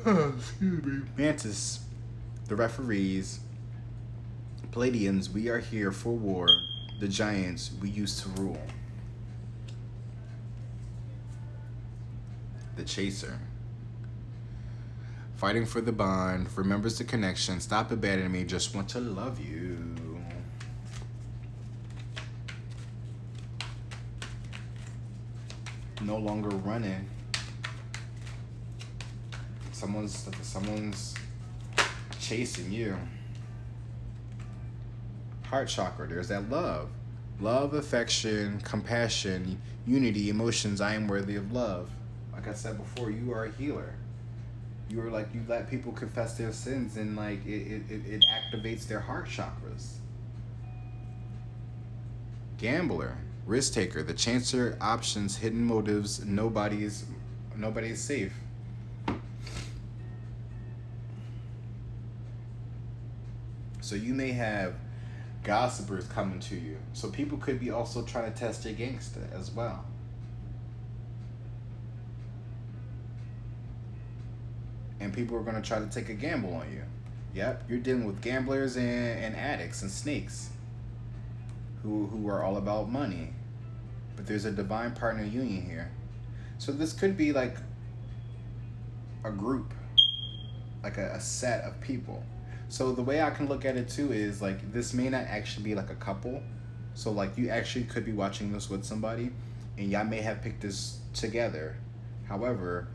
Speaker 1: Excuse me. Mantis, the referees, Palladians, we are here for war. The Giants, we used to rule. The Chaser. Fighting for the bond, remembers the connection, stop abandoning me, just want to love you. No longer running. Someone's chasing you. Heart chakra, there's that love. Love, affection, compassion, unity, emotions, I am worthy of love. Like I said before, you are a healer. You are like, you let people confess their sins, and like it activates their heart chakras. Gambler, risk taker, the chancer, options, hidden motives, nobody's safe. So you may have gossipers coming to you. So people could be also trying to test your gangster as well. And people are going to try to take a gamble on you. Yep, you're dealing with gamblers and addicts and snakes who are all about money. But there's a divine partner union here. So this could be like a group, like a set of people. So the way I can look at it too is like, this may not actually be like a couple. So like, you actually could be watching this with somebody and y'all may have picked this together. However,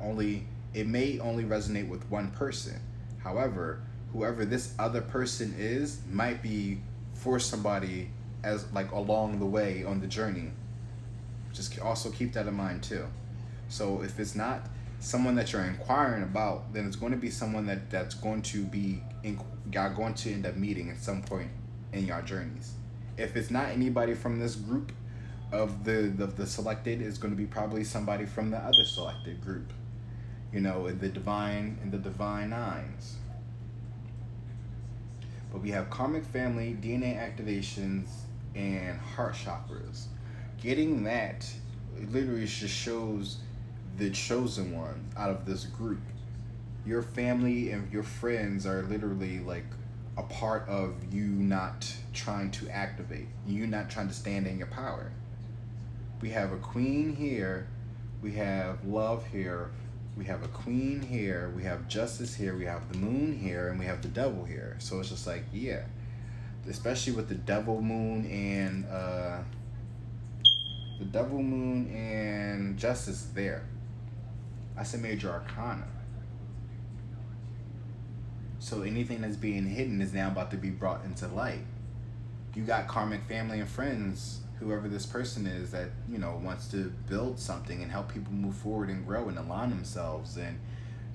Speaker 1: it may only resonate with one person. However, whoever this other person is might be for somebody as like along the way on the journey. Just also keep that in mind too. So if it's not someone that you're inquiring about, then it's going to be someone that's going to be y'all going to end up meeting at some point in your journeys. If it's not anybody from this group of the selected, it's going to be probably somebody from the other selected group. You know, in the divine nines. But we have karmic family, DNA activations, and heart chakras. Getting that, it literally just shows the chosen one out of this group. Your family and your friends are literally like a part of you not trying to activate, you not trying to stand in your power. We have a queen here, we have love here, we have a queen here, we have justice here, we have the moon here, and we have the devil here. So it's just like, yeah, especially with the devil, moon, and justice there. That's a major arcana. So anything that's being hidden is now about to be brought into light. You got karmic family and friends, whoever this person is that, you know, wants to build something and help people move forward and grow and align themselves and,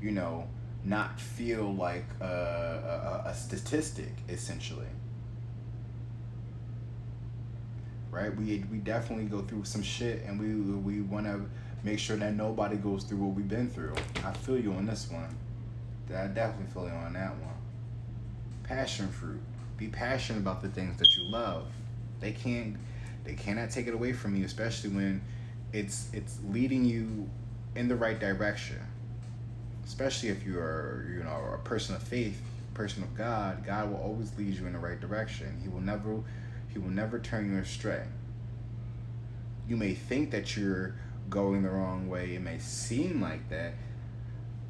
Speaker 1: you know, not feel like a statistic, essentially. Right? We definitely go through some shit, and we want to make sure that nobody goes through what we've been through. I feel you on this one. I definitely feel you on that one. Passion fruit. Be passionate about the things that you love. They can't they cannot take it away from you, especially when it's leading you in the right direction. Especially if you are, a person of faith, person of God. God will always lead you in the right direction. He will never turn you astray. You may think that you're going the wrong way. It may seem like that,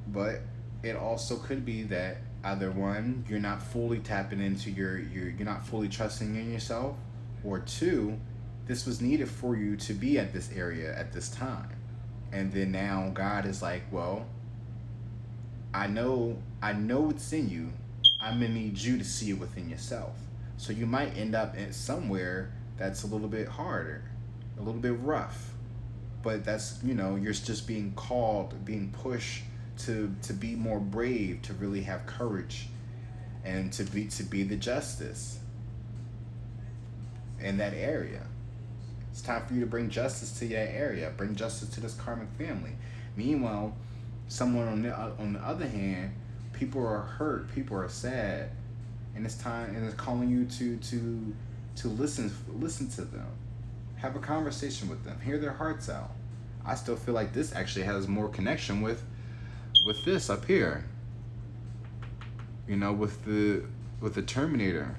Speaker 1: but it also could be that either one, you're not fully tapping into you're not fully trusting in yourself, or two, this was needed for you to be at this area at this time. And then now God is like, well, I know it's in you. I'm gonna need you to see it within yourself. So you might end up in somewhere that's a little bit harder, a little bit rough. But that's, you're just being called, being pushed to be more brave, to really have courage, and to be the justice in that area. It's time for you to bring justice to that area, bring justice to this karmic family. Meanwhile, someone on the other hand, people are hurt, people are sad, and it's time, and it's calling you to listen to them, have a conversation with them, hear their hearts out. I still feel like this actually has more connection with this up here. With the Terminator.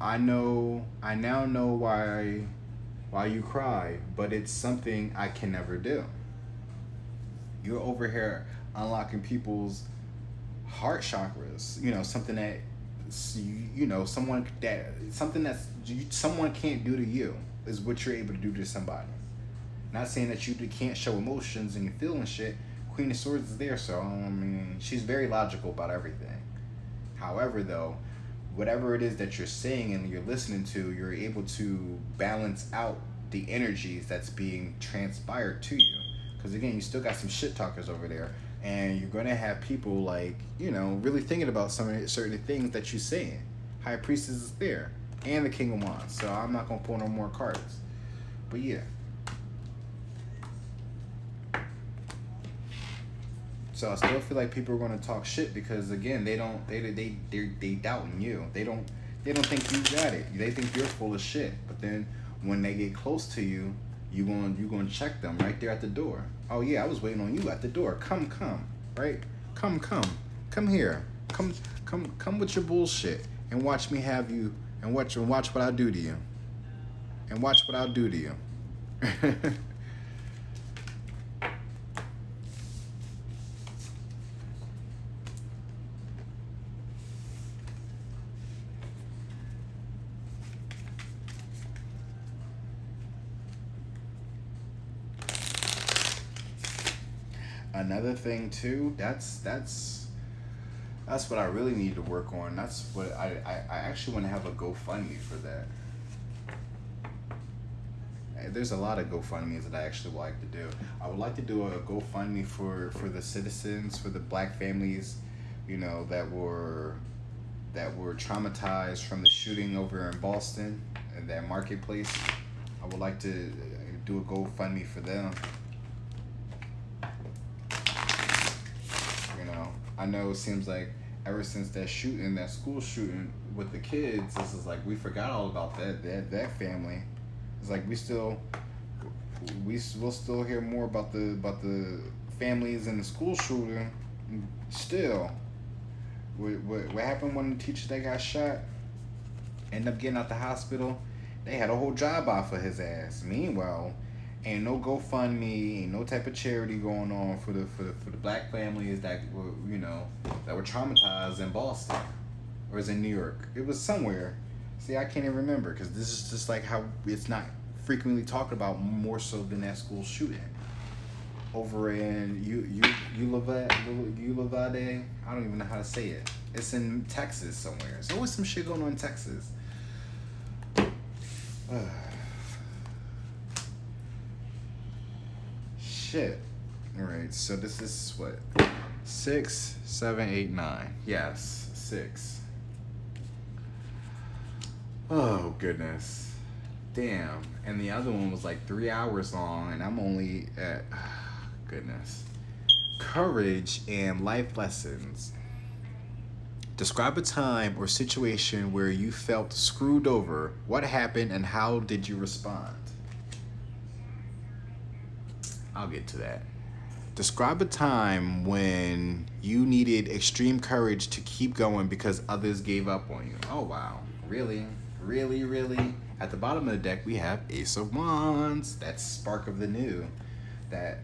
Speaker 1: I now know why you cry, but it's something I can never do. You're over here unlocking people's heart chakras. Something that someone can't do to you is what you're able to do to somebody. Not saying that you can't show emotions and you feeling shit. Queen of Swords is there, so she's very logical about everything. However, though, whatever it is that you're saying and you're listening to, you're able to balance out the energies that's being transpired to you. Because again, you still got some shit talkers over there, and you're gonna have people really thinking about certain things that you're saying. High Priestess is there, and the King of Wands. So I'm not gonna pull no more cards. But yeah. So I still feel like people are going to talk shit because again, they doubting you. They don't think you got it. They think you're full of shit. But then when they get close to you, you going to check them right there at the door. Oh yeah, I was waiting on you at the door. Come, right? Come here. Come with your bullshit and watch me have you and watch what I do to you. And watch what I'll do to you. Another thing too, that's what I really need to work on. That's what I actually want to have a GoFundMe for that. There's a lot of GoFundMes that I actually would like to do. I would like to do a GoFundMe for the citizens, for the black families, that were traumatized from the shooting over in Boston and that marketplace. I would like to do a GoFundMe for them. I know it seems like ever since that school shooting with the kids, this is like we forgot all about that family. It's like we'll still hear more about the families in the school shooting. Still, what happened when the teacher that got shot ended up getting out the hospital? They had a whole job off of his ass. Meanwhile, ain't no GoFundMe, ain't no type of charity going on for the black families that were traumatized in Boston, or was in New York. It was somewhere. See, I can't even remember because this is just like how it's not frequently talked about more so than that school shooting over in Uvalde. I don't even know how to say it. It's in Texas somewhere. There's always some shit going on in Texas. Shit. Alright, so this is what? 6, 7, 8, 9. Yes, 6. Oh, goodness. Damn. And the other one was like 3 hours long, and I'm only at... goodness. Courage and life lessons. Describe a time or situation where you felt screwed over. What happened and how did you respond? I'll get to that. Describe a time when you needed extreme courage to keep going because others gave up on you. Oh, wow. Really? Really, really? At the bottom of the deck, we have Ace of Wands. That's spark of the new. That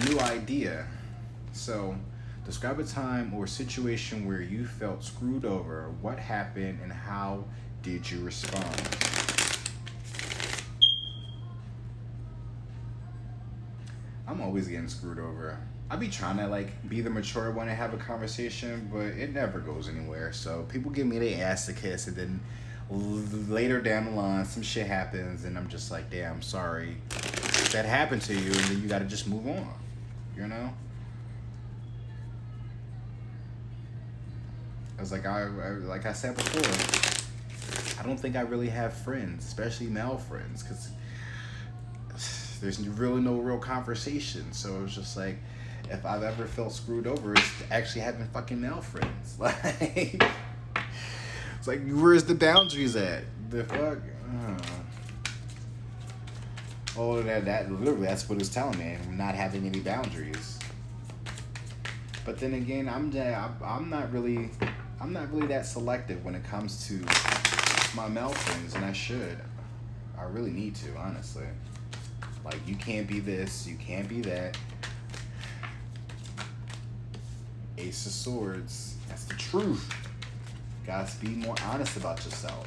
Speaker 1: new idea. So, describe a time or situation where you felt screwed over. What happened and how did you respond? I'm always getting screwed over. I be trying to like be the mature one and have a conversation, but it never goes anywhere. So people give me their ass to kiss, and then later down the line, some shit happens, and I'm just like, damn, sorry that happened to you, and then you gotta just move on. You know? I was like, like I said before, I don't think I really have friends, especially male friends, because there's really no real conversation. So it was just like, if I've ever felt screwed over, it's actually having fucking male friends. Like, it's like, where's the boundaries at? The fuck? Oh, that literally, that's what it's telling me. I'm not having any boundaries. But then again, I'm not really that selective when it comes to my male friends, and I should. I really need to, honestly. Like, you can't be this, you can't be that. Ace of Swords. That's the truth. Gotta be more honest about yourself.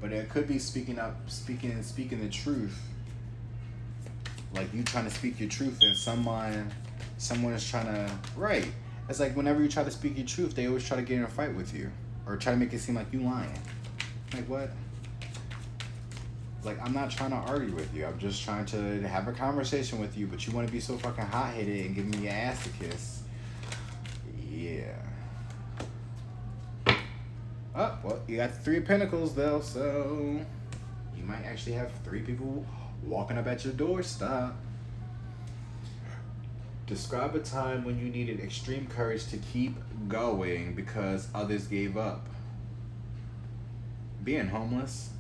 Speaker 1: But it could be speaking the truth. Like, you trying to speak your truth and someone is trying to... Right. It's like whenever you try to speak your truth, they always try to get in a fight with you. Or try to make it seem like you lying. Like, what? Like, I'm not trying to argue with you. I'm just trying to have a conversation with you, but you want to be so fucking hot-headed and give me your ass to kiss. Yeah. Oh, well, you got the 3 of Pentacles, though, so you might actually have 3 people walking up at your doorstep. Describe a time when you needed extreme courage to keep going because others gave up. Being homeless.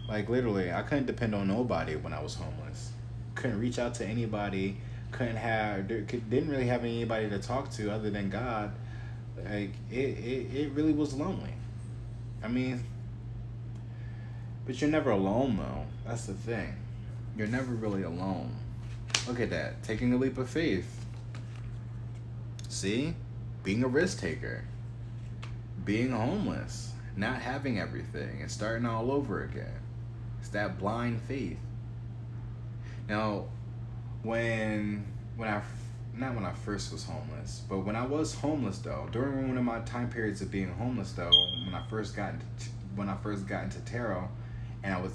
Speaker 1: Like, literally, I couldn't depend on nobody when I was homeless. Couldn't reach out to anybody. Didn't really have anybody to talk to other than God. Like, it really was lonely. I mean, but you're never alone, though. That's the thing. You're never really alone. Look at that. Taking a leap of faith. See? Being a risk taker. Being homeless. Not having everything. And starting all over again. It's that blind faith. Now, when I first was homeless, but when I was homeless, though, during one of my time periods of being homeless, though, when I first got into tarot, and I would,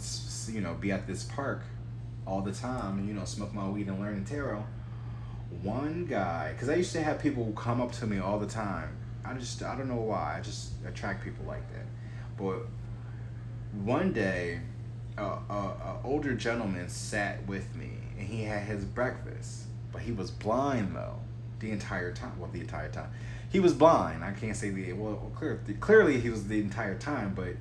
Speaker 1: be at this park all the time, and, smoke my weed and learn tarot. One guy, because I used to have people come up to me all the time. I don't know why. I just attract people like that. But one day, a older gentleman sat with me, and he had his breakfast, but he was blind though the entire time. Well, the entire time he was blind. I can't say clearly he was the entire time, but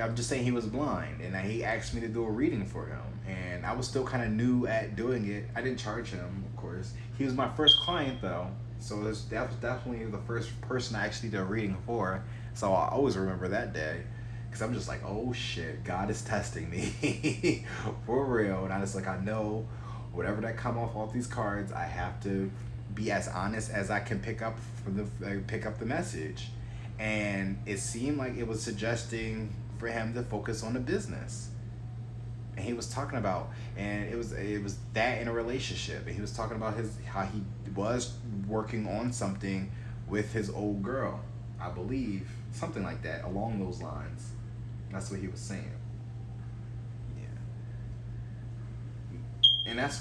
Speaker 1: I'm just saying he was blind, and he asked me to do a reading for him, and I was still kind of new at doing it. I didn't charge him, of course. He was my first client though, so that was definitely the first person I actually did a reading for. So I always remember that day, because I'm just like, oh shit, God is testing me for real. And I just like, I know whatever that come off these cards, I have to be as honest as I can pick up the message. And it seemed like it was suggesting for him to focus on the business. And he was talking about, and it was that in a relationship, and he was talking about how he was working on something with his old girl, I believe, something like that, along those lines. That's what he was saying. Yeah. And that's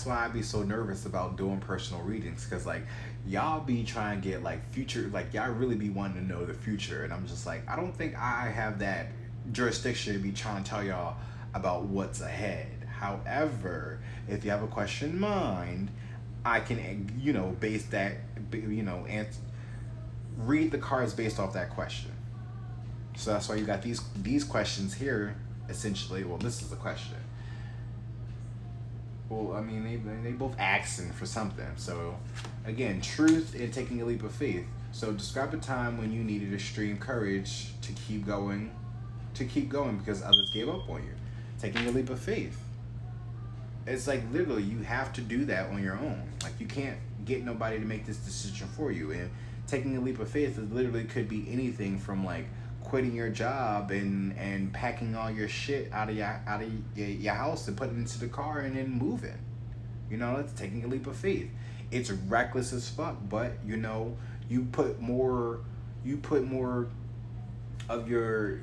Speaker 1: why I be so nervous about doing personal readings, because like y'all be trying to get like future, like y'all really be wanting to know the future, and I'm just like, I don't think I have that jurisdiction to be trying to tell y'all about what's ahead. However, if you have a question in mind, I can, base that, read the cards based off that question. So that's why you got these questions here, essentially. Well, this is the question. Well, I mean, they both asking for something. So, again, truth and taking a leap of faith. So describe a time when you needed extreme courage to keep going because others gave up on you. Taking a leap of faith. It's like literally you have to do that on your own. Like you can't get nobody to make this decision for you. And taking a leap of faith literally could be anything from like quitting your job and packing all your shit out of your house and putting it into the car and then moving. That's taking a leap of faith. It's reckless as fuck, but you put more of your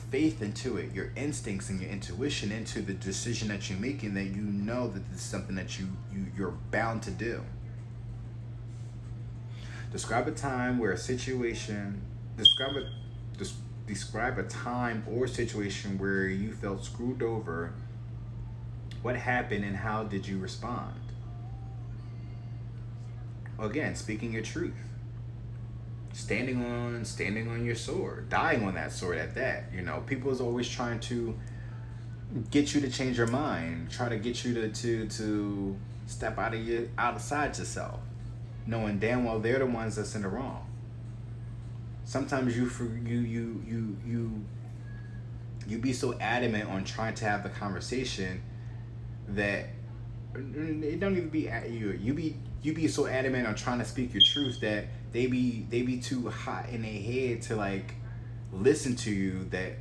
Speaker 1: faith into it, your instincts and your intuition into the decision that you're making, that that this is something that you're bound to do. Describe a time or situation where you felt screwed over. What happened and how did you respond? Again, speaking your truth. Standing on your sword, dying on that sword at that. People is always trying to get you to change your mind, try to get you to step outside yourself, knowing damn well they're the ones that's in the wrong. Sometimes you be so adamant on trying to have the conversation that it don't even be at you. You be so adamant on trying to speak your truth that they be too hot in their head to like listen to you, that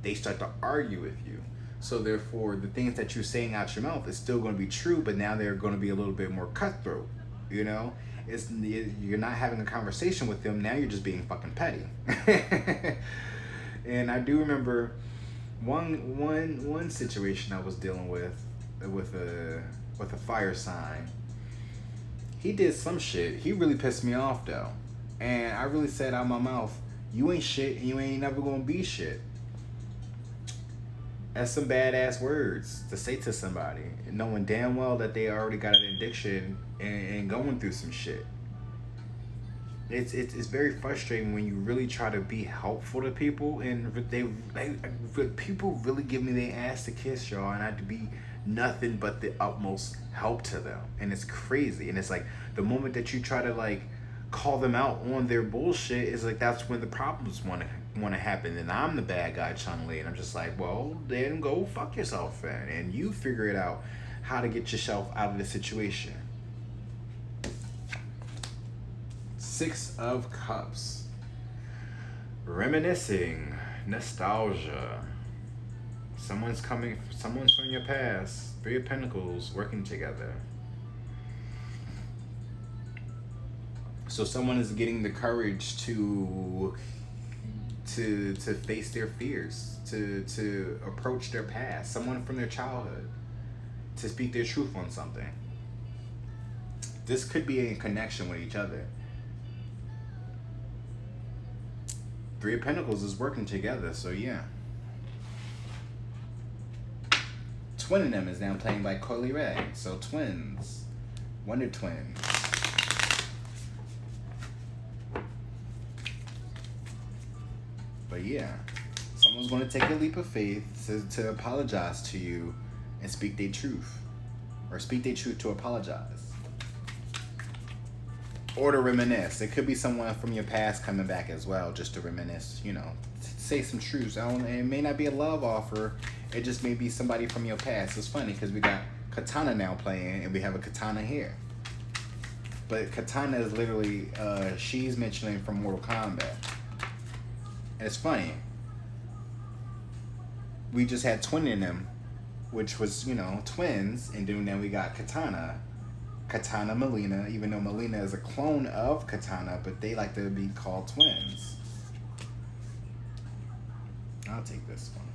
Speaker 1: they start to argue with you. So therefore, the things that you're saying out your mouth is still going to be true, but now they're going to be a little bit more cutthroat. You're not having a conversation with them. Now you're just being fucking petty. And I do remember one situation I was dealing with a fire sign. He did some shit. He really pissed me off though. And I really said out my mouth, you ain't shit and you ain't never gonna be shit. That's some badass words to say to somebody, knowing damn well that they already got an addiction and going through some shit. It's very frustrating when you really try to be helpful to people and people really give me their ass to kiss, y'all, and I have to be nothing but the utmost help to them. And it's crazy. And it's like the moment that you try to like call them out on their bullshit is like that's when the problems want to happen, and I'm the bad guy, Chung-Li, and I'm just like, well, then go fuck yourself, man, and you figure it out how to get yourself out of the situation. 6 of Cups. Reminiscing, nostalgia. Someone's from your past. 3 of Pentacles, working together. So someone is getting the courage to face their fears, to approach their past. Someone from their childhood, to speak their truth on something. This could be in connection with each other. 3 of Pentacles is working together, so yeah. Twinning them is now playing by Coily Ray. So twins. Wonder twins. But yeah, someone's going to take a leap of faith to apologize to you and speak their truth. Or speak their truth to apologize. Or to reminisce. It could be someone from your past coming back as well, just to reminisce, say some truths. It may not be a love offer. It just may be somebody from your past. It's funny because we got Katana now playing and we have a Katana here. But Katana is literally, she's mentioning from Mortal Kombat. And it's funny. We just had twinning them, which was, twins. And then now we got Katana Melina, even though Melina is a clone of Katana, but they like to be called twins. I'll take this one.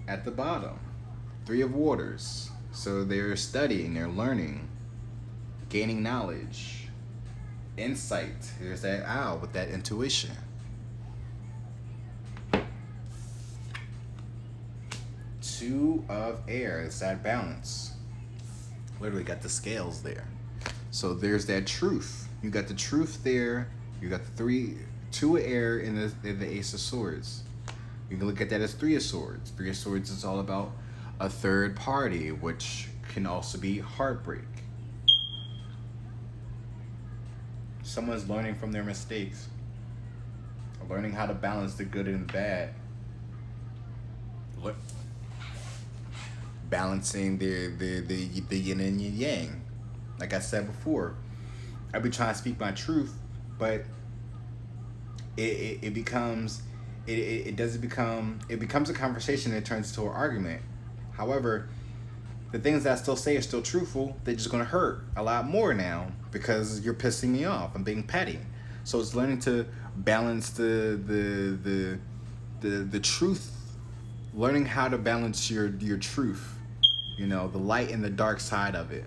Speaker 1: At the bottom, 3 of Waters. So they're studying, they're learning, gaining knowledge, insight. There's that owl with that intuition. Two of air. It's that balance. Literally got the scales there. So there's that truth. You got the truth there. You got the two of air in the Ace of Swords. You can look at that as Three of Swords. Three of Swords is all about a third party, which can also be heartbreak. Someone's learning from their mistakes. Learning how to balance the good and the bad. What? Balancing the yin and the yang. Like I said before, I be trying to speak my truth, but it becomes a conversation and it turns into an argument. However, the things that I still say are still truthful. They're just gonna hurt a lot more now because you're pissing me off. I'm being petty. So it's learning to balance the truth, learning how to balance your truth, you know, the light and the dark side of it.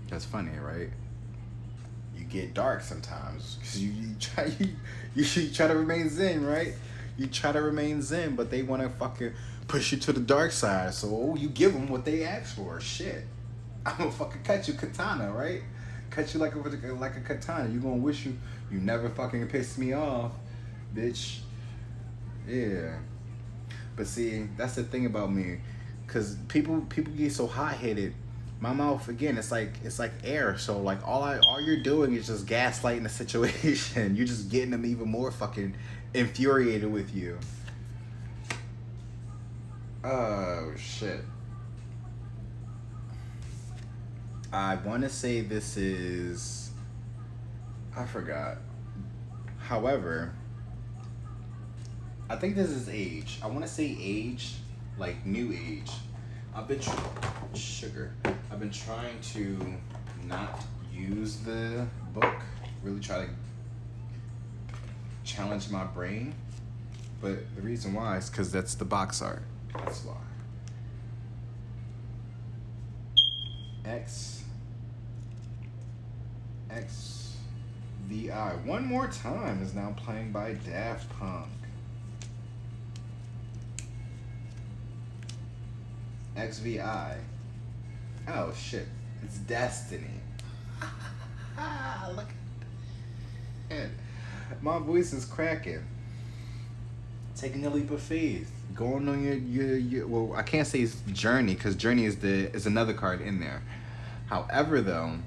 Speaker 1: That's funny, right? You get dark sometimes because you try to remain zen, right? You try to remain zen, but they want to fucking push you to the dark side. So you give them what they ask for. Shit, I'm gonna fucking cut you katana, right? Cut you like a katana. You gonna wish you never fucking pissed me off, bitch. Yeah. But see, that's the thing about me, cause people get so hot headed. My mouth, again, it's like air. So like all you're doing is just gaslighting the situation. You're just getting them even more fucking infuriated with you. Oh shit. I want to say this is, I forgot. However, I think this is age. I want to say age, like new age. I've been trying to not use the book, really try to challenge my brain. But the reason why is because that's the box art. That's why. XVI. One More Time is now playing by Daft Punk. XVI. Oh shit. It's Destiny. Look at it. My voice is cracking. Taking a leap of faith. Going on your well, I can't say it's journey, because journey is another card in there. However though,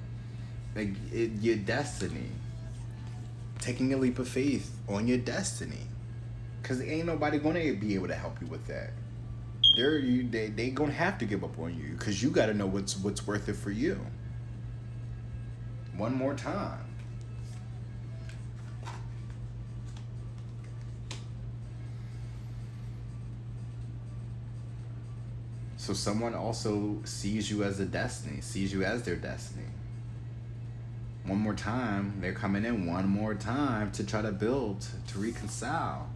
Speaker 1: like your destiny. Taking a leap of faith on your destiny. Cause ain't nobody gonna be able to help you with that. They gonna have to give up on you, because you gotta know what's worth it for you. One more time. So someone also sees you as a destiny, sees you as their destiny. One more time, they're coming in one more time to try to build, to reconcile.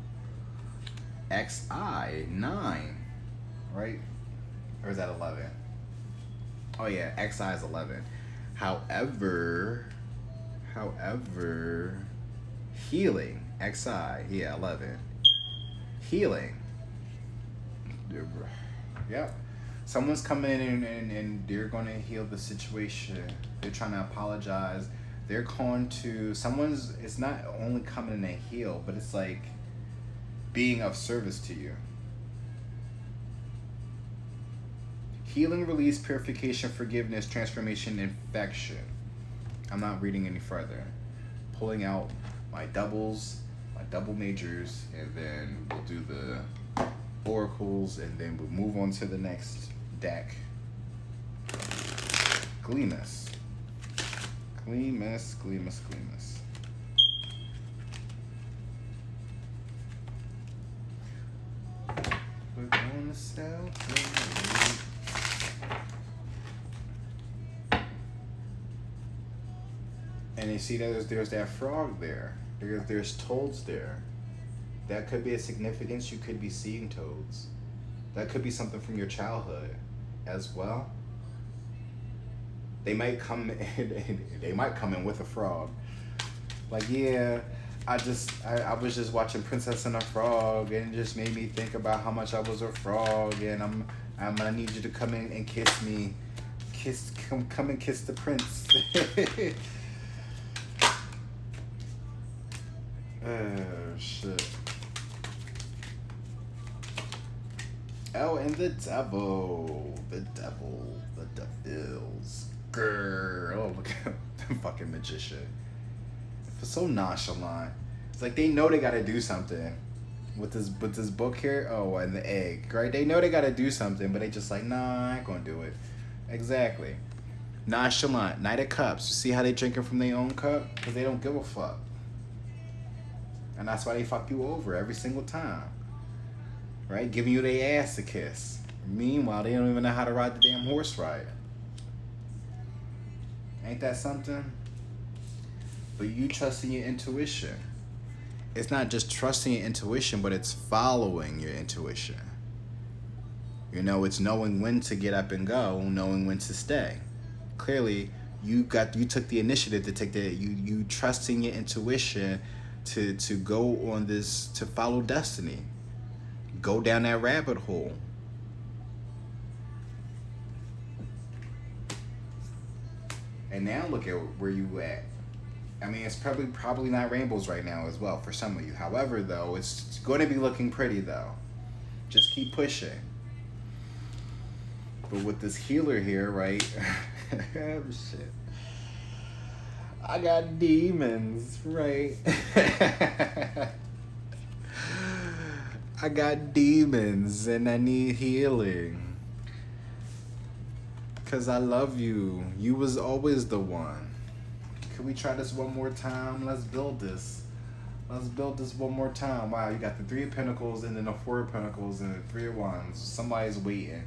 Speaker 1: XI, 9. Right? Or is that 11? Oh yeah, XI is 11. However, healing, XI, yeah, 11. Healing. Yep. Someone's coming in and they're going to heal the situation. They're trying to apologize. They're calling to someone's, it's not only coming in to heal, but it's like being of service to you. Healing, release, purification, forgiveness, transformation, infection. I'm not reading any further. Pulling out my doubles, my double majors, and then we'll do the oracles, and then we'll move on to the next deck. Gleemus. We're gonna celebrate. And you see that there's that frog there. There's toads there. That could be a significance. You could be seeing toads. That could be something from your childhood as well. They might come in with a frog. Like, yeah, I was just watching Princess and the Frog, and it just made me think about how much I was a frog, and I'm gonna need you to come in and kiss me, come and kiss the prince. Oh shit. Oh, and the devils, girl. Oh, look at the fucking magician. It's so nonchalant. It's like they know they gotta do something with this book here. Oh, and the egg, right? They know they gotta do something, but they just like, nah, I ain't gonna do it. Exactly. Nonchalant. Knight of Cups. You see how they drinking from their own cup? Because they don't give a fuck. And that's why they fuck you over every single time. Right? Giving you their ass to kiss. Meanwhile, they don't even know how to ride the damn horse right. Ain't that something? But you trusting your intuition. It's not just trusting your intuition, but it's following your intuition. You know, it's knowing when to get up and go, knowing when to stay. Clearly, you took the initiative to take you trusting your intuition to go on this, to follow destiny. Go down that rabbit hole. And now look at where you at. I mean, it's probably not rainbows right now as well for some of you. However, though, it's going to be looking pretty, though. Just keep pushing. But with this healer here, right? Shit. I got demons, right? I got demons and I need healing. 'Cause I love you. You was always the one. Can we try this one more time? Let's build this. Let's build this one more time. Wow, you got the 3 of Pentacles and then the 4 of Pentacles and the 3 of Wands. Somebody's waiting.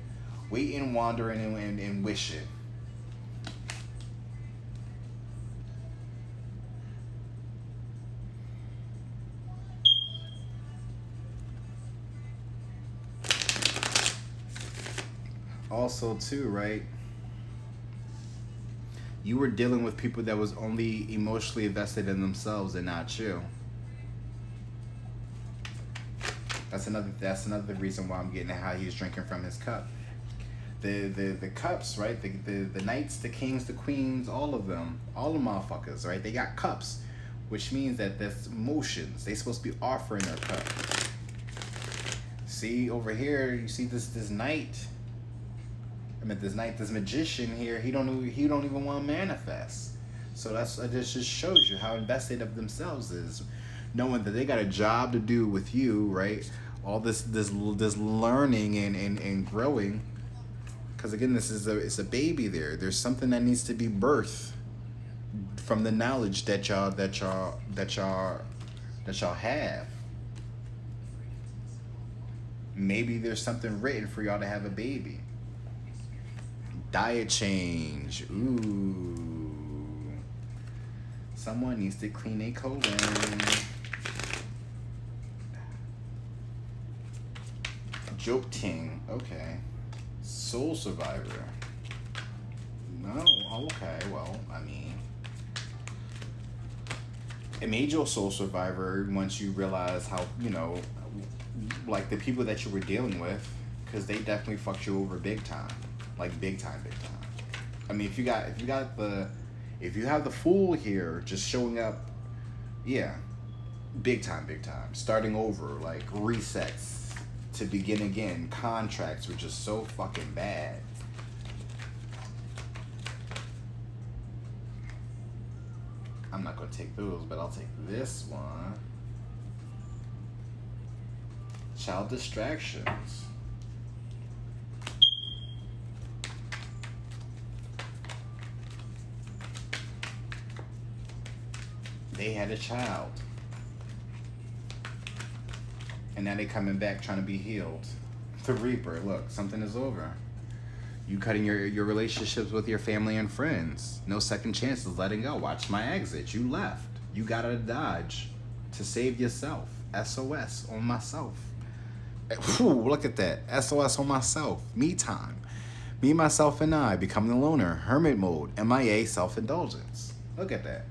Speaker 1: Waiting, wandering, and wishing. Also, too, right? You were dealing with people that was only emotionally invested in themselves and not you. That's another reason why I'm getting at how he's drinking from his cup. The cups, right? The knights, the kings, the queens, all of them, all the motherfuckers, right? They got cups, which means that that's emotions. They supposed to be offering their cup. See over here, you see this knight. I mean, this magician here, he don't even want to manifest. So this just shows you how invested of themselves is, knowing that they got a job to do with you, right? All this learning and growing, because again, it's a baby there. There's something that needs to be birthed from the knowledge that y'all have. Maybe there's something written for y'all to have a baby. Diet change. Ooh. Someone needs to clean a colon. Jopting. Okay. Soul survivor. No. Okay. Well, I mean, it made you a soul survivor once you realize how, you know, like the people that you were dealing with, because they definitely fucked you over big time. Like big time. I mean, if you have the Fool here just showing up, yeah, big time. Starting over, like resets to begin again. Contracts were just so fucking bad. I'm not gonna take those, but I'll take this one. Child distractions. They had a child. And now they coming back trying to be healed. The Reaper, look, something is over. You cutting your relationships with your family and friends. No second chances, letting go. Watch my exit. You left. You gotta dodge to save yourself. SOS on myself. Whew, look at that. SOS on myself. Me time. Me, myself, and I. Becoming the loner. Hermit mode. MIA self-indulgence. Look at that.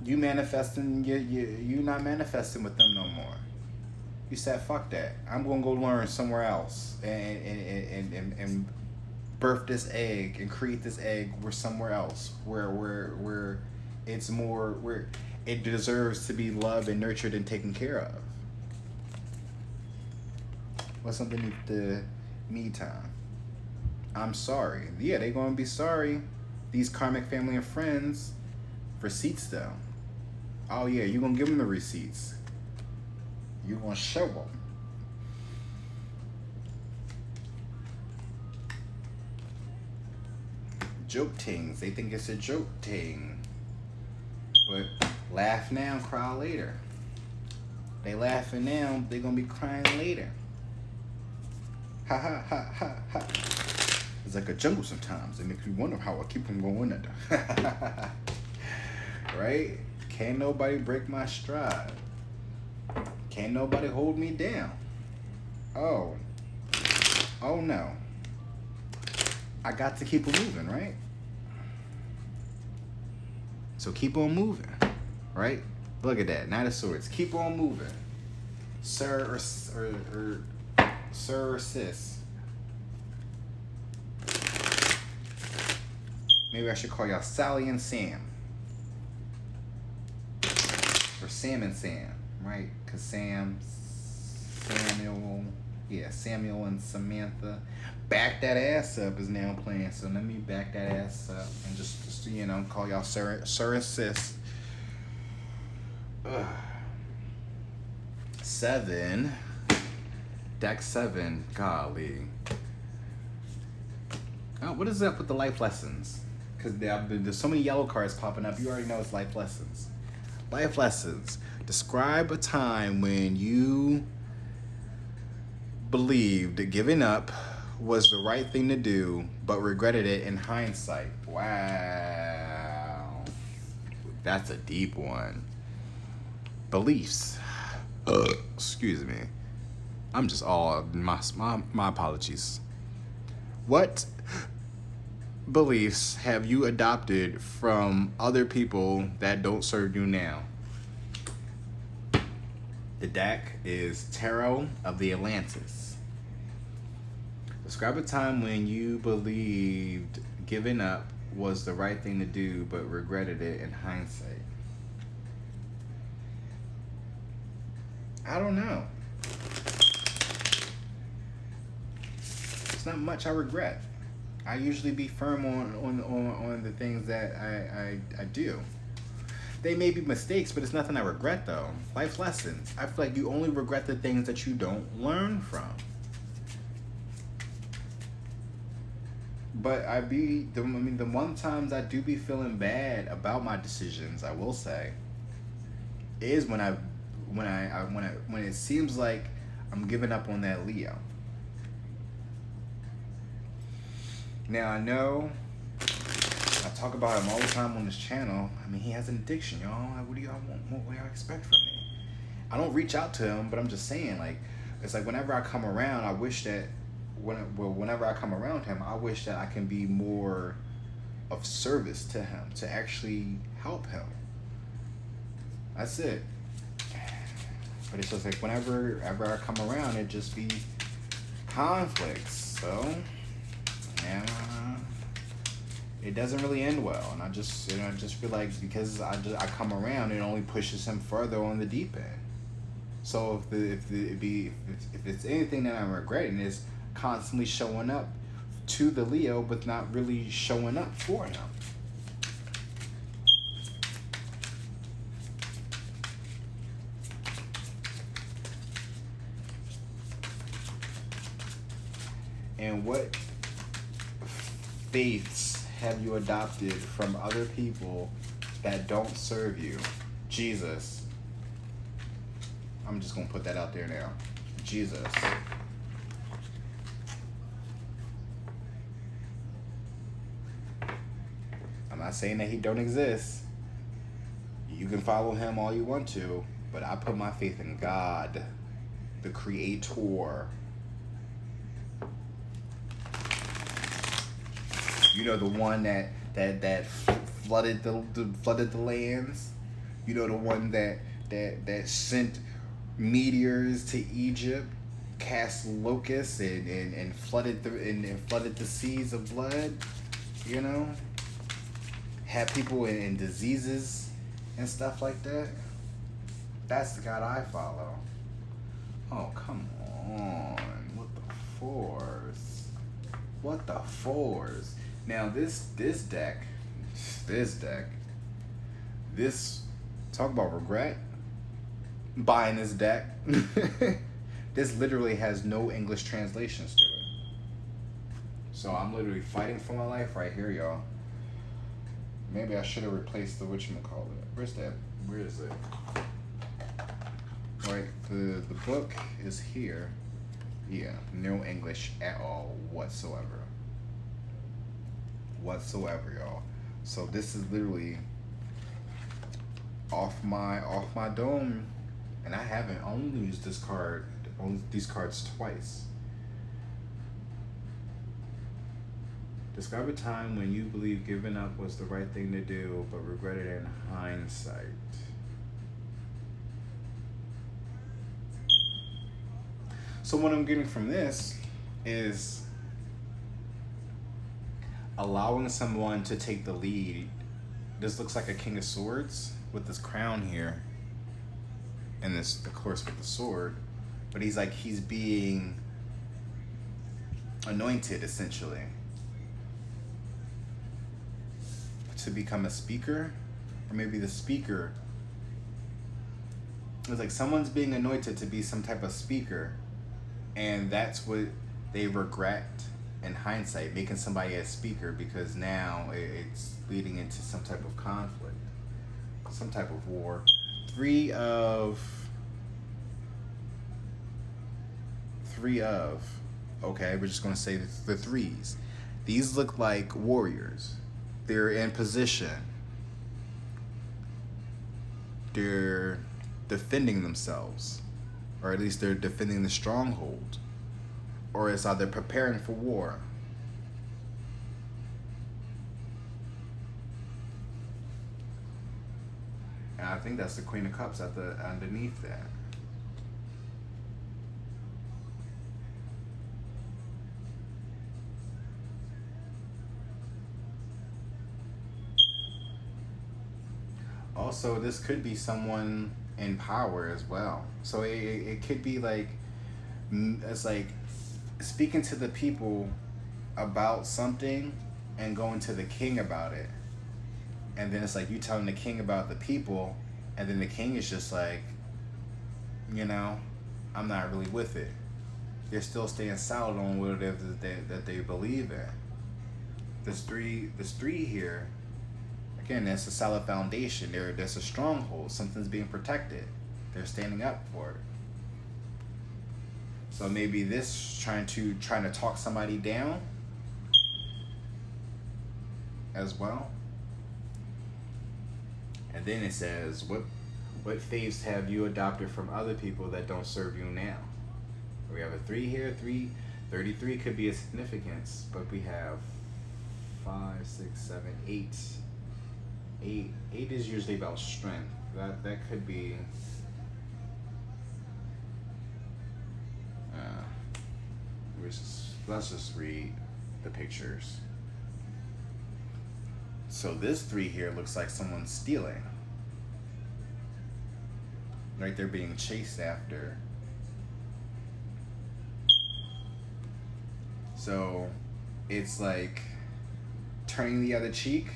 Speaker 1: You manifesting, you not manifesting with them no more. You said, fuck that. I'm gonna go learn somewhere else and birth this egg and create this egg where somewhere else where it's more where it deserves to be loved and nurtured and taken care of. What's underneath the me time? I'm sorry. Yeah, they gonna be sorry. These karmic family and friends. Receipts though. Oh yeah, you gonna give them the receipts. You gonna show them. Joke things. They think it's a joke thing. But laugh now, cry later. They laughing now, they gonna be crying later. Ha ha ha ha ha. It's like a jungle sometimes. It makes me wonder how I keep them going under. Right? Can't nobody break my stride. Can't nobody hold me down. Oh no. I got to keep it moving, right? So keep on moving, right? Look at that, Knight of Swords. Keep on moving, sir or sir or sis. Maybe I should call y'all Sally and Sam, or Sam and Sam, right? Cause Samuel, yeah, Samuel and Samantha. Back that ass up is now playing, so let me back that ass up and just you know, call y'all sir and sis. Ugh. 7, deck 7, golly. Oh, what is up with the life lessons? Because there's so many yellow cards popping up. You already know it's life lessons. Life lessons. Describe a time when you believed that giving up was the right thing to do, but regretted it in hindsight. Wow. That's a deep one. Beliefs. Excuse me. I'm just all, my apologies. What beliefs have you adopted from other people that don't serve you now? The deck is Tarot of the Atlantis. Describe a time when you believed giving up was the right thing to do, but regretted it in hindsight. I don't know. It's not much I regret. I usually be firm on the things that I do. They may be mistakes, but it's nothing I regret though. Life lessons. I feel like you only regret the things that you don't learn from. But the one times I do be feeling bad about my decisions, I will say, is when it seems like I'm giving up on that Leo. Now I know I talk about him all the time on this channel. I mean, he has an addiction, y'all. What do y'all want? What do y'all expect from me? I don't reach out to him, but I'm just saying, like, it's like whenever I come around, I wish that whenever I come around him, I wish that I can be more of service to him, to actually help him. That's it. But it's just like whenever I come around, it just be conflicts. So, yeah, it doesn't really end well. And I just feel like because I come around, it only pushes him further on the deep end. So if it's anything that I'm regretting, is constantly showing up to the Leo, but not really showing up for him. And what faiths have you adopted from other people that don't serve you? Jesus. I'm just going to put that out there now. Jesus. I'm not saying that he don't exist. You can follow him all you want to, but I put my faith in God, the Creator. You know, the one that flooded the lands, You know, the one that sent meteors to Egypt, cast locusts and flooded and flooded the seas of blood. You know, had people in diseases and stuff like that. That's the God I follow. Oh, come on. What the fours? What the fours? Now this deck, talk about regret. Buying this deck. This literally has no English translations to it. So I'm literally fighting for my life right here, y'all. Maybe I should have replaced the whatchamacallit. Where's that? Where is it? Right, the book is here. Yeah, no English at all whatsoever. Y'all. So this is literally off my dome, and I haven't only used these cards twice. Describe a time when you believe giving up was the right thing to do, but regretted it in hindsight. So what I'm getting from this is allowing someone to take the lead. This looks like a King of Swords with this crown here, and this, of course, with the sword. But he's being anointed, essentially, to become a speaker, or maybe the speaker. It's like someone's being anointed to be some type of speaker, and that's what they regret in hindsight, making somebody a speaker, because now it's leading into some type of conflict, some type of war. Three of. Okay, we're just going to say the threes. These look like warriors. They're in position. They're defending themselves, or at least they're defending the stronghold, or it's either preparing for war. And I think that's the Queen of Cups at the underneath that. Also, this could be someone in power as well. So it could be like, it's like speaking to the people about something and going to the king about it. And then it's like you telling the king about the people, and then the king is just like, I'm not really with it. They're still staying solid on what it is that they believe in. This three here, again, that's a solid foundation. There's a stronghold. Something's being protected. They're standing up for it. So maybe this trying to talk somebody down as well. And then it says, what faiths have you adopted from other people that don't serve you now? We have a 3 here. 33 could be a significance, but we have 5, 6, 7, 8. 8 is usually about strength. That could be. Let's just read the pictures. So this 3 here looks like someone's stealing. Like they're being chased after. So it's like turning the other cheek.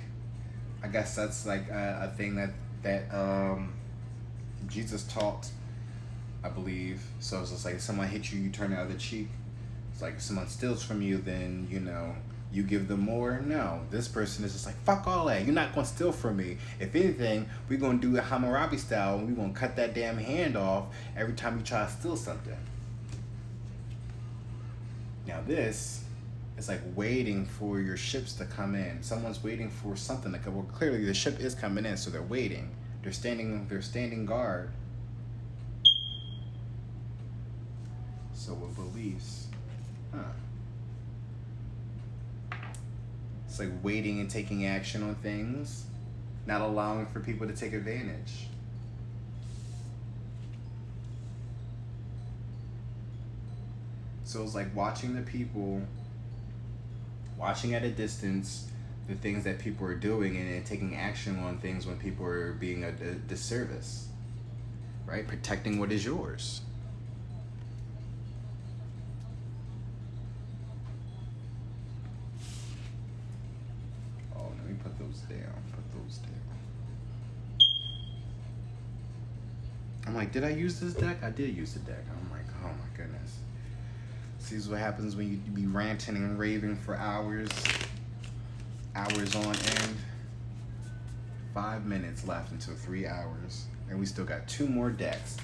Speaker 1: I guess that's like a thing that Jesus taught, I believe. So it's just like if someone hits you, you turn the other cheek. It's like if someone steals from you, then you give them more. No, this person is just like, fuck all that. You're not gonna steal from me. If anything, we're gonna do it Hammurabi style, and we're gonna cut that damn hand off every time you try to steal something. Now this is like waiting for your ships to come in. Someone's waiting for something to come. Well, clearly the ship is coming in, so they're waiting. They're standing guard. So with beliefs, it's like waiting and taking action on things, not allowing for people to take advantage. So it's like watching the people, watching at a distance, the things that people are doing, and then taking action on things when people are being a disservice, right? Protecting what is yours. Oh, let me put those down. Put those down. I'm like, did I use this deck? I did use the deck. I'm like, oh my goodness. See what happens when you be ranting and raving for hours on end. 5 minutes left until 3 hours, and we still got 2 more decks.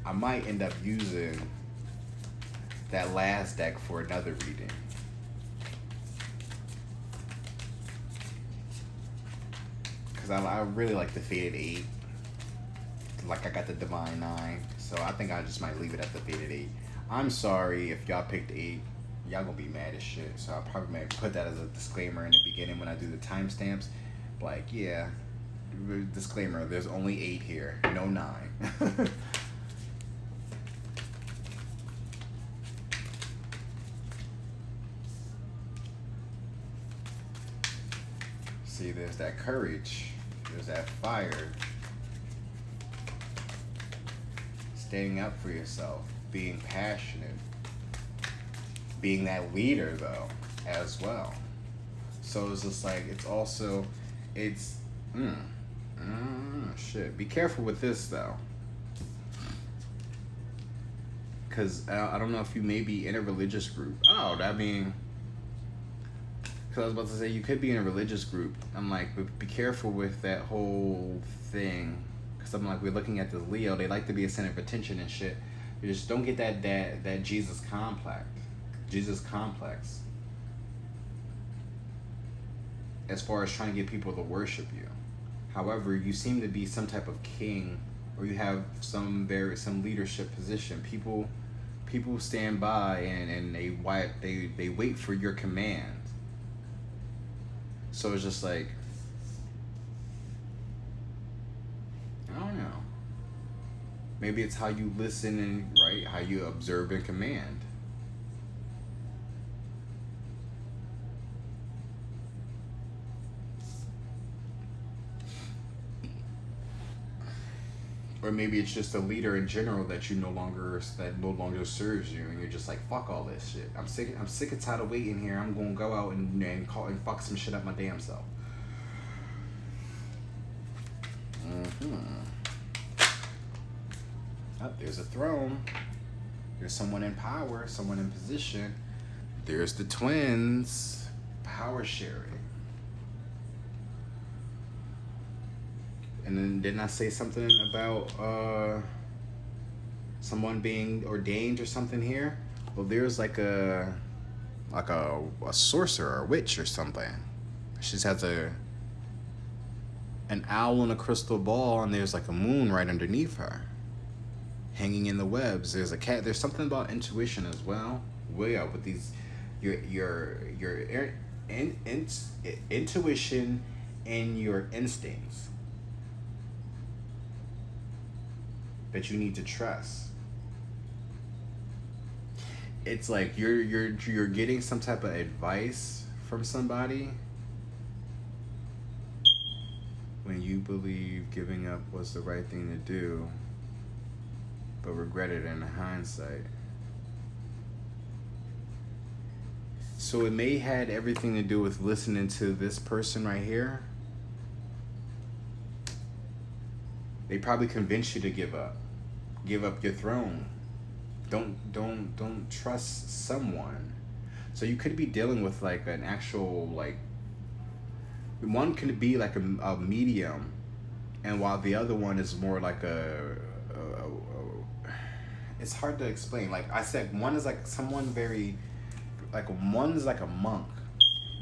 Speaker 1: I might end up using that last deck for another reading. Because I really like the Faded 8. Like I got the Divine 9, so I think I just might leave it at the Faded 8. I'm sorry if y'all picked 8. Y'all gonna be mad as shit, so I probably might put that as a disclaimer in the beginning when I do the timestamps. Like, yeah, disclaimer, there's only 8 here, no 9. See, there's that courage, there's that fire, standing up for yourself, being passionate, being that leader though as well. So it's just like, it's also, it's shit, be careful with this though, because I don't know if you may be in a religious group. Oh, that mean, because I was about to say you could be in a religious group. I'm like, but be careful with that whole thing, because I'm like, we're looking at the Leo, they like to be a center of attention and shit. You just don't get that Jesus complex. As far as trying to get people to worship you. However, you seem to be some type of king, or you have some leadership position. People stand by and they wait for your command. So it's just like, I don't know. Maybe it's how you listen and right, how you observe and command. Or maybe it's just a leader in general that no longer serves you, and you're just like, fuck all this shit. I'm sick and tired of waiting here. I'm gonna go out and fuck some shit up my damn self. Oh, there's a throne. There's someone in power, someone in position. There's the twins. Power sharing. And then didn't I say something about someone being ordained or something here? Well, there's like a sorcerer or a witch or something. She just has an owl and a crystal ball, and there's like a moon right underneath her, hanging in the webs. There's a cat. There's something about intuition as well. Way up with these, your intuition and your instincts that you need to trust. It's like you're getting some type of advice from somebody when you believe giving up was the right thing to do, but regret it in hindsight. So it may had everything to do with listening to this person right here. They probably convinced you to give up your throne. Don't trust someone. So you could be dealing with like an actual, like, one could be like a medium, and while the other one is more like it's hard to explain. Like I said, one is like someone very, like one is like a monk,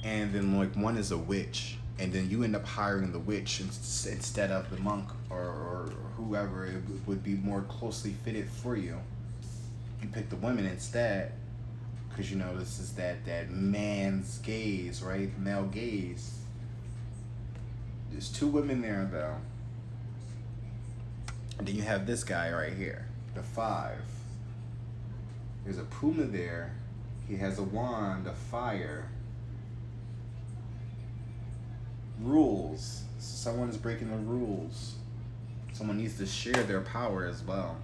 Speaker 1: and then like one is a witch, and then you end up hiring the witch instead of the monk or whoever it would be more closely fitted for you. You pick the women instead, because you know this is that man's gaze, right? Male gaze. There's 2 women there though. And then you have this guy right here, the 5. There's a puma there. He has a wand of fire. Rules. Someone's breaking the rules. Someone needs to share their power as well.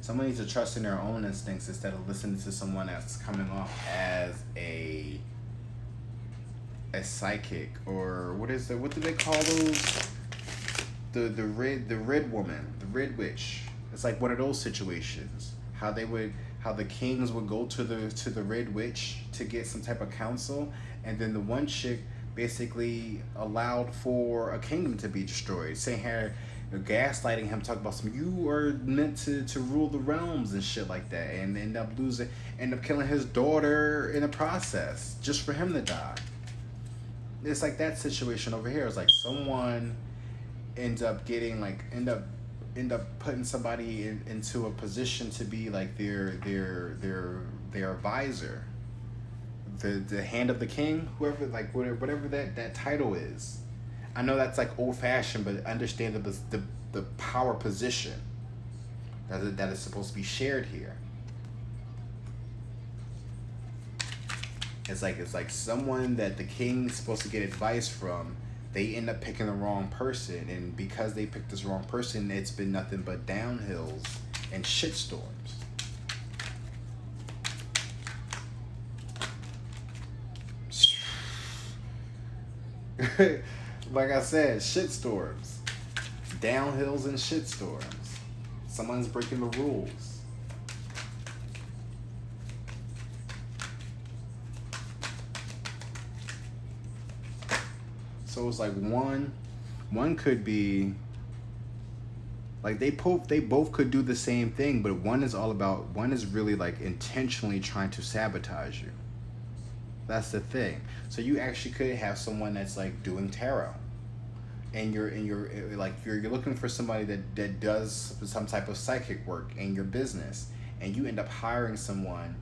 Speaker 1: Someone needs to trust in their own instincts instead of listening to someone that's coming off as a psychic, or what do they call those? The red woman, the red witch. It's like one of those situations. How the kings would go to the red witch to get some type of counsel, and then the one chick basically allowed for a kingdom to be destroyed, saying her, gaslighting him, talking about some, you are meant to rule the realms and shit like that, and end up killing his daughter in the process just for him to die. It's like that situation over here. It's like someone ends up getting like end up putting somebody into a position to be like their advisor, the hand of the king, whoever, like whatever that title is. I know that's like old fashioned, but understand the power position that is supposed to be shared here. It's like someone that the king's supposed to get advice from. They end up picking the wrong person, and because they picked this wrong person, it's been nothing but downhills and shitstorms. Like I said, shitstorms, downhills and shitstorms. Someone's breaking the rules. So it's like one could be like they both could do the same thing, but one is really like intentionally trying to sabotage you. That's the thing. So you actually could have someone that's like doing tarot, and you're looking for somebody that does some type of psychic work in your business, and you end up hiring someone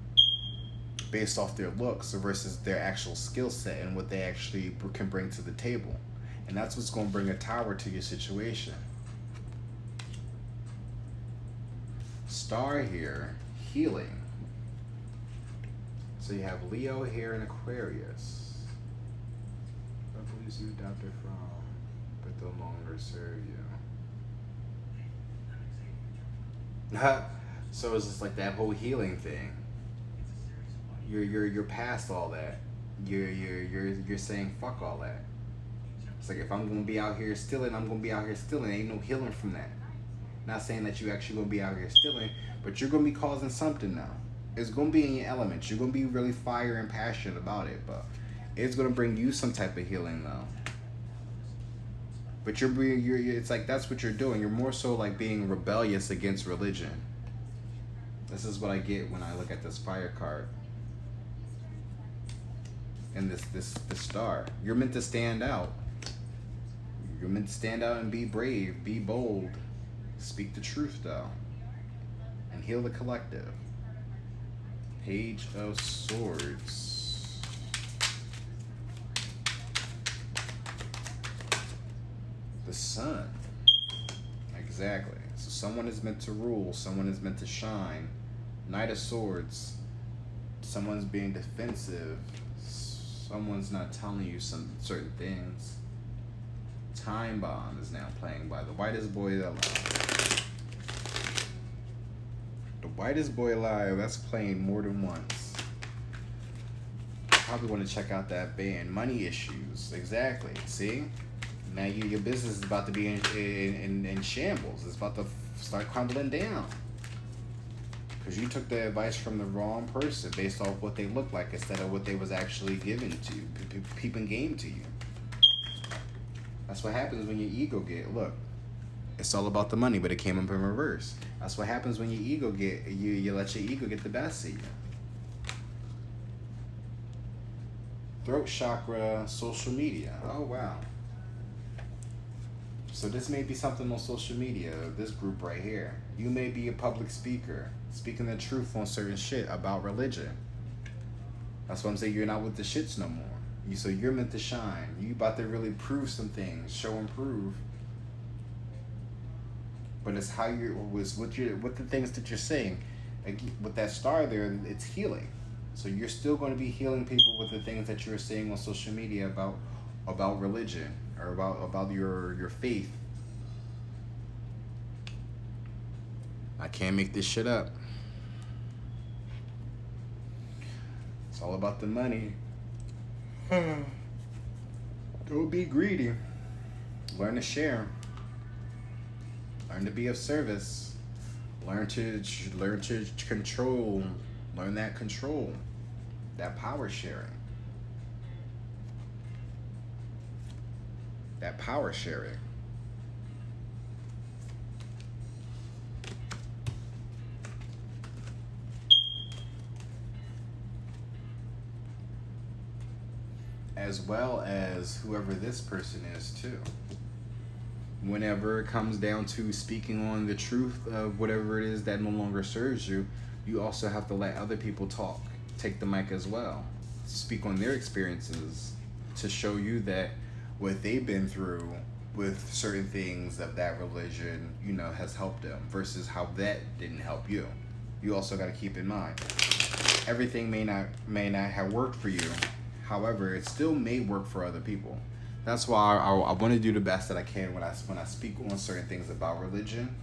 Speaker 1: based off their looks versus their actual skill set and what they actually can bring to the table. And that's what's going to bring a tower to your situation. Star here, healing. So you have Leo here and Aquarius. What believes you adopted from, but no longer serve you. So it's just like that whole healing thing. You're past all that. You're saying fuck all that. It's like, if I'm gonna be out here stealing, I'm gonna be out here stealing. Ain't no healing from that. Not saying that you actually gonna be out here stealing, but you're gonna be causing something now. It's gonna be in your elements. You're gonna be really fire and passionate about it, but it's gonna bring you some type of healing though. But you're it's like that's what you're doing. You're more so like being rebellious against religion. This is what I get when I look at this fire card. And this star. You're meant to stand out. You're meant to stand out and be brave, be bold, speak the truth though, and heal the collective. Page of Swords. The Sun. Exactly. So someone is meant to rule, someone is meant to shine. Knight of Swords. Someone's being defensive. Someone's not telling you some certain things. Time Bomb is now playing by the whitest boy alive. The whitest boy alive, that's playing more than once. Probably want to check out that band. Money Issues, exactly. See? Now your business is about to be in shambles. It's about to start crumbling down. Because you took the advice from the wrong person based off what they look like instead of what they was actually given to you, peeping game to you. That's what happens when your ego look, it's all about the money, but it came up in reverse. That's what happens when your ego you let your ego get the best of you. Throat chakra, social media. Oh, wow. So this may be something on social media, this group right here. You may be a public speaker, speaking the truth on certain shit about religion. That's what I'm saying, you're not with the shits no more. So you're meant to shine. You about to really prove some things, show and prove. but it's how you're with the things that you're saying. Like, with that star there, it's healing. So you're still going to be healing people with the things that you're saying on social media about religion or about your faith. I can't make this shit up. It's all about the money. Don't be greedy. Learn to share. Learn to be of service. Learn to control. Learn that control. That power sharing. That power sharing. As well as whoever this person is too. Whenever it comes down to speaking on the truth of whatever it is that no longer serves you, you also have to let other people talk. Take the mic as well. Speak on their experiences to show you that what they've been through with certain things of that religion, you know, has helped them versus how that didn't help you. You also got to keep in mind, everything may not have worked for you. However, it still may work for other people. That's why I want to do the best that I can when I speak on certain things about religion,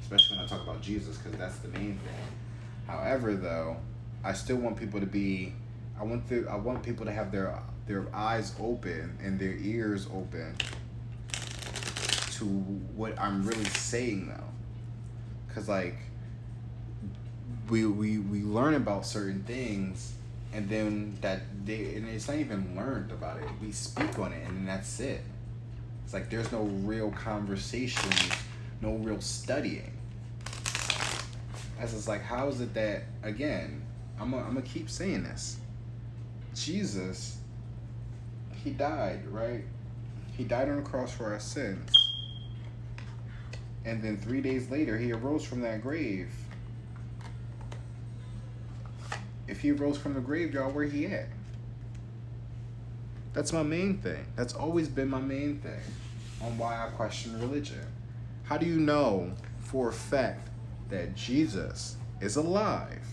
Speaker 1: especially when I talk about Jesus, because that's the main thing. However, though, I still want people to be. I want people to have their eyes open and their ears open to what I'm really saying, though, because like we learn about certain things. And then and it's not even learned about it. We speak on it, and then that's it. It's like there's no real conversation, no real studying. As it's like, how is it that, again, I'm gonna keep saying this. Jesus, he died, right? He died on the cross for our sins. And then 3 days later, he arose from that grave. If he rose from the grave, y'all, where he at? That's my main thing. That's always been my main thing on why I question religion. How do you know for a fact that Jesus is alive,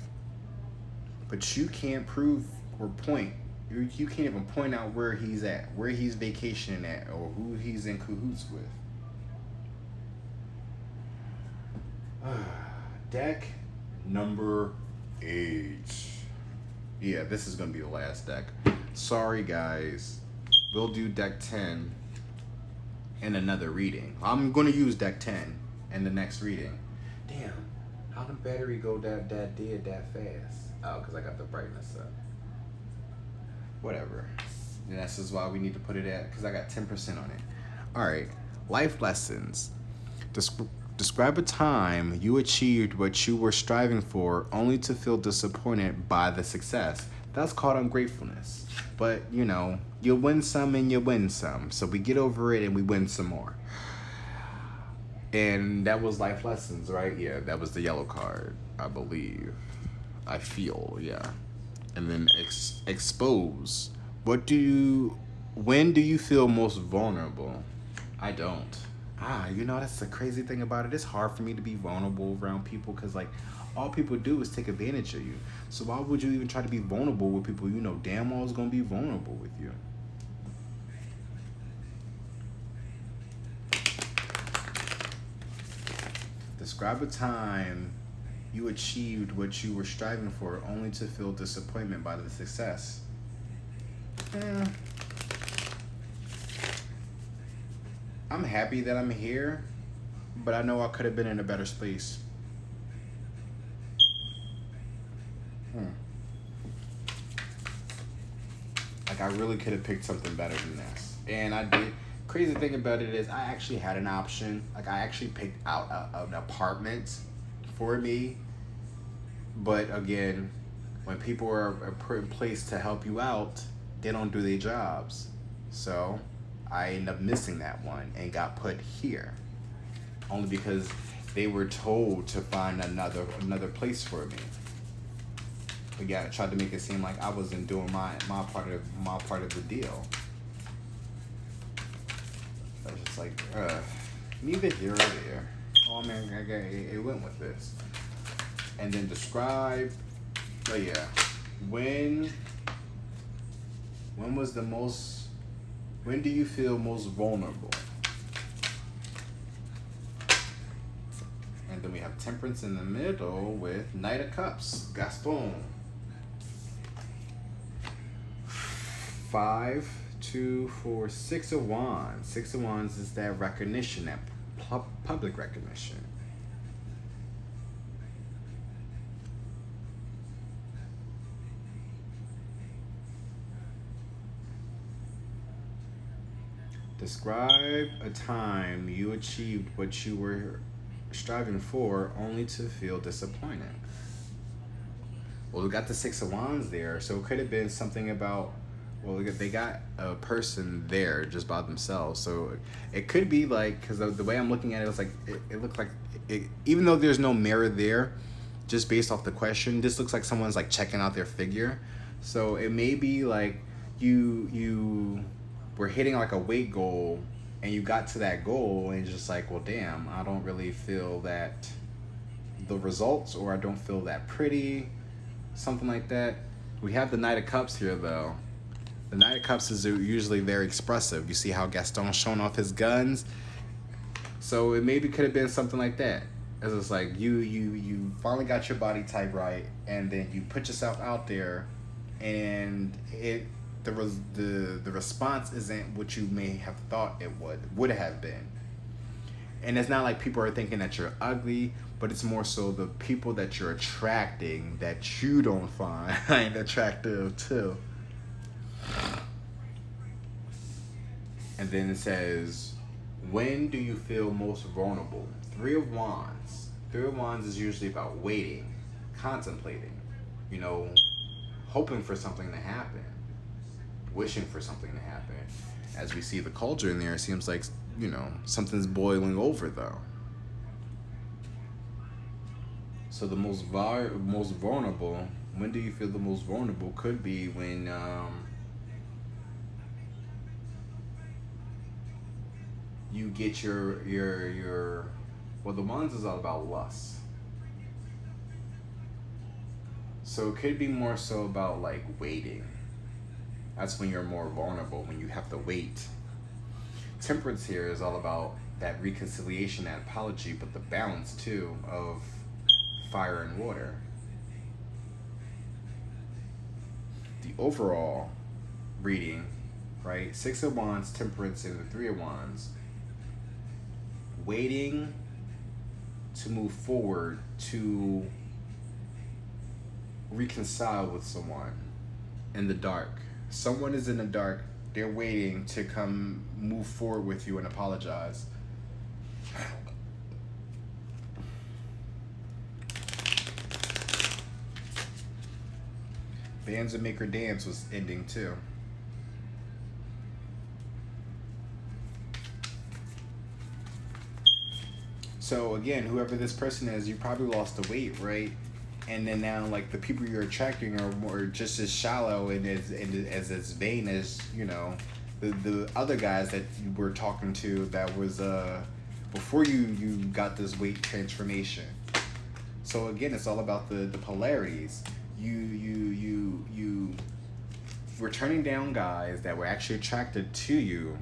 Speaker 1: but you can't prove or point, you can't even point out where he's at, where he's vacationing at, or who he's in cahoots with? Deck number 8. Yeah, this is going to be the last deck. Sorry, guys. We'll do deck 10 in another reading. I'm going to use deck 10 in the next reading. Damn, how the battery go that fast? Oh, because I got the brightness up. Whatever. And this is why we need to put it at, because I got 10% on it. All right. Life lessons. Describe a time you achieved what you were striving for only to feel disappointed by the success. That's called ungratefulness. But, you know, you win some and you win some. So we get over it and we win some more. And that was life lessons, right? Yeah, that was the yellow card, I believe. I feel, yeah. And then expose. When do you feel most vulnerable? I don't. You know, that's the crazy thing about it. It's hard for me to be vulnerable around people because, like, all people do is take advantage of you. So why would you even try to be vulnerable with people you know damn well is going to be vulnerable with you? Describe a time you achieved what you were striving for only to feel disappointment by the success. I'm happy that I'm here, but I know I could have been in a better space. Like, I really could have picked something better than this. And I did. Crazy thing about it is I actually had an option. Like, I actually picked out an apartment for me. But again, when people are put in place to help you out, they don't do their jobs. So I ended up missing that one and got put here. Only because they were told to find another place for me. But yeah, I tried to make it seem like I wasn't doing my part of the deal. I was just like, neither here or there. Oh man, it went with this. And then describe. Oh yeah, when was the most? When do you feel most vulnerable? And then we have Temperance in the middle with Knight of Cups, Gaston. 5, 2, 4, 6 of Wands. 6 of Wands is that recognition, that public recognition. Describe a time you achieved what you were striving for only to feel disappointed. Well, we got the 6 of Wands there, so it could have been something about, well, they got a person there just by themselves. So it could be like, because the way I'm looking at it, it's like, it looked like, even though there's no mirror there, just based off the question, this looks like someone's like checking out their figure. So it may be like you were hitting like a weight goal and you got to that goal and just like, well, damn, I don't really feel that the results, or I don't feel that pretty, something like that. We have the Knight of Cups here though. The Knight of Cups is usually very expressive. You see how Gaston's showing off his guns? So it maybe could have been something like that. As it's like you finally got your body type right, and then you put yourself out there, and the response isn't what you may have thought it would have been. And it's not like people are thinking that you're ugly, but it's more so the people that you're attracting that you don't find attractive too. And then it says, when do you feel most vulnerable? 3 of Wands. 3 of Wands is usually about waiting, contemplating, hoping for something to happen, wishing for something to happen. As we see the cauldron there, it seems like, something's boiling over though. So the most vulnerable, when do you feel the most vulnerable, could be when you get your well, the Wands is all about lust. So it could be more so about like waiting. That's when you're more vulnerable, when you have to wait. Temperance here is all about that reconciliation, that apology, but the balance too of fire and water. The overall reading, right? 6 of Wands, Temperance, and the 3 of Wands. Waiting to move forward, to reconcile with someone in the dark. Someone is in the dark. They're waiting to come move forward with you and apologize. Bands that Make Her Dance was ending too. So again, whoever this person is, you probably lost the weight, right? And then now, like, the people you're attracting are more just as shallow and as vain as, the other guys that you were talking to that was before you got this weight transformation. So again, it's all about the polarities. You were turning down guys that were actually attracted to you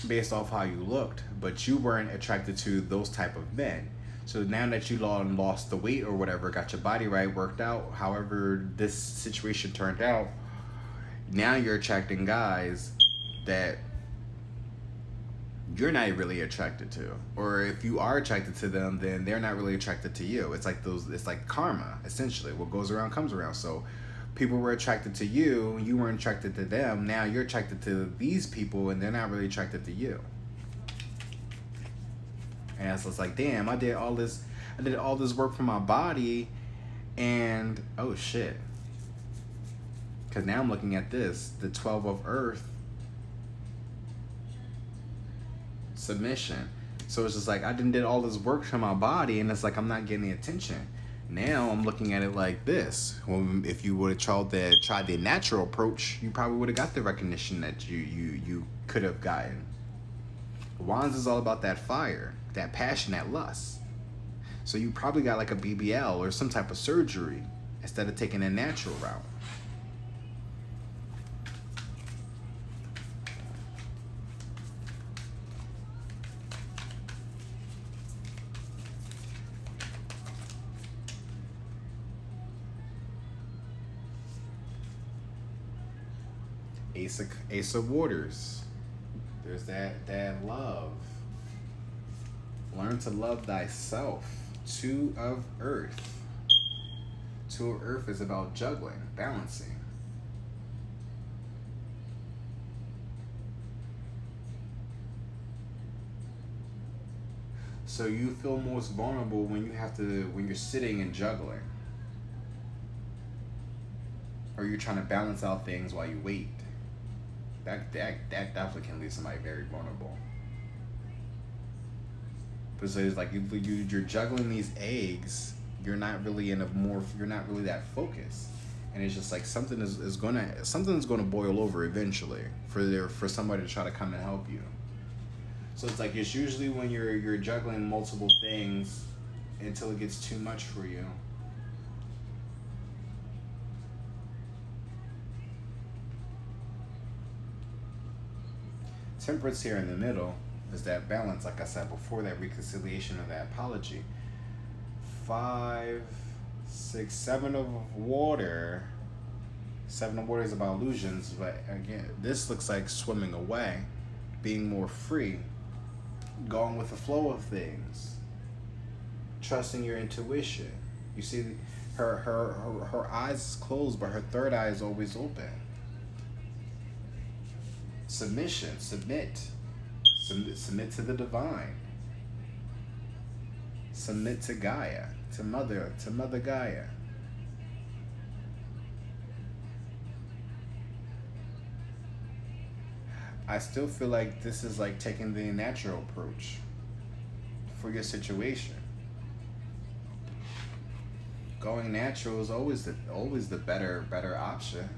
Speaker 1: based off how you looked, but you weren't attracted to those type of men. So now that you lost the weight or whatever, got your body right, worked out, however this situation turned out, now you're attracting guys that you're not really attracted to. Or if you are attracted to them, then they're not really attracted to you. It's like karma, essentially. What goes around comes around. So people were attracted to you, you weren't attracted to them. Now you're attracted to these people and they're not really attracted to you. And so it's like, damn, I did all this work for my body, and oh shit. Because now I'm looking at this, the 12 of Earth, submission. So it's just like, I did all this work for my body, and it's like, I'm not getting the attention. Now I'm looking at it like this. Well, if you would have tried the natural approach, you probably would have got the recognition that you could have gotten. Wands is all about that fire. that passion, that lust. So you probably got like a BBL or some type of surgery instead of taking a natural route. Ace of Waters. There's that love. Learn to love thyself. Two of Earth. Two of Earth is about juggling, balancing. So you feel most vulnerable when you're sitting and juggling. Or you're trying to balance out things while you wait. That definitely can leave somebody very vulnerable. Because it's like you're juggling these eggs, you're not really you're not really that focused, and it's just like something's gonna boil over eventually for somebody to try to come and help you. So it's like it's usually when you're juggling multiple things until it gets too much for you. Temperance here in the middle is that balance, like I said before, that reconciliation of that apology. 5, 6, 7 of water. 7 of water is about illusions, but again, this looks like swimming away, being more free, going with the flow of things, trusting your intuition. You see, her eyes is closed, but her third eye is always open. Submission, submit to the divine. Submit to Gaia, to Mother Gaia. I still feel like this is like taking the natural approach for your situation. Going natural is always the better option.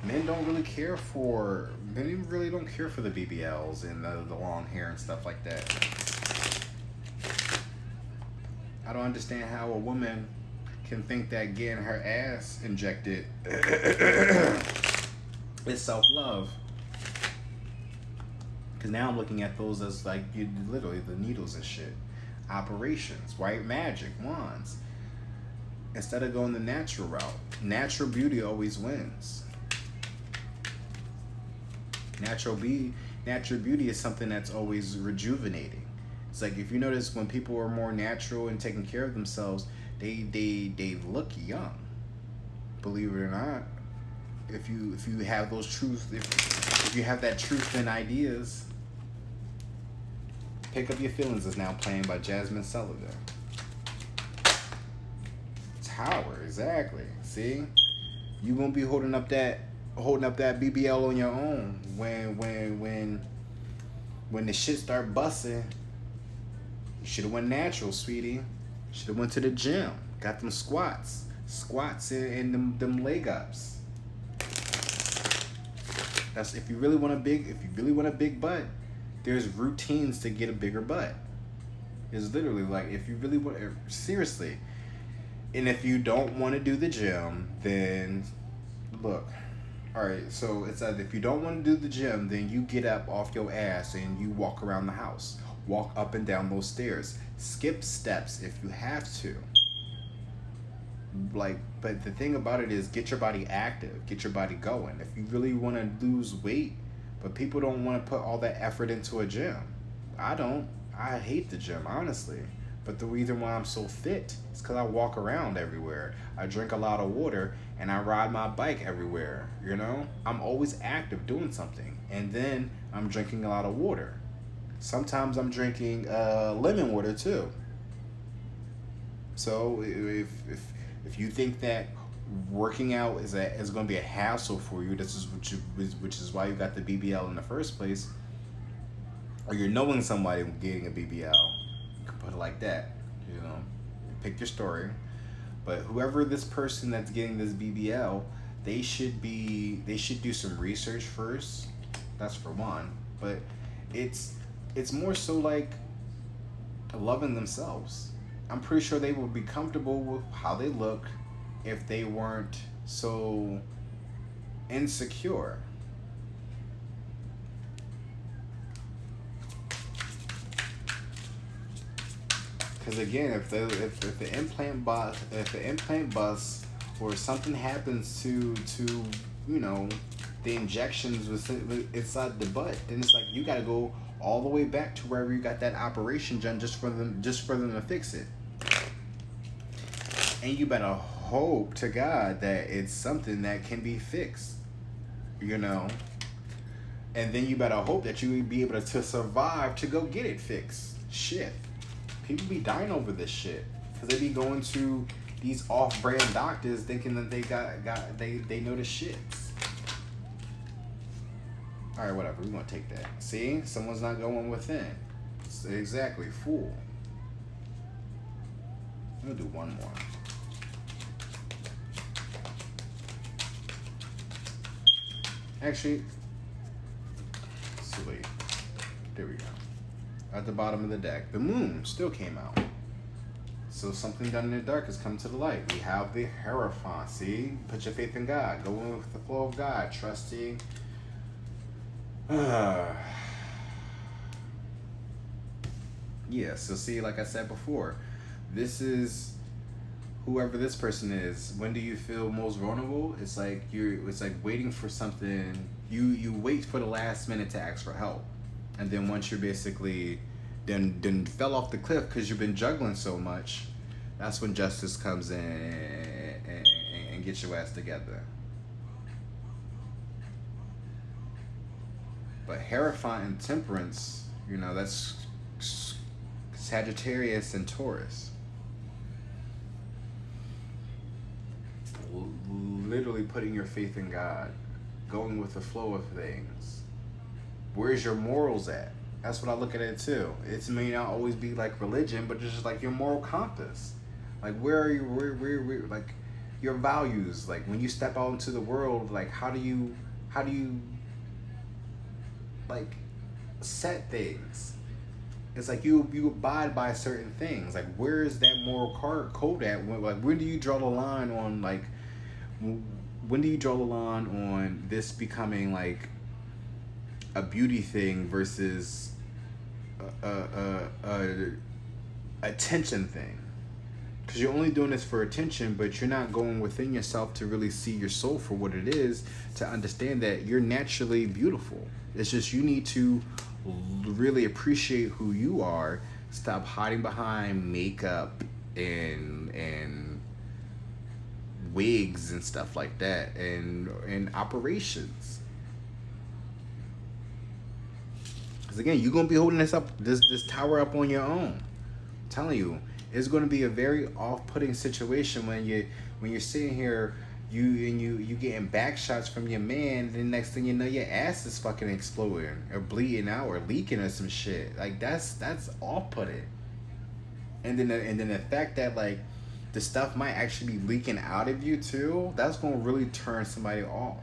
Speaker 1: Men really don't care for the BBLs and the long hair and stuff like that. I don't understand how a woman can think that getting her ass injected is self-love. Because now I'm looking at those as like literally the needles and shit. Operations, white magic, wands. Instead of going the natural route, natural beauty always wins. Natural beauty is something that's always rejuvenating. It's like if you notice when people are more natural and taking care of themselves, they look young. Believe it or not, if you have those truths, if you have that truth in ideas. Pick Up Your Feelings is now playing by Jasmine Sullivan. Tower, exactly. See, you won't be holding up that BBL on your own when the shit start busting. You should have went natural, sweetie. Should have went to the gym, got them squats and them leg ups. That's if you really want a big butt. There's routines to get a bigger butt. It's literally like if you really want seriously. And if you don't want to do the gym, then look. All right, so it's like if you don't want to do the gym, then you get up off your ass and you walk around the house. Walk up and down those stairs. Skip steps if you have to. But the thing about it is get your body active. Get your body going. If you really want to lose weight, but people don't want to put all that effort into a gym. I don't. I hate the gym, honestly. But the reason why I'm so fit is because I walk around everywhere. I drink a lot of water and I ride my bike everywhere. You know, I'm always active doing something. And then I'm drinking a lot of water. Sometimes I'm drinking lemon water too. So if you think that working out is going to be a hassle for you, which is why you got the BBL in the first place, or you're knowing somebody getting a BBL. Put it like that, you know. Pick your story, but whoever this person that's getting this BBL, they should do some research first. That's for one, but it's more so like loving themselves. I'm pretty sure they would be comfortable with how they look if they weren't so insecure. Because again, if the implant busts or something happens to you know the injections inside the butt, then it's like you got to go all the way back to wherever you got that operation done just for them to fix it. And you better hope to God that it's something that can be fixed, you know. And then you better hope that you will be able to survive to go get it fixed. Shit. People be dying over this shit because they be going to these off-brand doctors thinking that they know the shits. All right, whatever. We're gonna take that. See, someone's not going within. Exactly, fool. I'm gonna do one more. Actually, sweet. There we go. At the bottom of the deck, the moon still came out. So something done in the dark has come to the light. We have the Hierophant. See? Put your faith in God. Go with the flow of God. Trusting. Yeah, so see, like I said before, this is whoever this person is. When do you feel most vulnerable? It's like waiting for something. You wait for the last minute to ask for help. And then once you're basically then fell off the cliff because you've been juggling so much, that's when justice comes in and gets your ass together. But Hierophant and Temperance, you know, that's Sagittarius and Taurus. Literally putting your faith in God, going with the flow of things. Where's your morals at? That's what I look at it too. It may not always be like religion, but it's just like your moral compass. Like where are you? Where like your values? Like when you step out into the world, like how do you like set things? It's like you abide by certain things. Like where is that moral code at? When do you draw the line on like? When do you draw the line on this becoming like a beauty thing versus a attention thing? Because you're only doing this for attention, but you're not going within yourself to really see your soul for what it is, to understand that you're naturally beautiful. It's just you need to really appreciate who you are. Stop hiding behind makeup and wigs and stuff like that and operations. Because again, you're gonna be holding this tower up on your own. I'm telling you, it's gonna be a very off-putting situation when you're sitting here, you getting back shots from your man, and then next thing you know, your ass is fucking exploding or bleeding out or leaking or some shit. Like that's off-putting. And then the fact that like the stuff might actually be leaking out of you too, that's gonna really turn somebody off.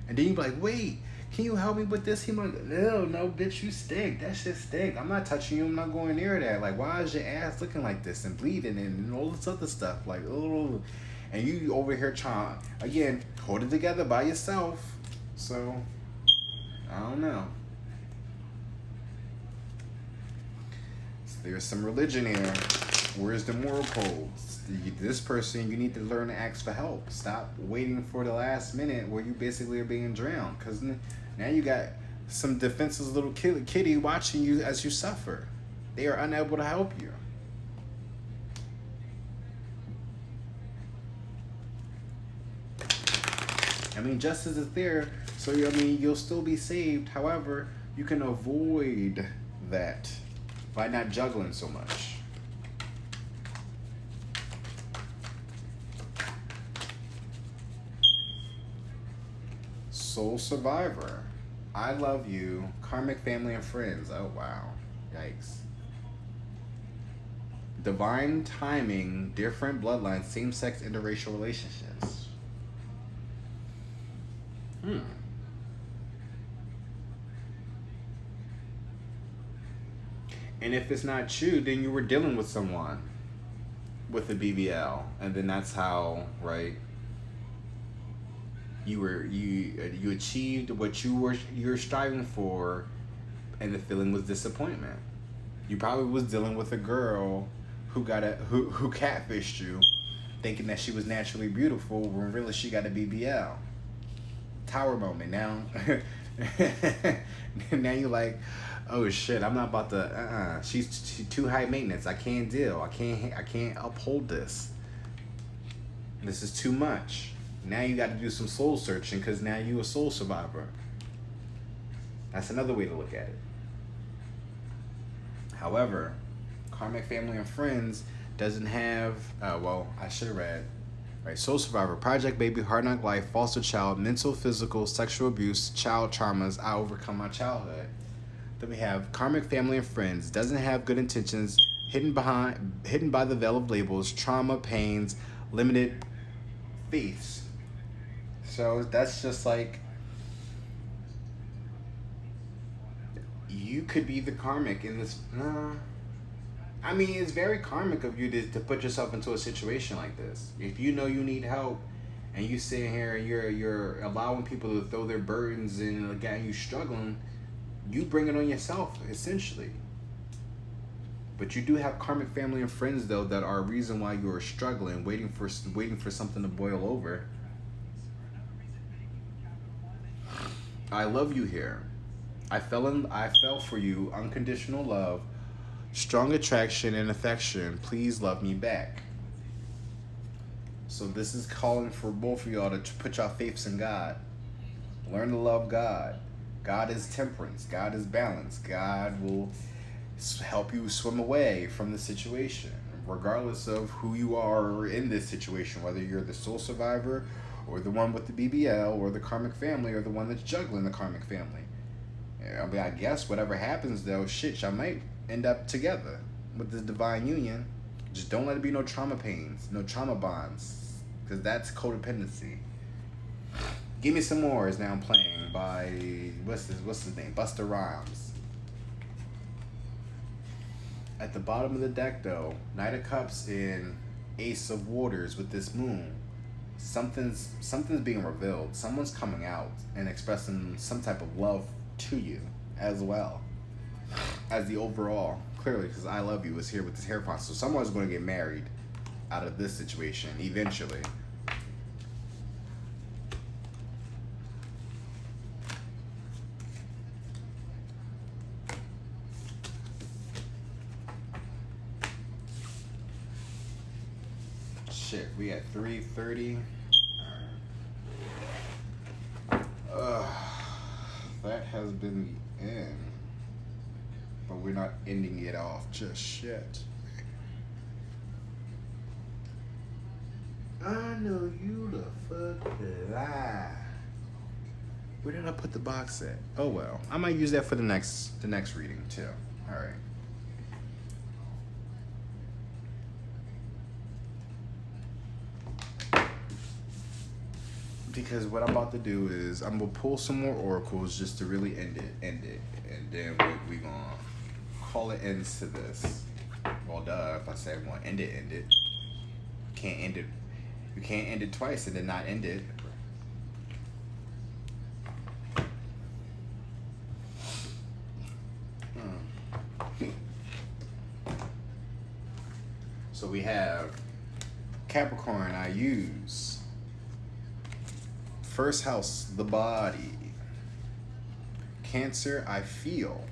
Speaker 1: And then you be like, wait, can you help me with this? He's like, no, bitch, you stink. That shit stink. I'm not touching you. I'm not going near that. Like, why is your ass looking like this and bleeding and all this other stuff? Like, oh, and you over here trying, again, hold it together by yourself. So, I don't know. So there's some religion here. Where's the moral codes? This person, you need to learn to ask for help. Stop waiting for the last minute where you basically are being drowned. Because now you got some defenseless little kitty watching you as you suffer. They are unable to help you. I mean, justice is there, so I mean, you'll still be saved. However, you can avoid that by not juggling so much. Soul Survivor. I love you. Karmic family and friends. Oh, wow. Yikes. Divine timing. Different bloodlines. Same-sex interracial relationships. And if it's not you, then you were dealing with someone with a BBL, and then that's how, right? You achieved what you're striving for, and the feeling was disappointment. You probably was dealing with a girl who who catfished you, thinking that she was naturally beautiful when really she got a BBL. Tower moment. Now, now you're like, oh shit, I'm not about to. She's too high maintenance. I can't deal. I can't uphold this. This is too much. Now you got to do some soul searching because now you a soul survivor. That's another way to look at it. However, karmic family and friends doesn't have. Well, I should have read. Right, soul survivor, project baby, hard knock life, foster child, mental, physical, sexual abuse, child traumas. I overcome my childhood. Then we have karmic family and friends, doesn't have good intentions, hidden by the veil of labels, trauma, pains, limited faiths. So that's just like, you could be the karmic in this. I mean, it's very karmic of you to put yourself into a situation like this. If you know you need help, and you sit here and you're allowing people to throw their burdens and again you struggling, you bring it on yourself essentially. But you do have karmic family and friends though that are a reason why you are struggling, waiting for something to boil over. I love you here. I fell for you, unconditional love, strong attraction and affection. Please love me back. So this is calling for both of y'all to put your faiths in God. Learn to love God. God is temperance. God is balance. God will help you swim away from the situation, regardless of who you are in this situation, whether you're the soul survivor or the one with the BBL or the karmic family or the one that's juggling the karmic family. I mean, I guess whatever happens though, shit, y'all might end up together with this divine union. Just don't let it be no trauma pains, no trauma bonds, because that's codependency. Give Me Some More is now playing by, what's his name? Busta Rhymes. At the bottom of the deck though, Knight of Cups and Ace of Waters with this moon. Something's being revealed. Someone's coming out and expressing some type of love to you as well as the overall. Clearly, because I Love You is here with this hair font. So someone's going to get married out of this situation eventually. Shit, we at 3:30. That has been the end. But we're not ending it off just yet. I know you the fuck lie. Where did I put the box at? Oh well. I might use that for the next reading too. Alright. Because what I'm about to do is I'm gonna pull some more oracles just to really end it, and then we gonna call it ends to this. Well, duh. If I say I'm gonna end it. Can't end it. You can't end it twice and then not end it. So we have Capricorn. I use. First house, the body. Cancer, I feel.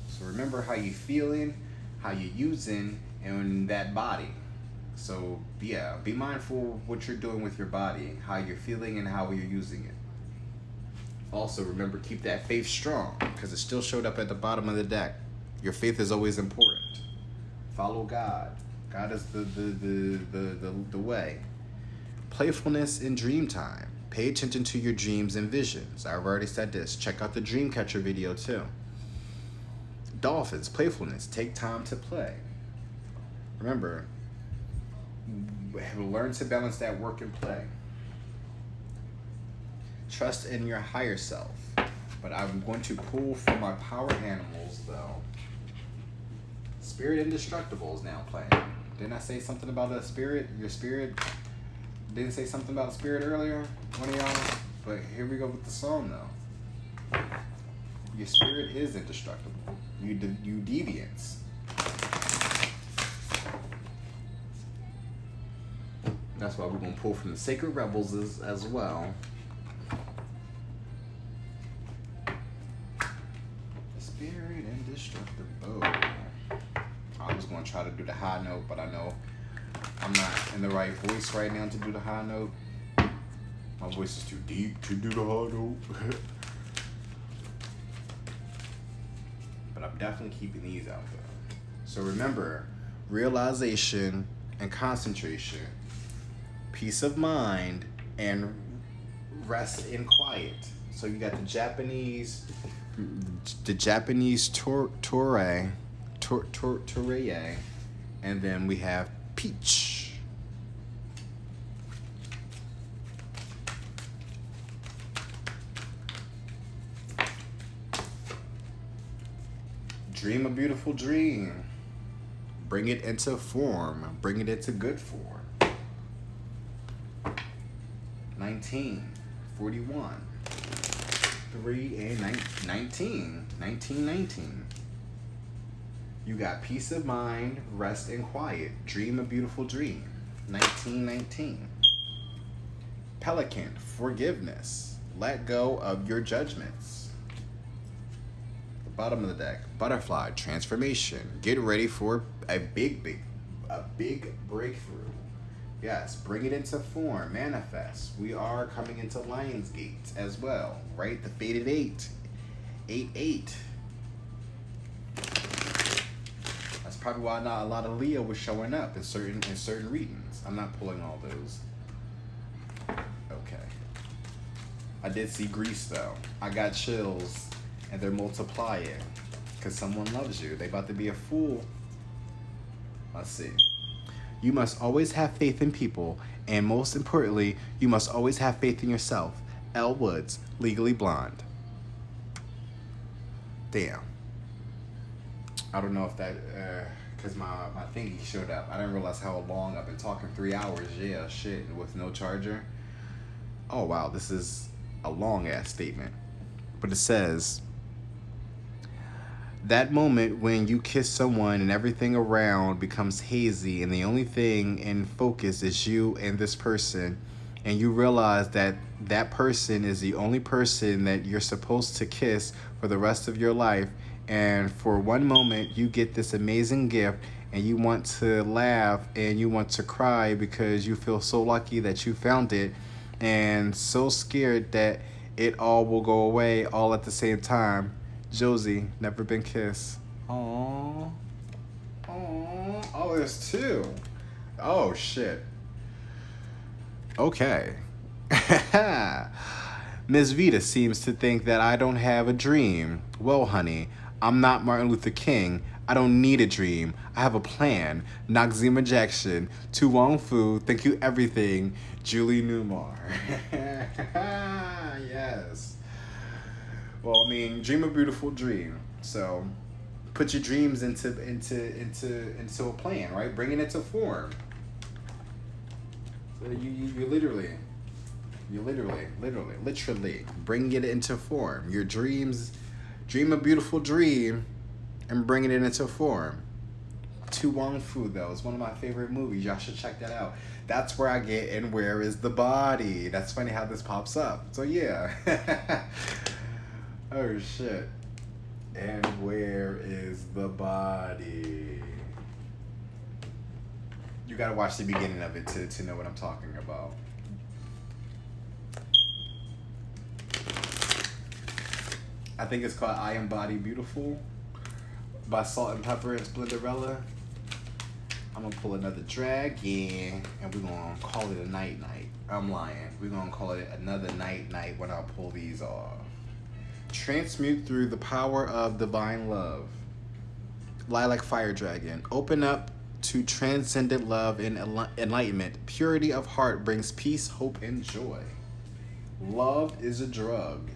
Speaker 1: So remember how you feeling, how you using, and that body. So yeah, be mindful of what you're doing with your body, how you're feeling and how you're using it. Also remember, keep that faith strong, because it still showed up at the bottom of the deck. Your faith is always important. Follow God. God is the way. Playfulness in dream time. Pay attention to your dreams and visions. I've already said this. Check out the Dreamcatcher video too. Dolphins, playfulness. Take time to play. Remember, learn to balance that work and play. Trust in your higher self. But I'm going to pull from my power animals though. Spirit Indestructible is now playing. Didn't I say something about a spirit? Your spirit? Didn't say something about a spirit earlier? One of y'all? But here we go with the song though. Your spirit is indestructible. You deviants. That's why we're going to pull from the Sacred Rebels as well. The spirit indestructible. I was going to try to do the high note, but I know I'm not in the right voice right now to do the high note. My voice is too deep to do the high note. But I'm definitely keeping these out there. So remember, realization and concentration, peace of mind, and rest in quiet. So you got the Japanese Touré, and then we have peach. Dream a beautiful dream. Bring it into form. Bring it into good form. 19, 41, 3 and 19, 19. You got peace of mind, rest and quiet. Dream a beautiful dream. 19. Pelican, forgiveness. Let go of your judgments. The bottom of the deck, butterfly, transformation. Get ready for a big breakthrough. Yes, bring it into form, manifest. We are coming into Lionsgate as well, right? The faded 8. 8. That's probably why not a lot of Leo was showing up in certain readings. I'm not pulling all those. Okay. I did see Grease though. I got chills, and they're multiplying because someone loves you. They about to be a fool. Let's see. You must always have faith in people, and most importantly, you must always have faith in yourself. Elle Woods, Legally Blonde. Damn. I don't know if that, because my thingy showed up. I didn't realize how long I've been talking. 3 hours, yeah, shit, with no charger. Oh, wow, this is a long-ass statement. But it says, that moment when you kiss someone and everything around becomes hazy and the only thing in focus is you and this person, and you realize that that person is the only person that you're supposed to kiss for the rest of your life, and for one moment you get this amazing gift and you want to laugh and you want to cry because you feel so lucky that you found it and so scared that it all will go away all at the same time. Josie, never been kissed. Aww. Aww. Oh, there's 2. Oh, shit. Okay. Ms. Vita seems to think that I don't have a dream. Well, honey, I'm not Martin Luther King. I don't need a dream. I have a plan. Noxzema Jackson. Tu Wong Fu. Thank you everything. Julie Newmar. Yes. Well, I mean, dream a beautiful dream. So, put your dreams into a plan, right? Bring it into form. So you literally bring it into form. Your dreams, dream a beautiful dream, and bringing it into form. Tu Wong Fu, though, is one of my favorite movies. Y'all should check that out. That's where I get in Where Is the Body. That's funny how this pops up. So yeah. Oh shit. And where is the body? You gotta watch the beginning of it to know what I'm talking about. I think it's called I Am Body Beautiful by Salt and Pepper and Splenderella. I'm gonna pull another dragon and we're gonna call it a night. I'm lying. We're gonna call it another night when I pull these off. Transmute through the power of divine love. Lilac Fire Dragon. Open up to transcendent love and enlightenment. Purity of heart brings peace, hope, and joy. Love is the drug.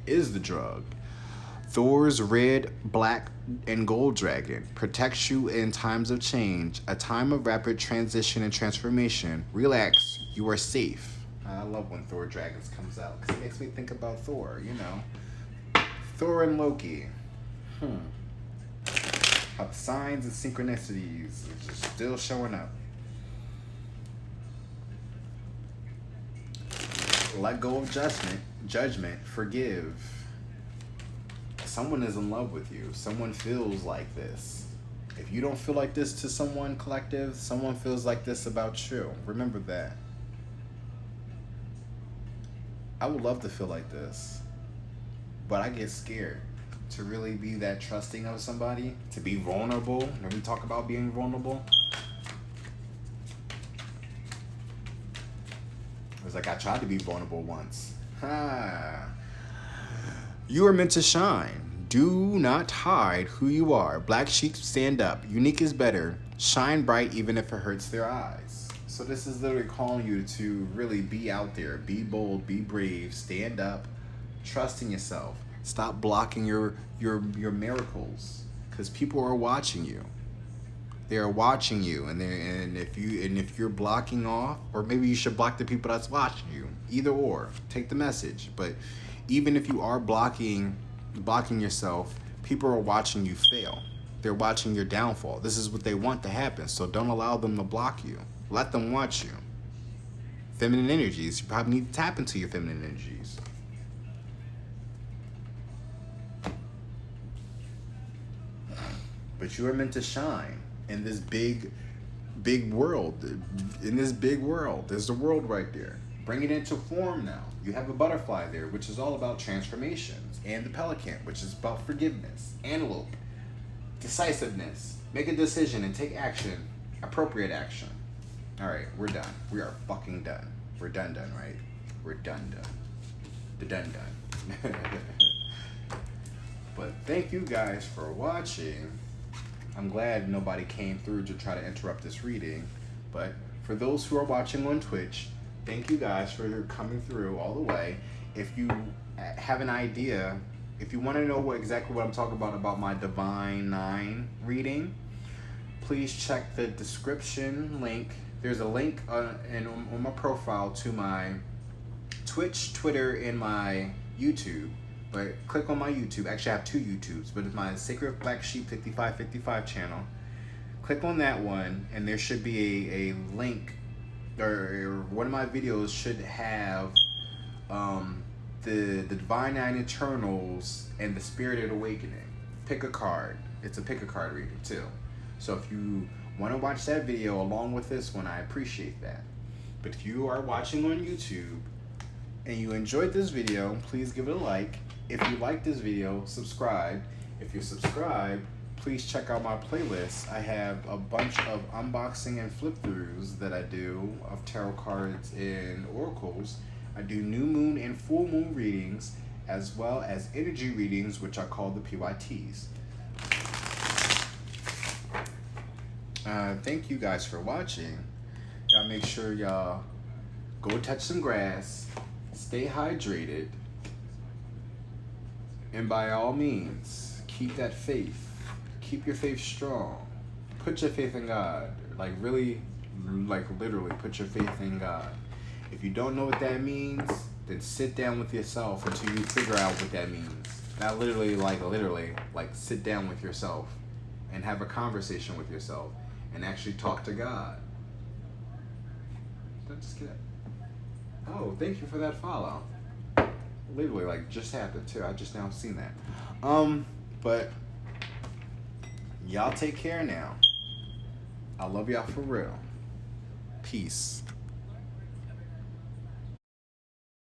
Speaker 1: Thor's red, black, and gold dragon protects you in times of change, a time of rapid transition and transformation. Relax, you are safe. I love when Thor Dragons comes out because it makes me think about Thor, you know. Thor and Loki. How the signs and synchronicities are just still showing up. Let go of judgment, forgive. Someone is in love with you. Someone feels like this. If you don't feel like this to someone, collective, someone feels like this about you. Remember that. I would love to feel like this, but I get scared to really be that trusting of somebody, to be vulnerable. When we talk about being vulnerable, it was like I tried to be vulnerable once. You are meant to shine. Do not hide who you are. Black sheep, stand up. Unique is better. Shine bright even if it hurts their eyes. So this is literally calling you to really be out there. Be bold, be brave, stand up, trust in yourself. Stop blocking your miracles, because people are watching you. They are watching you, and if you're blocking off, or maybe you should block the people that's watching you. Either or, take the message. But even if you are blocking yourself, people are watching you fail. They're watching your downfall. This is what they want to happen. So don't allow them to block you. Let them watch you. Feminine energies. You probably need to tap into your feminine energies. But you are meant to shine in this big world. In this big world. There's the world right there. Bring it into form now. You have a butterfly there, which is all about transformations. And the pelican, which is about forgiveness. Antelope. Decisiveness. Make a decision and take action. Appropriate action. Alright, we're done. We are fucking done. We're done, right? We're done. The done. But thank you guys for watching. I'm glad nobody came through to try to interrupt this reading. But for those who are watching on Twitch, thank you guys for coming through all the way. If you have an idea, if you want to know exactly what I'm talking about my Divine 9 reading, please check the description link. There's a link on my profile to my Twitch, Twitter, and my YouTube. But click on my YouTube. Actually, I have two YouTubes, but it's my Sacred Black Sheep 5555 channel. Click on that one, and there should be a link, or one of my videos should have the Divine Nine Eternals and the Spirited Awakening. Pick a card. It's a pick a card reading too. So if you want to watch that video along with this one, I appreciate that. But if you are watching on YouTube and you enjoyed this video, please give it a like. If you like this video, subscribe. If you're subscribed, please check out my playlist. I have a bunch of unboxing and flip-throughs that I do of tarot cards and oracles. I do new moon and full moon readings, as well as energy readings, which I call the PYTs. Thank you guys for watching. Y'all make sure y'all go touch some grass, stay hydrated, and by all means, keep that faith. Keep your faith strong. Put your faith in God. Like really, like literally put your faith in God. If you don't know what that means, then sit down with yourself until you figure out what that means. Not literally, like sit down with yourself and have a conversation with yourself and actually talk to God. Don't just get it. Oh, thank you for that follow. Literally, like, just happened too. I just now seen that. But y'all take care now. I love y'all for real. Peace.